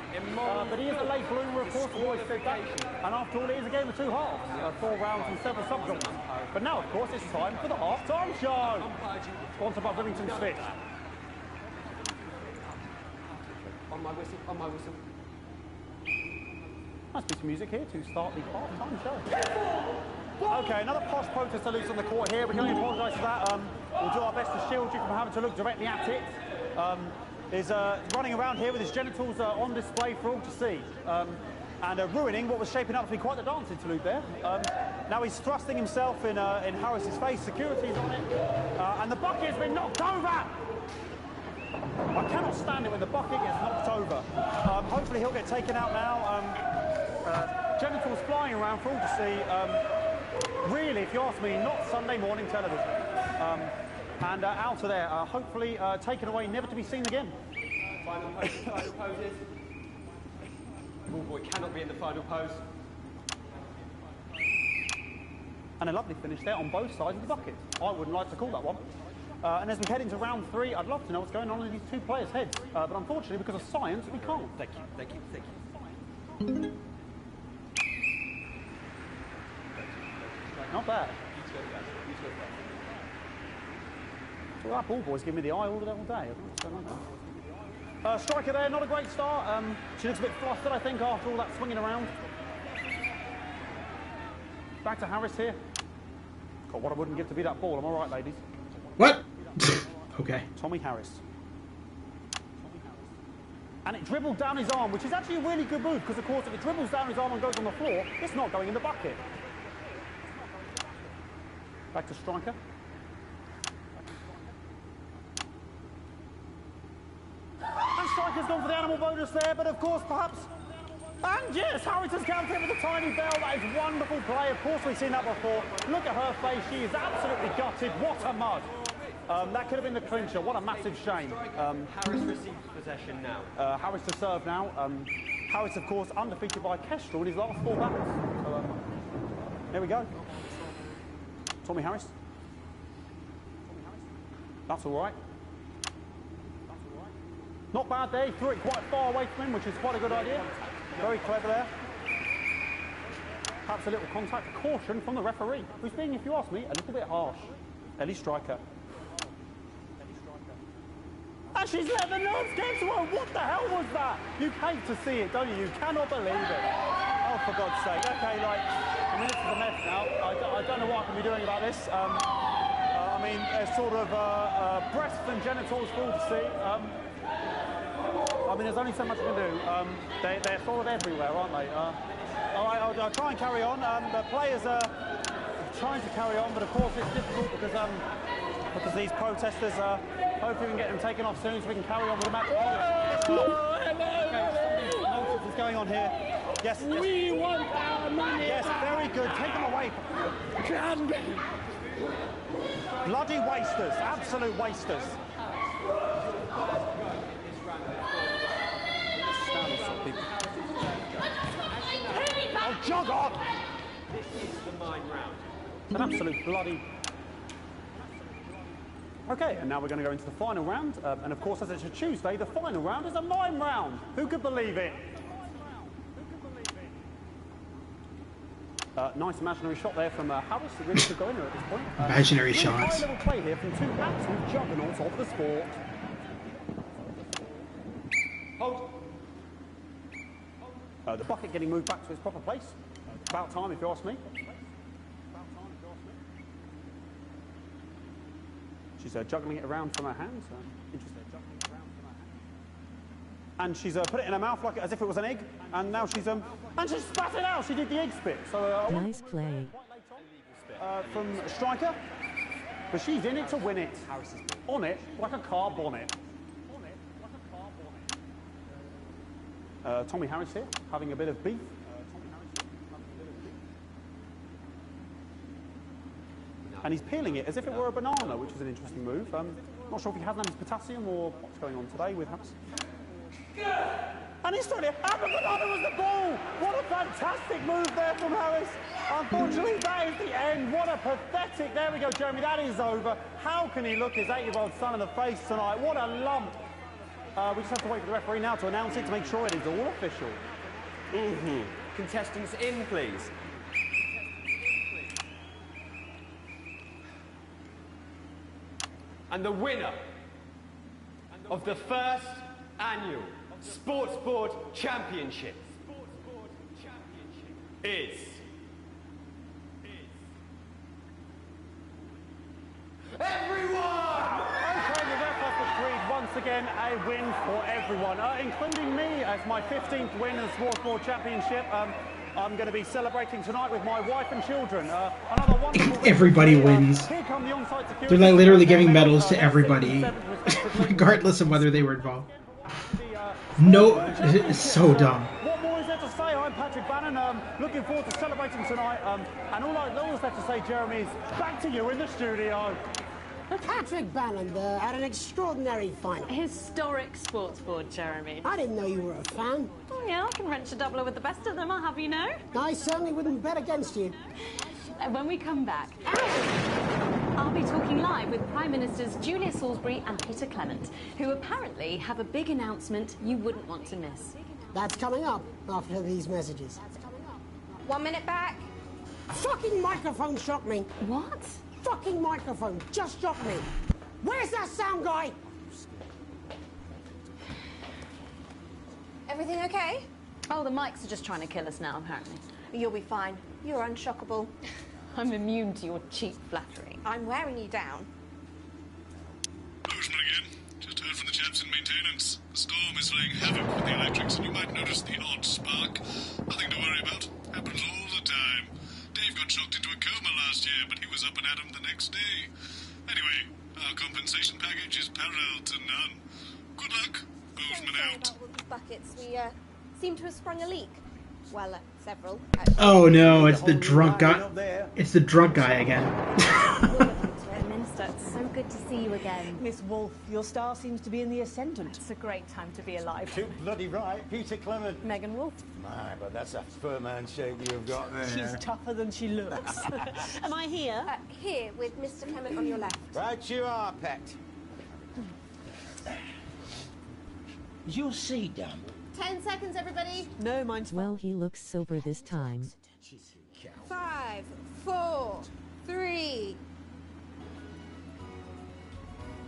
But he is a late bloomer, of course, I've always said that. And after all, it is a game of two halves. 4 rounds and 7 subgenres. But now, of course, it's time for the half-time show. Sponsored by Bloomington Switch. On my whistle, on my whistle. Nice piece of music here to start the half-time show. Okay, another posh protester loose on the court here. We can only apologise for that. We'll do our best to shield you from having to look directly at it. Is running around here with his genitals on display for all to see. And ruining what was shaping up to be quite the dance interlude there. Now he's thrusting himself in Harris's face. Security's on it. And the bucket has been knocked over. I cannot stand it when the bucket gets knocked over. Hopefully he'll get taken out now. Genitals flying around for all to see. Really, if you ask me, not Sunday morning television. And out of there, hopefully taken away, never to be seen again. Final poses. Oh boy, cannot be in the final pose. And a lovely finish there on both sides of the bucket. I wouldn't like to call that one. And as we head into round 3, I'd love to know what's going on in these two players' heads. But unfortunately, because of science, we can't. Thank you, thank you, thank you. Not bad. Well, that ball boy's giving me the eye all day. Striker there, not a great start. She looks a bit flustered, I think, after all that swinging around. Back to Harris here. God, what I wouldn't give to be that ball. I'm all right, ladies. What? Okay. Tommy Harris. And it dribbled down his arm, which is actually a really good move, because, of course, if it dribbles down his arm and goes on the floor, it's not going in the bucket. Back to Striker. And Striker's gone for the animal bonus there, but of course, perhaps... And yes, Harris has countered with a tiny bell. That is wonderful play. Of course, we've seen that before. Look at her face. She is absolutely gutted. What a mud. That could have been the clincher. What a massive shame. Harris receives possession now. Harris to serve now. Harris, of course, undefeated by Kestrel in his last 4 battles. So, there we go. Tommy Harris. That's all right. Not bad there. He threw it quite far away from him, which is quite a good idea. Very clever there. Perhaps a little contact. Caution from the referee, who's being, if you ask me, a little bit harsh. Ellie Striker. And she's let the nerves get to her. What the hell was that? You hate to see it, don't you? You cannot believe it. Oh, for God's sake. Okay, like, I mean, this is a mess now. I don't know what I can be doing about this. I mean, there's sort of breasts and genitals for all to see. I mean, there's only so much I can do. They're sort of everywhere, aren't they? All right, I'll try and carry on. The players are trying to carry on, but of course it's difficult because these protesters hopefully we can get them taken off soon so we can carry on with the match. Nonsense is going on here. Yes. We want our money. Yes, very good. Take them away. Bloody wasters. Absolute wasters. Oh, jog on! This is the mine round. An absolute bloody... Okay, and now we're going to go into the final round. And of course, as it's a Tuesday, the final round is a mime round. Who could believe it? Nice imaginary shot there from Harris. It really could go in there at this point. Imaginary really shots. High-level play here from 2 absolute juggernauts of the sport. Hold. The bucket getting moved back to its proper place. About time, if you ask me. She's juggling it around from her hands. Interesting. And she's put it in her mouth like as if it was an egg. And now she's and she spat it out. She did the egg spit. So nice play. From Striker, but she's in it to win it. On it like a car bonnet. Tommy Harris here, having a bit of beef. And he's peeling it as if it were a banana, which is an interesting move. Not sure if he has any potassium or what's going on today with Harris. And he's trying to... Abracadabra was the ball! What a fantastic move there from Harris. Unfortunately, that is the end. What a pathetic... There we go, Jeremy, that is over. How can he look his 8-year-old son in the face tonight? What a lump. We just have to wait for the referee now to announce it to make sure it is all official. Contestants in, please. And the winner of the first annual Sports Board Championship is... everyone! Okay, the ref has agreed once again a win for everyone, including me as my 15th win in the Sports Board Championship. I'm going to be celebrating tonight with my wife and children. Another wonderful Everybody wins. Here come the on-site security. They're like literally giving medals to everybody, regardless of whether they were involved. No, it's so dumb. What more is there to say? I'm Patrick Bannon. Looking forward to celebrating tonight. And all that's left to say, Jeremy, is back to you in the studio. Patrick Bannon there had an extraordinary final. Historic sports board, Jeremy. I didn't know you were a fan. Oh, yeah, I can wrench a doubler with the best of them, I'll have you know. I certainly wouldn't bet against you. When we come back, I'll be talking live with Prime Ministers Julia Salisbury and Peter Clement, who apparently have a big announcement you wouldn't want to miss. That's coming up after these messages. 1 minute back. Fucking microphone shocked me. What? Fucking microphone just shocked me. Where's that sound guy? Everything okay? Oh, the mics are just trying to kill us now, apparently. You'll be fine. You're unshockable. I'm immune to your cheap flattery. I'm wearing you down. Bozeman again. Just heard from the chaps in maintenance. The storm is laying havoc with the electrics, and you might notice the odd spark. Nothing to worry about. Happens all the time. Dave got shocked into a coma last year, but he was up and at 'em the next day. Anyway, our compensation package is parallel to none. Good luck. Bozeman out. Buckets. We seem to have sprung a leak. Well, several. Oh no, it's the drunk guy. It's the drunk guy again. Minister, it's so good to see you again. Miss Wolfe, your star seems to be in the ascendant. It's a great time to be alive. Too bloody right, Peter Clement. Megan Wolfe. My, but that's a firm handshake you've got there. She's tougher than she looks. Am I here? Here, with Mr. Clement on your left. Right you are, pet. Is your seat down? 10 seconds, everybody. No, mine's... Well, he looks sober this time. 5, 4, 3...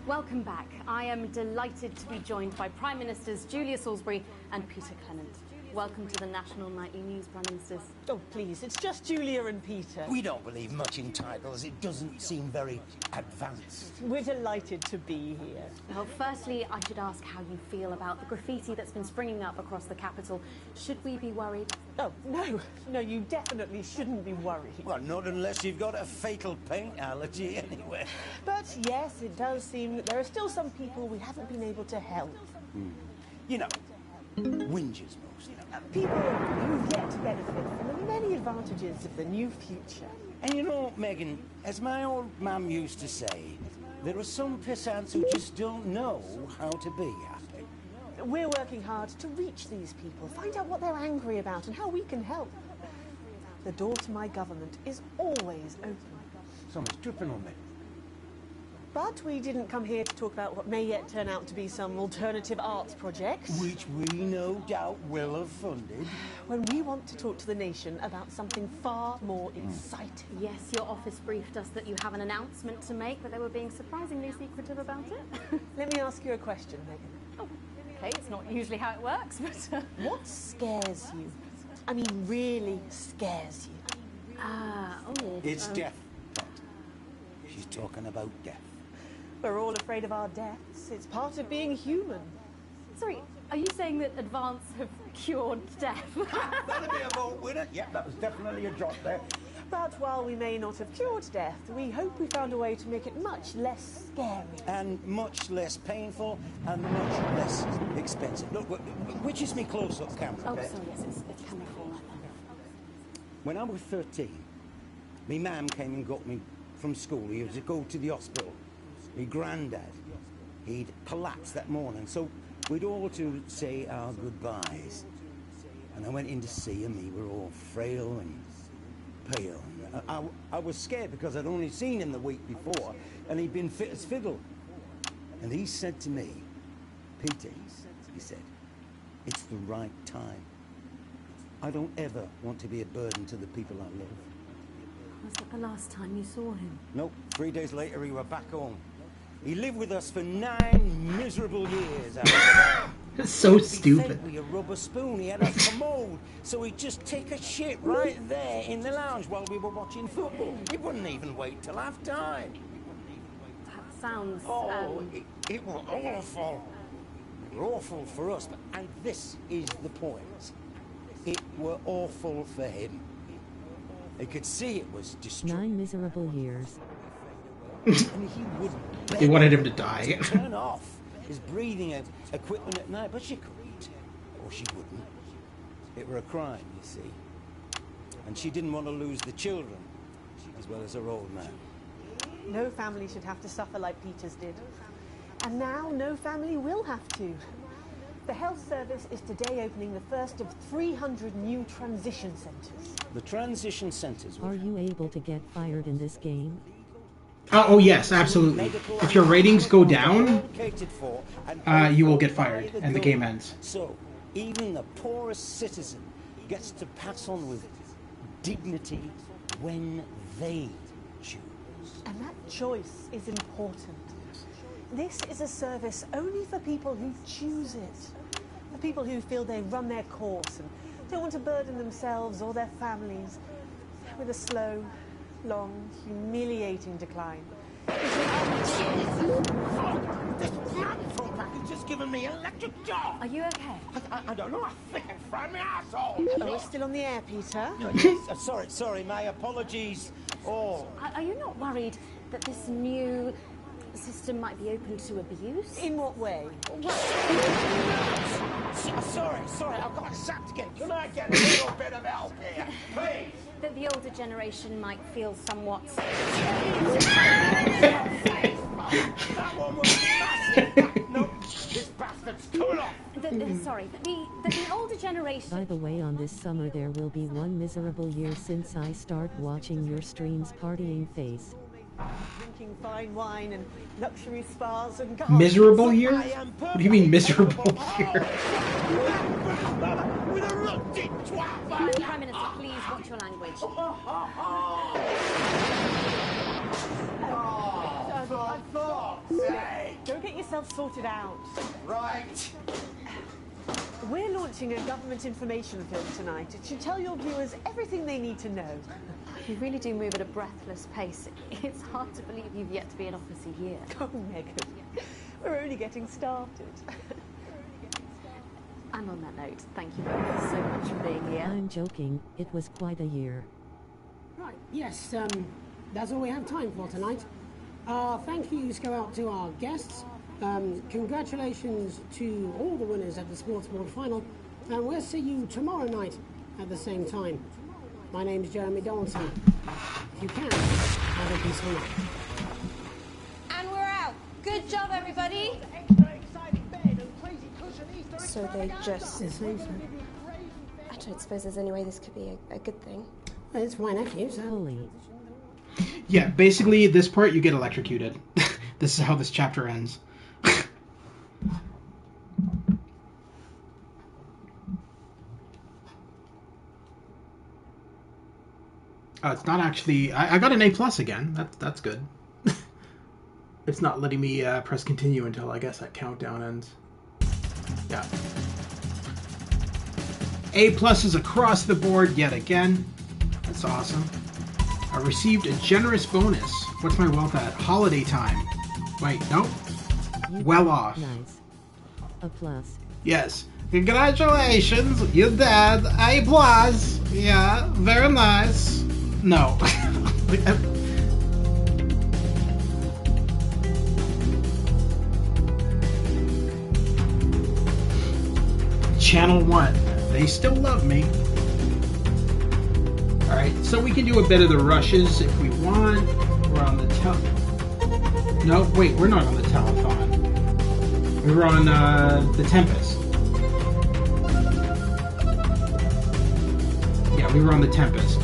Welcome back. I am delighted to be joined by Prime Ministers Julia Salisbury and Peter Clement. Welcome to the National Nightly News, Prime Ministers. Oh, please, it's just Julia and Peter. We don't believe much in titles. It doesn't seem very advanced. We're delighted to be here. Well, firstly, I should ask how you feel about the graffiti that's been springing up across the capital. Should we be worried? Oh, no. No, you definitely shouldn't be worried. Well, not unless you've got a fatal paint allergy anyway. But, yes, it does seem that there are still some people we haven't been able to help. You know, whingers mostly. People who've yet to benefit from the many advantages of the new future. And you know, Megan, as my old mum used to say, there are some pissants who just don't know how to be happy. We're working hard to reach these people, find out what they're angry about and how we can help. The door to my government is always open. Someone's dripping on me. But we didn't come here to talk about what may yet turn out to be some alternative arts project. Which we no doubt will have funded. When we want to talk to the nation about something far more exciting. Yes, your office briefed us that you have an announcement to make, but they were being surprisingly secretive about it. Let me ask you a question, Megan. Oh, okay, it's not usually how it works, but... What scares you? I mean, really scares you? It's death, Pat. She's talking about death. We're all afraid of our deaths. It's part of being human. Sorry, are you saying that Advance have cured death? That'll be a vote winner. Yeah, that was definitely a drop there. But while we may not have cured death, we hope we found a way to make it much less scary. And much less painful and much less expensive. Look, which is me close-up camera? Oh, okay? sorry, yes, it's camera 4. When I was 13, my mum came and got me from school. He was to go to the hospital. My granddad, he'd collapsed that morning, so we'd all to say our goodbyes. And I went in to see him. He were all frail and pale. I was scared because I'd only seen him the week before, and he'd been fit as fiddle. And he said to me, Peter, he said, it's the right time. I don't ever want to be a burden to the people I love. Was that the last time you saw him? Nope. 3 days later, he were back home. He lived with us for 9 miserable years after that. That's so stupid. With a rubber spoon, he had a commode, so he'd just take a shit right there in the lounge while we were watching football. He wouldn't even wait till half time. That sounds. It was awful. It were awful for us, and this is the point. It were awful for him. He could see it was destroyed. 9 miserable years. And he would They wanted him to die. turn off his breathing equipment at night, but she couldn't, or she wouldn't. It were a crime, you see. And she didn't want to lose the children, as well as her old man. No family should have to suffer like Peter's did. And now no family will have to. The health service is today opening the first of 300 new transition centres. The transition centres. Are you able to get fired in this game? Oh yes, absolutely. If your ratings go down, you will get fired, and the game ends. So, even the poorest citizen gets to pass on with dignity when they choose. And that choice is important. This is a service only for people who choose it. The people who feel they run their course and don't want to burden themselves or their families with a slow, long, humiliating decline. This man from back has just given me an electric shock. Are you okay? I don't know. I think I fried my asshole. Oh, we're still on the air, Peter. No, yes, sorry. My apologies. Oh. Are you not worried that this new system might be open to abuse? In what way? Sorry, I've got sacked again. Can I get a little bit of help here, please? That the older generation might feel somewhat. That one was massive. No, this bastard's cool off. The older generation. By the way, on this summer there will be 1 miserable year since I start watching your streams partying face. Drinking fine wine and luxury spas and gardens. Miserable year? What do you mean miserable year? With a rutted twat. Prime Minister, please watch your language. Go get yourself sorted out. Right. We're launching a government information film tonight. It should tell your viewers everything they need to know. You really do move at a breathless pace. It's hard to believe you've yet to be in office a year. Oh, Megan, we're only getting started. And on that note, thank you both so much for being here. I'm joking. It was quite a year. Right, yes, that's all we have time for tonight. Thank yous go out to our guests. Congratulations to all the winners at the Sports Board Final. And we'll see you tomorrow night at the same time. My name's Jeremy Donaldson. If you can, have a peaceful night. And we're out. Good job, everybody. So they just... It seems so. I don't suppose there's any way this could be a good thing. It's my nephew, so... Holy. Yeah, basically, this part you get electrocuted. This is how this chapter ends. It's not actually... I got an A+ again. That's good. It's not letting me press continue until, I guess, that countdown ends. Yeah. A+ across the board yet again. That's awesome. I received a generous bonus. What's my wealth at? Holiday time. Wait, nope. Well off. Nice. A plus. Yes. Congratulations, you did. A+. Yeah, very nice. No. Channel 1. They still love me. Alright, so we can do a bit of the rushes if we want. We're on the No, wait, we're not on the telethon. We were on the Tempest. Yeah, we were on the Tempest.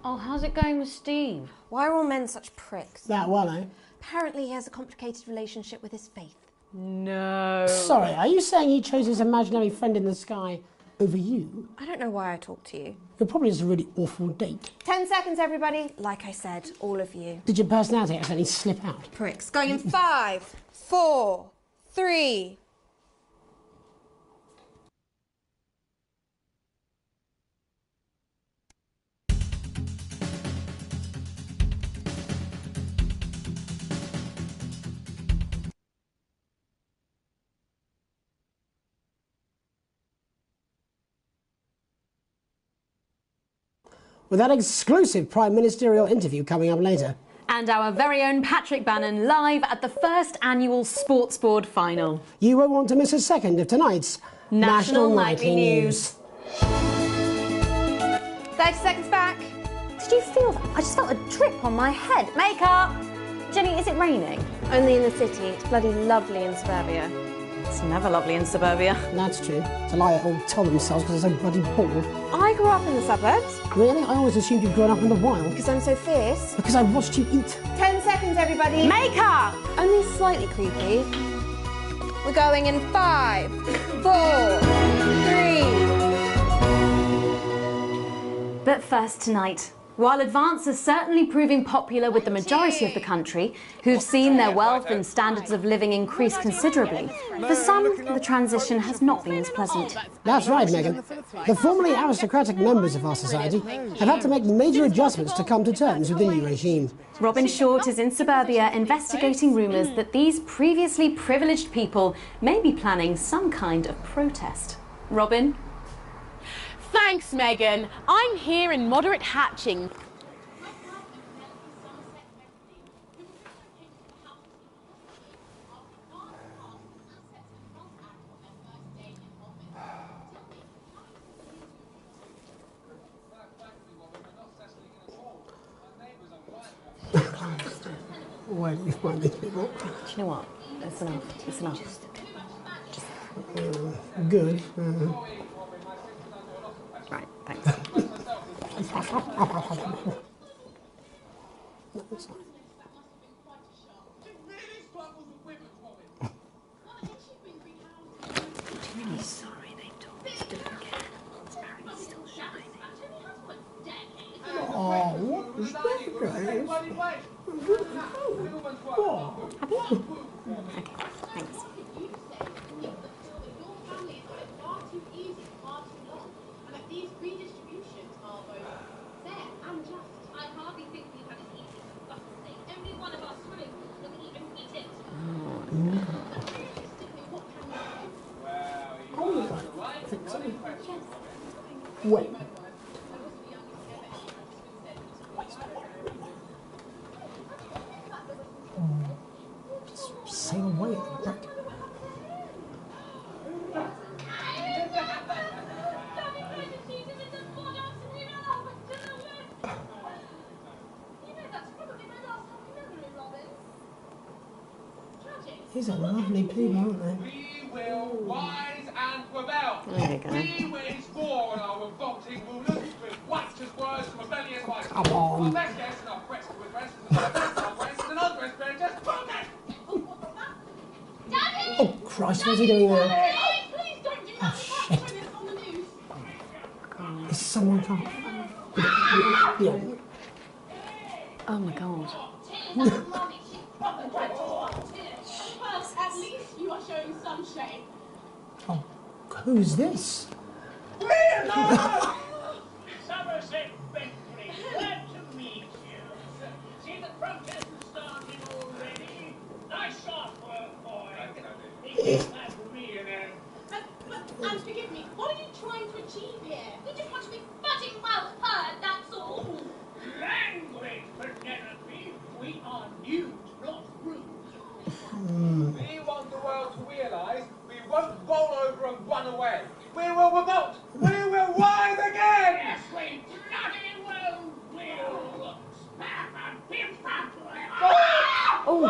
Oh, how's it going with Steve? Why are all men such pricks? That one, eh? Apparently he has a complicated relationship with his faith. No. Sorry, are you saying he chose his imaginary friend in the sky over you? I don't know why I talk to you. You're probably just a really awful date. 10 seconds, everybody. Like I said, all of you. Did your personality accidentally slip out? Pricks. Going in 5, 4, 3... With that exclusive Prime Ministerial interview coming up later. And our very own Patrick Bannon live at the first annual Sports Board final. You won't want to miss a second of tonight's National Nightly News. 30 seconds back. Did you feel that? I just felt a drip on my head. Makeup! Jenny, is it raining? Only in the city. It's bloody lovely in suburbia. It's never lovely in suburbia. That's true. It's a lie they all tell themselves because they're so bloody bored. I grew up in the suburbs. Really? I always assumed you'd grown up in the wild. Because I'm so fierce. Because I watched you eat. 10 seconds, everybody. Makeup! Only slightly creepy. We're going in 5, 4, 3... But first tonight, while advance is certainly proving popular with the majority of the country, who've seen their wealth and standards of living increase considerably, for some, the transition has not been as pleasant. That's right, Megan. The formerly aristocratic members of our society have had to make major adjustments to come to terms with the new regime. Robin Short is in suburbia investigating rumours that these previously privileged people may be planning some kind of protest. Robin? Thanks, Megan. I'm here in moderate hatching. Where do you find these people? Do you know what? It's enough. It's enough. Good. Right, thanks. Really sorry they told us to forget. Barry's still shining. Oh, what is that, guys? Happy? Okay, thanks. Wait. Just sail away at the break. These are lovely people, aren't they? We will rise and rebel. There you go. We wage war on our revolting rulers with righteous words and rebellious writings. Come on. Our best guests and our quest to address and undressed men just protest. Oh, Christ, what's he doing there? Please don't do that. Oh, shit. Is someone coming? Yeah. Oh my god. At least you are showing some shame. Oh, who's this? Somerset Bentley, glad to meet you. See the protest has started already? Nice sharp work, boy. It's that real And forgive me, what are you trying to achieve here? We just want to be fudging well heard, that's all. language, Penelope. We are nude, not rude. We want the world to realise we won't roll over and run away. We will revolt. We will rise again. Yes, we bloody well will. Smack and pimp. Oh,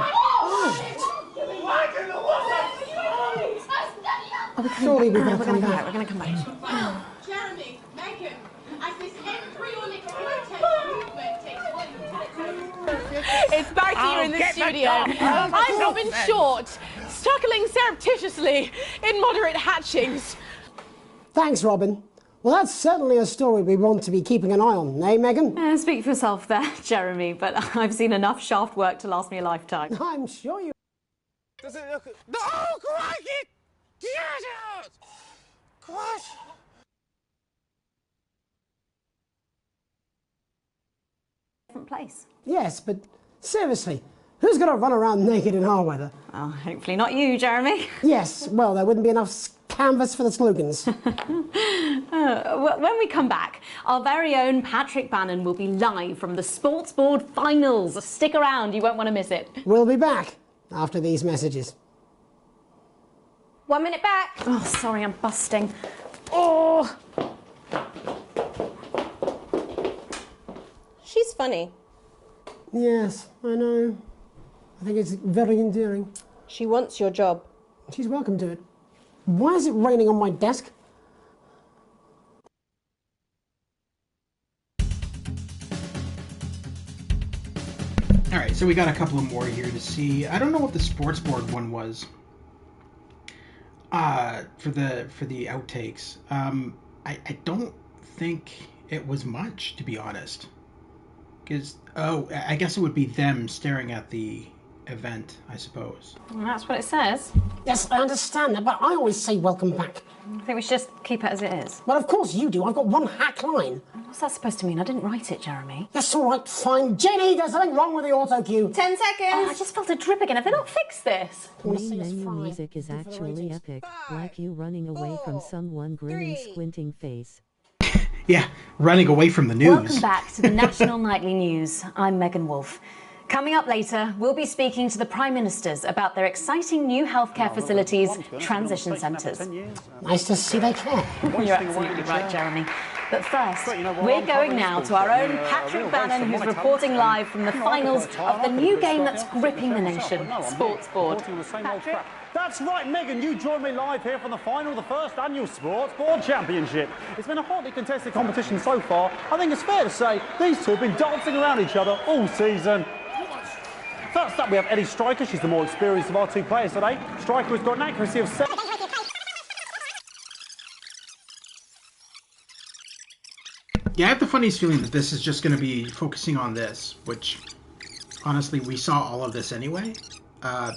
Surely we're going to We're come going to come back. back. We're going to come back. Jeremy, Megan, as this embryonic protest movement takes hold. It's back here in the studio. I'm Robin Short, struggling surreptitiously in moderate hatchings. Thanks, Robin. Well, that's certainly a story we want to be keeping an eye on, eh, Megan? Speak for yourself there, Jeremy, but I've seen enough shaft work to last me a lifetime. I'm sure you... Does it look... No, crikey! Get out! Christ! Different place. Yes, but seriously, who's going to run around naked in our weather? Oh, hopefully not you, Jeremy. Yes, well, there wouldn't be enough canvas for the slogans. When we come back, our very own Patrick Bannon will be live from the Sports Board Finals. Stick around, you won't want to miss it. We'll be back after these messages. 1 minute back. Oh, sorry, I'm busting. Oh! She's funny. Yes, I know. I think it's very endearing. She wants your job. She's welcome to it. Why is it raining on my desk? All right, so we got a couple of more here to see. I don't know what the sports board one was. For the outtakes. I don't think it was much, to be honest. Because I guess it would be them staring at the event, I suppose. Well, that's what it says. Yes, I understand that, but I always say welcome back. I think we should just keep it as it is. Well, of course you do. I've got one hack line. What's that supposed to mean? I didn't write it, Jeremy. That's all right, fine. Jenny, there's something wrong with the auto cue. 10 seconds. Oh, I just felt a drip again. Have they not fixed this? Main menu music is actually epic, like you running away from someone grinning, squinting face. Yeah, running away from the news. Welcome back to the National Nightly News. I'm Megan Wolfe. Coming up later, we'll be speaking to the Prime Ministers about their exciting new healthcare facilities, transition centres. Nice to see they care. You're absolutely right, Jeremy. But first, we're going now to our own Patrick Bannon, who's reporting live from the finals of the new game that's gripping the nation, Sports Board. Patrick? That's right, Megan, you join me live here from the final of the first annual Sports Board Championship. It's been a hotly contested competition so far. I think it's fair to say these two have been dancing around each other all season. First up, we have Eddie Striker. She's the more experienced of our two players today. Striker has got an accuracy of 7. Yeah, I have the funniest feeling that this is just going to be focusing on this, which, honestly, we saw all of this anyway.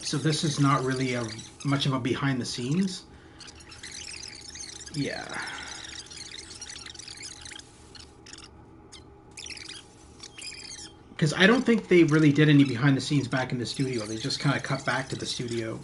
So this is not really much of a behind the scenes. Yeah. Because I don't think they really did any behind the scenes back in the studio. They just kind of cut back to the studio.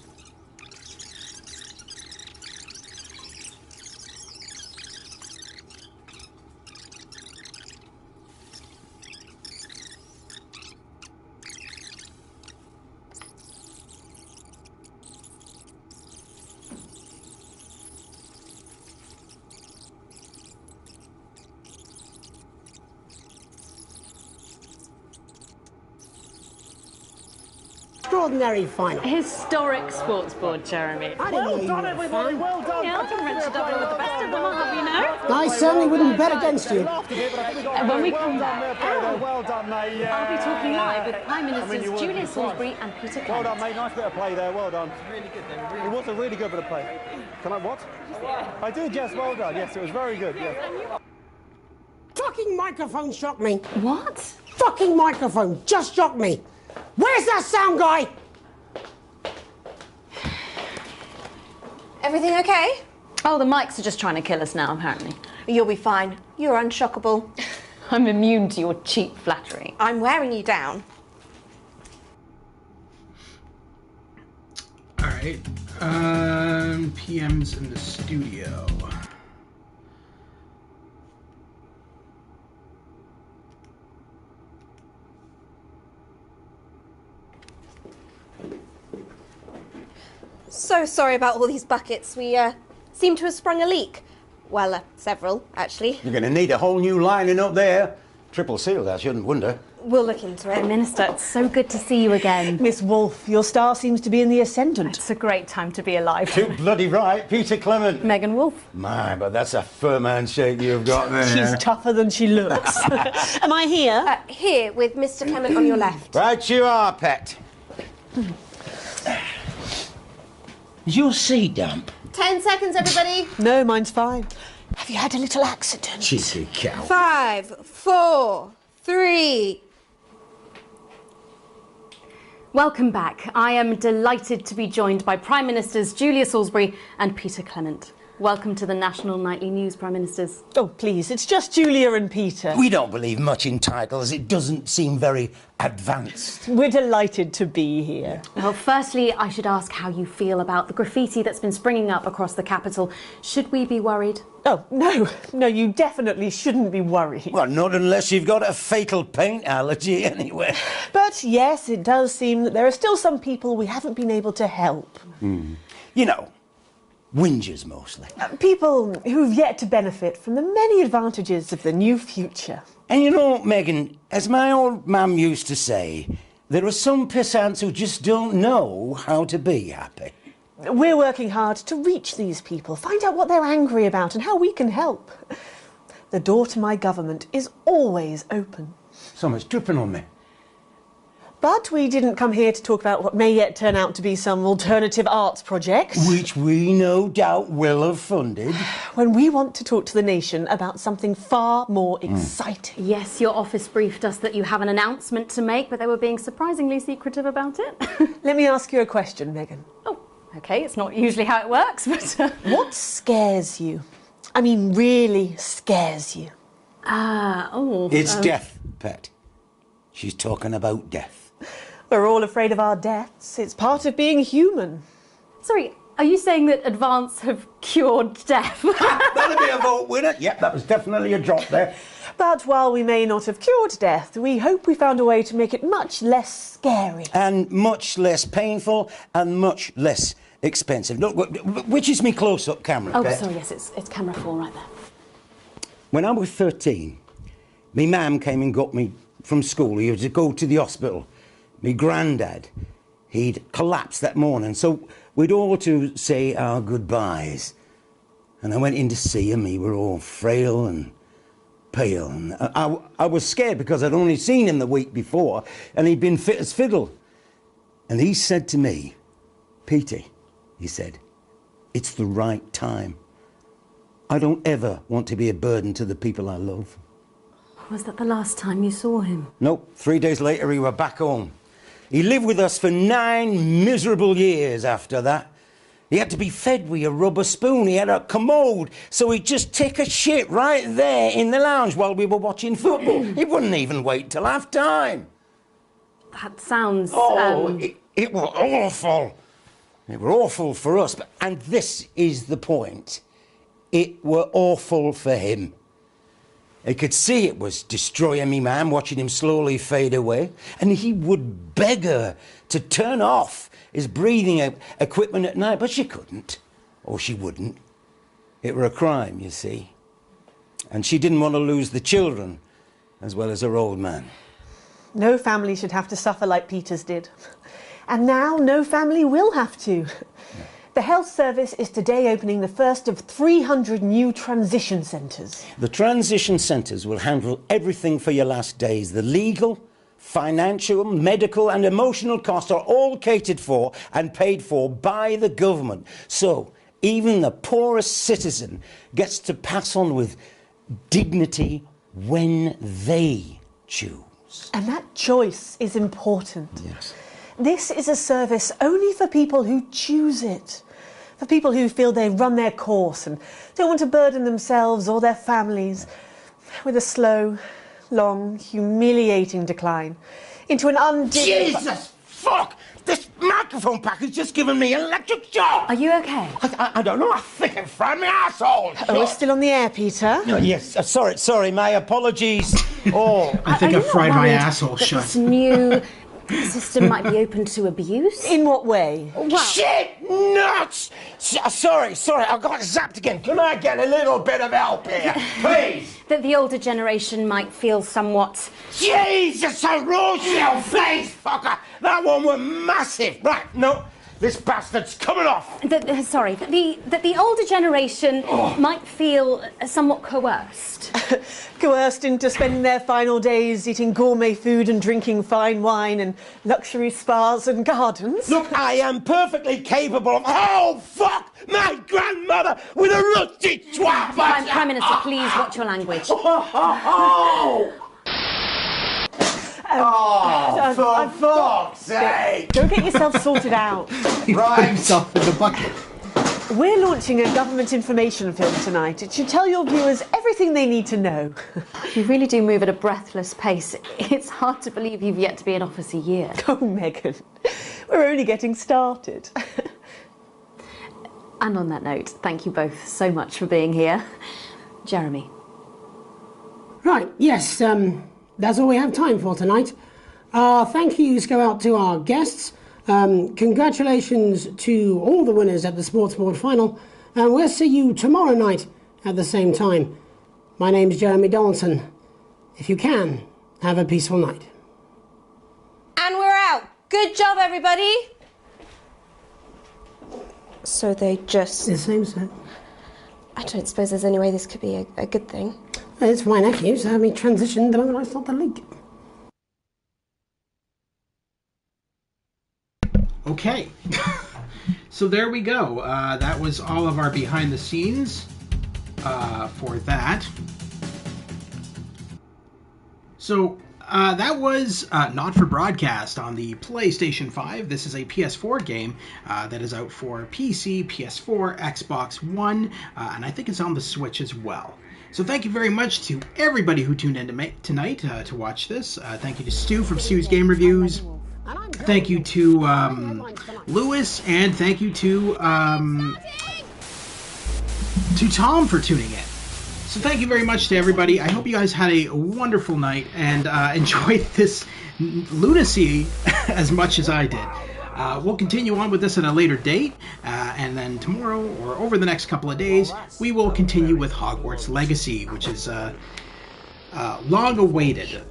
Extraordinary final. Historic Sports Board, Jeremy. Well done, everybody, well done. Yeah, I didn't wrench a double with the best of them, I'll have you know. I certainly wouldn't bet against you. And when we come back, well done, mate. Yeah. I'll be talking live with Prime Ministers Julia Salisbury and Peter Clement. Well done, mate. Nice bit of play there. Well done. Really good. It was a really good bit of play. Can I what? I did. Yes. Well done. Yes, it was very good. Yeah. Fucking microphone shocked me. What? Fucking microphone just shocked me. Where's that sound guy? Everything okay? Oh, the mics are just trying to kill us now, apparently. You'll be fine. You're unshockable. I'm immune to your cheap flattery. I'm wearing you down. All right. PM's in the studio. So sorry about all these buckets. We seem to have sprung a leak. Well, several, actually. You're going to need a whole new lining up there. Triple sealed, I shouldn't wonder. We'll look into it. Minister, it's so good to see you again. Miss Wolfe, your star seems to be in the ascendant. It's a great time to be alive. Too bloody right, Peter Clement. Megan Wolfe. My, but that's a firm handshake you've got there. She's tougher than she looks. Am I here? Here, with Mr. Clement on your left. Right you are, pet. Is your sea damp? 10 seconds, everybody. No, mine's fine. Have you had a little accident? Cheeky cow. 5, 4, 3... Welcome back. I am delighted to be joined by Prime Ministers Julia Salisbury and Peter Clement. Welcome to the National Nightly News, Prime Ministers. Oh, please, it's just Julia and Peter. We don't believe much in titles. It doesn't seem very advanced. We're delighted to be here. Well, firstly, I should ask how you feel about the graffiti that's been springing up across the capital. Should we be worried? Oh, no. No, you definitely shouldn't be worried. Well, not unless you've got a fatal paint allergy, anyway. But, yes, it does seem that there are still some people we haven't been able to help. You know, whingers mostly. People who've yet to benefit from the many advantages of the new future. And you know, Megan, as my old mum used to say, there are some pissants who just don't know how to be happy. We're working hard to reach these people, find out what they're angry about and how we can help. The door to my government is always open. Someone's tripping on me. But we didn't come here to talk about what may yet turn out to be some alternative arts project. Which we no doubt will have funded. When we want to talk to the nation about something far more exciting. Yes, your office briefed us that you have an announcement to make, but they were being surprisingly secretive about it. Let me ask you a question, Megan. Oh, OK, it's not usually how it works, but... What scares you? I mean, really scares you? It's death, pet. She's talking about death. We're all afraid of our deaths. It's part of being human. Sorry, are you saying that Advance have cured death? That'll be a vote winner. Yep, that was definitely a drop there. But while we may not have cured death, we hope we found a way to make it much less scary. And much less painful and much less expensive. Look, which is me close-up camera, Oh, pet? sorry, yes, it's camera 4 right there. When I was 13, me mam came and got me from school. He had to go to the hospital. Me granddad, he'd collapsed that morning, so we'd all to say our goodbyes. And I went in to see him. He were all frail and pale. And I was scared because I'd only seen him the week before, and he'd been fit as fiddle. And he said to me, Petey, he said, it's the right time. I don't ever want to be a burden to the people I love. Was that the last time you saw him? Nope. 3 days later, he were back home. He lived with us for 9 miserable years after that. He had to be fed with a rubber spoon. He had a commode, so he'd just take a shit right there in the lounge while we were watching football. He wouldn't even wait till half-time. That sounds... It was awful. It were awful for us, and this is the point. It were awful for him. He could see it was destroying me, man, watching him slowly fade away. And he would beg her to turn off his breathing equipment at night, but she couldn't. Or she wouldn't. It were a crime, you see. And she didn't want to lose the children, as well as her old man. No family should have to suffer like Peter's did. And now no family will have to. The health service is today opening the first of 300 new transition centres. The transition centres will handle everything for your last days. The legal, financial, medical and emotional costs are all catered for and paid for by the government. So even the poorest citizen gets to pass on with dignity when they choose. And that choice is important. Yes. This is a service only for people who choose it. For people who feel they've run their course and don't want to burden themselves or their families with a slow, long, humiliating decline into an undignified... Jesus! Fuck! This microphone pack has just given me an electric shock! Are you okay? I don't know. I think it fried my asshole! Oh, we're still on the air, Peter? No, yes. Sorry. My apologies. Oh, I think I fried my asshole shut. This new The system might be open to abuse. In what way? Well, Shit! Nuts! Sorry, I got zapped again. Can I get a little bit of help here, please? that the older generation might feel somewhat... Jesus, a raw face fucker! That one was massive. Right, no, this bastard's coming off. That the older generation might feel somewhat coerced. Coerced into spending their final days eating gourmet food and drinking fine wine and luxury spas and gardens. Look, I am perfectly capable of... Oh, fuck! My grandmother with a rusty twat! Prime Minister, please watch your language. For fuck's sake! Go get yourself sorted out. Right. Himself in the bucket. We're launching a government information film tonight. It should tell your viewers everything they need to know. You really do move at a breathless pace. It's hard to believe you've yet to be in office a year. Oh, Megan, we're only getting started. And on that note, thank you both so much for being here. Jeremy. Right, yes, that's all we have time for tonight. Thank yous go out to our guests. Congratulations to all the winners at the Sports Board Final, and we'll see you tomorrow night at the same time. My name's Jeremy Donaldson. If you can, have a peaceful night. And we're out. Good job, everybody. So they just... It seems so. I don't suppose there's any way this could be a good thing. It's for my nephew, so we transitioned the moment I saw the leak. Okay, so there we go. That was all of our behind the scenes for that. So that was Not for Broadcast on the PlayStation 5. This is a PS4 game that is out for PC, PS4, Xbox One, and I think it's on the Switch as well. So thank you very much to everybody who tuned in tonight to watch this. Thank you to Stu from Stu's Game Reviews. Thank you to Lewis, and thank you to Tom for tuning in. So thank you very much to everybody. I hope you guys had a wonderful night and enjoyed this lunacy as much as I did. We'll continue on with this at a later date, and then tomorrow or over the next couple of days, we will continue with Hogwarts Legacy, which is long awaited.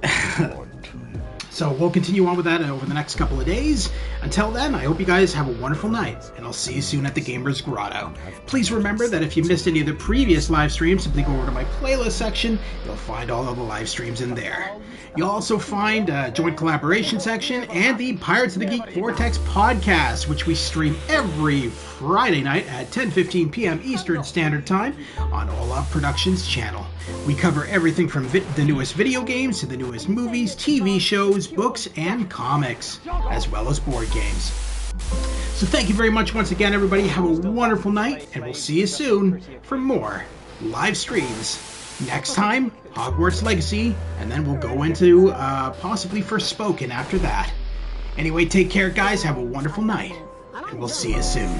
So we'll continue on with that over the next couple of days. Until then, I hope you guys have a wonderful night, and I'll see you soon at the Gamers Grotto. Please remember that if you missed any of the previous live streams, simply go over to my playlist section. You'll find all of the live streams in there. You'll also find a joint collaboration section and the Pirates of the Geek Vortex podcast, which we stream every Friday night at 10:15 p.m. Eastern Standard Time on All Up Productions channel. We cover everything from the newest video games to the newest movies, TV shows, books, and comics, as well as board games. So thank you very much once again, everybody. Have a wonderful night, and we'll see you soon for more live streams. Next time, Hogwarts Legacy, and then we'll go into possibly Forspoken after that. Anyway, take care, guys. Have a wonderful night, and we'll see you soon.